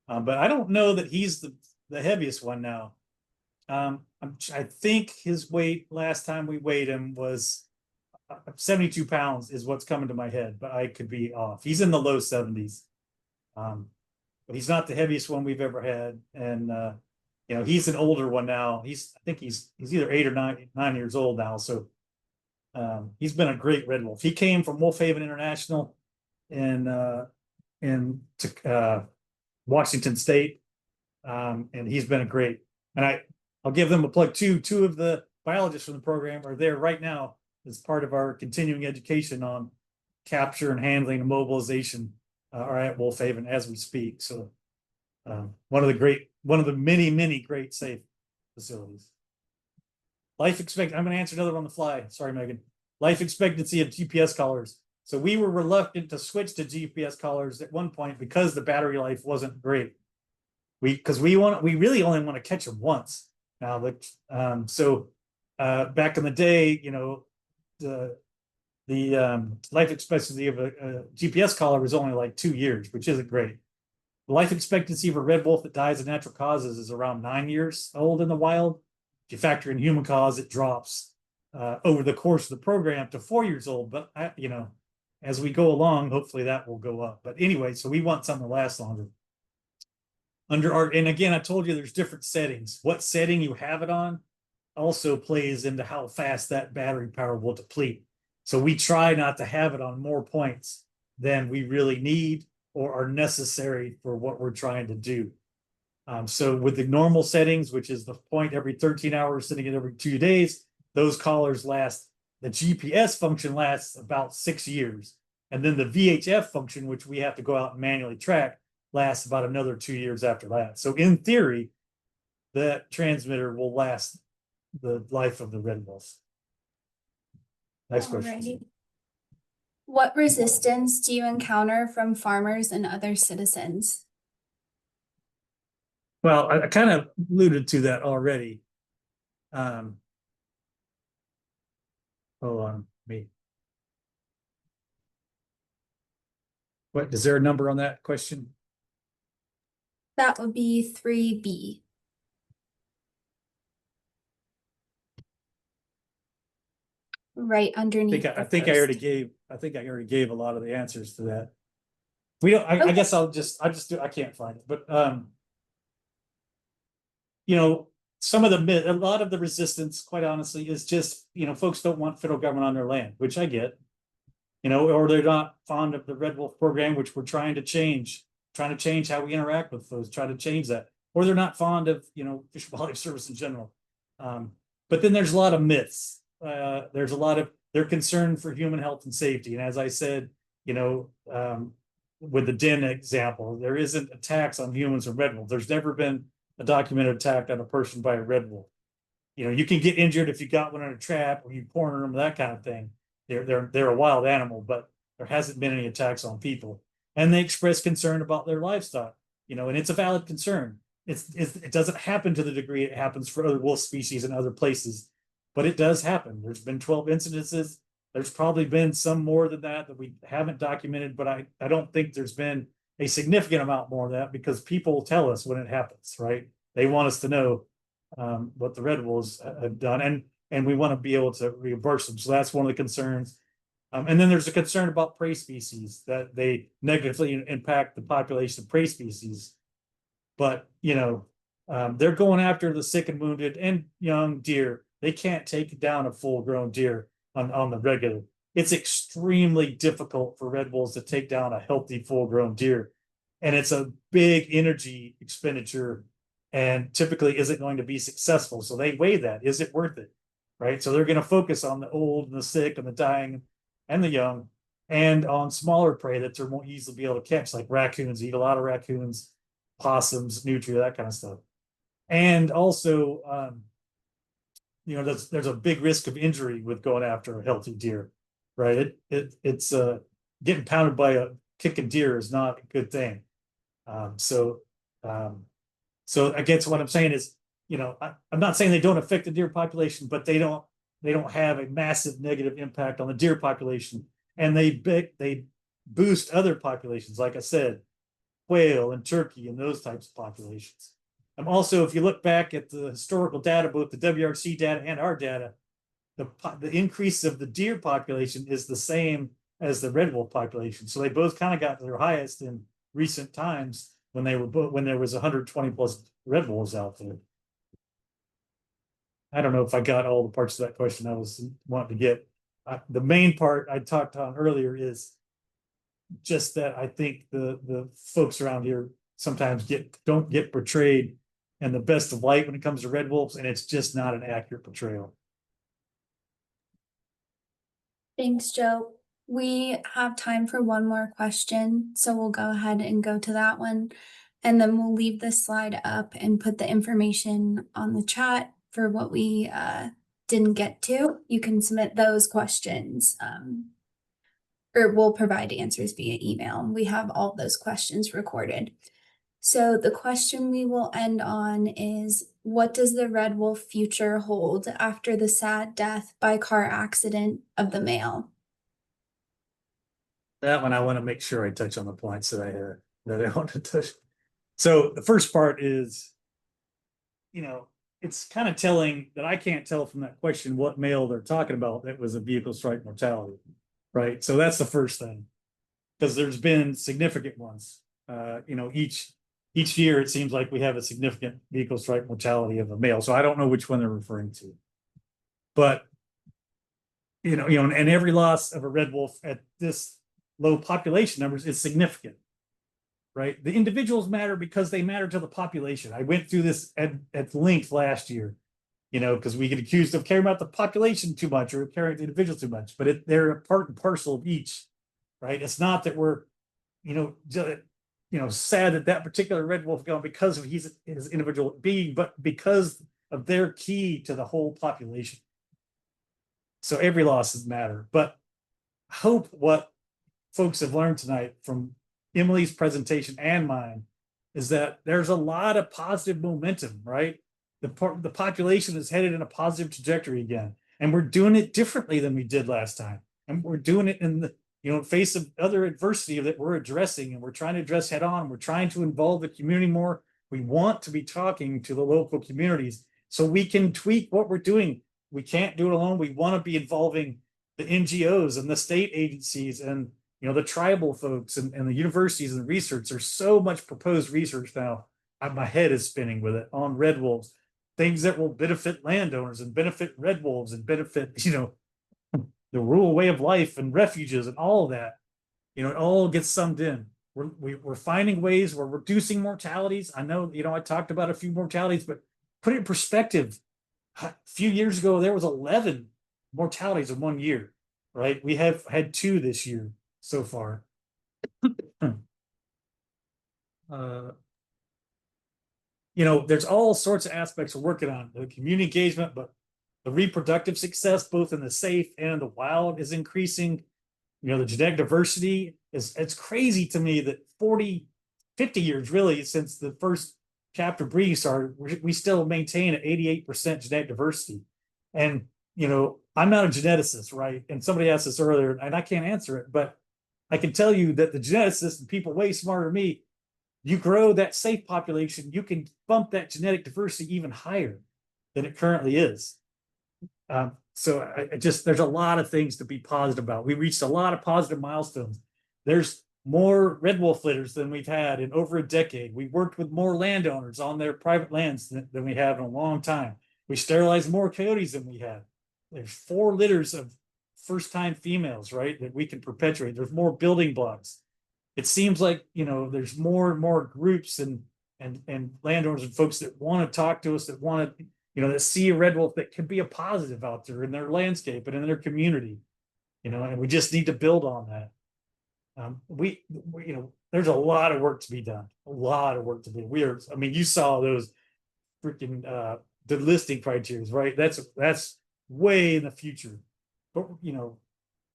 But I don't know that he's the heaviest one now. I think his weight last time we weighed him was 72 pounds is what's coming to my head, but I could be off. He's in the low 70s. But he's not the heaviest one we've ever had. And he's an older one now. I think he's either 8 or 9 years old now. So he's been a great red wolf. He came from Wolf Haven International in Washington State. And he's been a great, and I'll give them a plug too. 2 of the biologists from the program are there right now as part of our continuing education on capture and handling and mobilization are at Wolf Haven as we speak. So one of the many great safe facilities. Life expectancy, I'm going to answer another on the fly. Sorry, Megan. Life expectancy of GPS collars. So we were reluctant to switch to GPS collars at one point because the battery life wasn't great. We really only want to catch them once now. Back in the day, the life expectancy of a GPS collar was only like 2 years, which isn't great. The life expectancy of a red wolf that dies of natural causes is around 9 years old in the wild. If you factor in human cause, it drops over the course of the program to 4 years old. But as we go along, hopefully that will go up. But anyway, so we want something to last longer. And again, I told you there's different settings. What setting you have it on also plays into how fast that battery power will deplete. So we try not to have it on more points than we really need or are necessary for what we're trying to do. So with the normal settings, which is the point every 13 hours, sitting at every 2 days, those collars last, the GPS function lasts about 6 years. And then the VHF function, which we have to go out and manually track, lasts about another 2 years after that. So in theory, that transmitter will last the life of the red wolf. Next question. Alrighty. What resistance do you encounter from farmers and other citizens? Well, I kind of alluded to that already. Hold on, me. What is there a number on that question? That would be 3B. Right underneath. I the think I already first. gave, a lot of the answers to that. We don't, I Okay. guess I can't find it, but, you know, a lot of the resistance, quite honestly, is just, folks don't want federal government on their land, which I get. Or they're not fond of the Red Wolf program, which we're trying to change how we interact with those, try to change that. Or they're not fond of, Fish and Wildlife Service in general. But then there's a lot of myths. There's a lot of, they're concerned for human health and safety. And as I said, with the den example, there isn't attacks on humans or red wolves. There's never been a documented attack on a person by a red wolf. You can get injured if you got one in a trap or you corner them, that kind of thing. They're a wild animal, but there hasn't been any attacks on people. And they express concern about their livestock, and it's a valid concern. It doesn't happen to the degree it happens for other wolf species in other places, but it does happen. There's been 12 incidences. There's probably been some more than that we haven't documented, but I don't think there's been a significant amount more of that because people tell us when it happens, right? They want us to know what the red wolves have done, and we want to be able to reimburse them. So that's one of the concerns. And then there's a concern about prey species, that they negatively impact the population of prey species. But, they're going after the sick and wounded and young deer. They can't take down a full-grown deer on the regular. It's extremely difficult for red wolves to take down a healthy full-grown deer. And it's a big energy expenditure and typically isn't going to be successful. So they weigh that. Is it worth it? Right? So they're going to focus on the old and the sick and the dying and the young, and on smaller prey that they won't easily be able to catch, like raccoons. Eat a lot of raccoons, possums, nutria, that kind of stuff. And also, there's a big risk of injury with going after a healthy deer, right? It's getting pounded by a kicking deer is not a good thing. So I guess what I'm saying is, I'm not saying they don't affect the deer population, but they don't have a massive negative impact on the deer population, and they boost other populations, like I said, quail and turkey and those types of populations. And also, if you look back at the historical data, both the WRC data and our data, the increase of the deer population is the same as the red wolf population. So they both kind of got to their highest in recent times when there was 120 plus red wolves out there. I don't know if I got all the parts of that question I was wanting to get. The main part I talked on earlier is just that I think the folks around here sometimes don't get portrayed in the best of light when it comes to red wolves, and it's just not an accurate portrayal. Thanks, Joe. We have time for one more question, so we'll go ahead and go to that one. And then we'll leave this slide up and put the information on the chat for what we didn't get to. You can submit those questions, or we'll provide answers via email. We have all those questions recorded. So the question we will end on is, what does the red wolf future hold after the sad death by car accident of the male? That one I want to make sure I touch on the points that I want to touch. So the first part is, it's kind of telling that I can't tell from that question what male they're talking about that was a vehicle strike mortality, right? So that's the first thing, because there's been significant ones. Each year it seems like we have a significant vehicle strike mortality of a male. So I don't know which one they're referring to, but and every loss of a red wolf at this low population numbers is significant, right? The individuals matter because they matter to the population. I went through this at length last year, because we get accused of caring about the population too much or caring the individual too much, but they're a part and parcel of each, right? It's not that we're, sad that particular red wolf gone because of his individual being, but because of their key to the whole population. So every loss does matter. But I hope what folks have learned tonight from Emily's presentation and mine is that there's a lot of positive momentum, right? The population is headed in a positive trajectory again, and we're doing it differently than we did last time. And we're doing it in the face of other adversity that we're addressing, and we're trying to address head on. We're trying to involve the community more. We want to be talking to the local communities so we can tweak what we're doing. We can't do it alone. We want to be involving the NGOs and the state agencies and the tribal folks and the universities and research. There's so much proposed research now. My head is spinning with it on red wolves, things that will benefit landowners and benefit red wolves and benefit, the rural way of life and refuges and all of that. It all gets summed in. We're finding ways, we're reducing mortalities. I know, I talked about a few mortalities, but put it in perspective. A few years ago, there was 11 mortalities in 1 year, right? We have had 2 this year so far. There's all sorts of aspects we're working on, the community engagement, but the reproductive success, both in the safe and in the wild, is increasing. The genetic diversity it's crazy to me that 50 years really since the first captive breeding started, we still maintain an 88% genetic diversity. And, I'm not a geneticist, right? And somebody asked this earlier and I can't answer it, but I can tell you that the geneticists and people way smarter than me, you grow that safe population, you can bump that genetic diversity even higher than it currently is. So there's a lot of things to be positive about. We reached a lot of positive milestones. There's more red wolf litters than we've had in over a decade. We worked with more landowners on their private lands than we have in a long time. We sterilized more coyotes than we had. There's 4 litters of first-time females, right, that we can perpetuate. There's more building blocks. It seems like, there's more and more groups and landowners and folks that want to talk to us, that want to, that see a red wolf that can be a positive out there in their landscape and in their community, and we just need to build on that. We there's a lot of work to be done, you saw those freaking the listing criteria, right? That's way in the future, but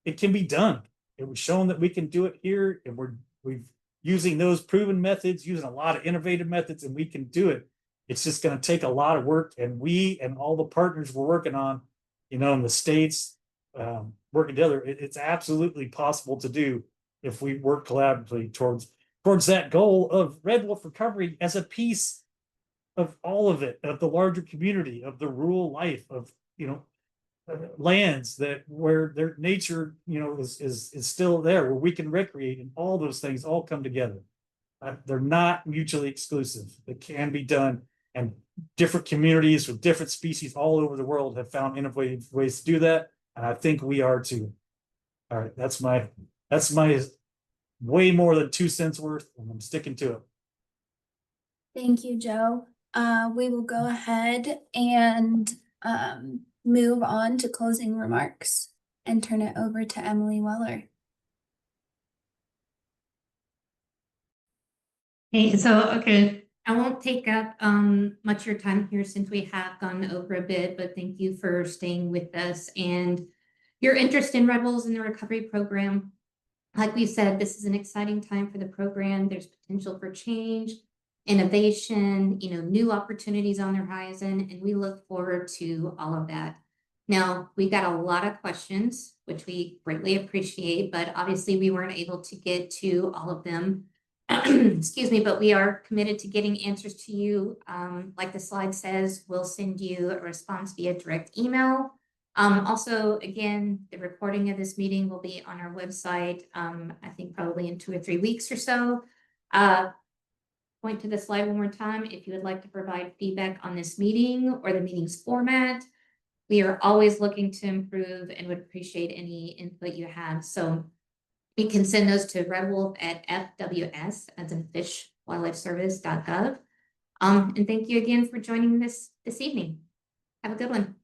it can be done. It was shown that we can do it here, and we've using those proven methods, using a lot of innovative methods, and we can do it. It's just going to take a lot of work, and we and all the partners we're working on, in the states, working together, it's absolutely possible to do if we work collaboratively towards that goal of red wolf recovery as a piece of all of it, of the larger community, of the rural life, of lands where their nature is still there, where we can recreate, and all those things all come together. They're not mutually exclusive. It can be done, and different communities with different species all over the world have found innovative ways to do that, and I think we are too. All right, that's my way more than 2 cents worth, and I'm sticking to it. Thank you, Joe. We will go ahead and move on to closing remarks and turn it over to Emily Weller. Hey, okay, I won't take up much of your time here since we have gone over a bit, but thank you for staying with us and your interest in red wolves in the recovery program. Like we said, this is an exciting time for the program. There's potential for change, innovation, new opportunities on the horizon, and we look forward to all of that. Now, we got a lot of questions, which we greatly appreciate, but obviously we weren't able to get to all of them. Excuse me, but we are committed to getting answers to you. Like the slide says, we'll send you a response via direct email. Also, again, the recording of this meeting will be on our website, I think probably in 2 or 3 weeks or so. Point to the slide one more time if you would like to provide feedback on this meeting or the meeting's format. We are always looking to improve and would appreciate any input you have. So you can send those to redwolf@FWS, as in fishwildlifeservice.gov. And thank you again for joining this evening. Have a good one.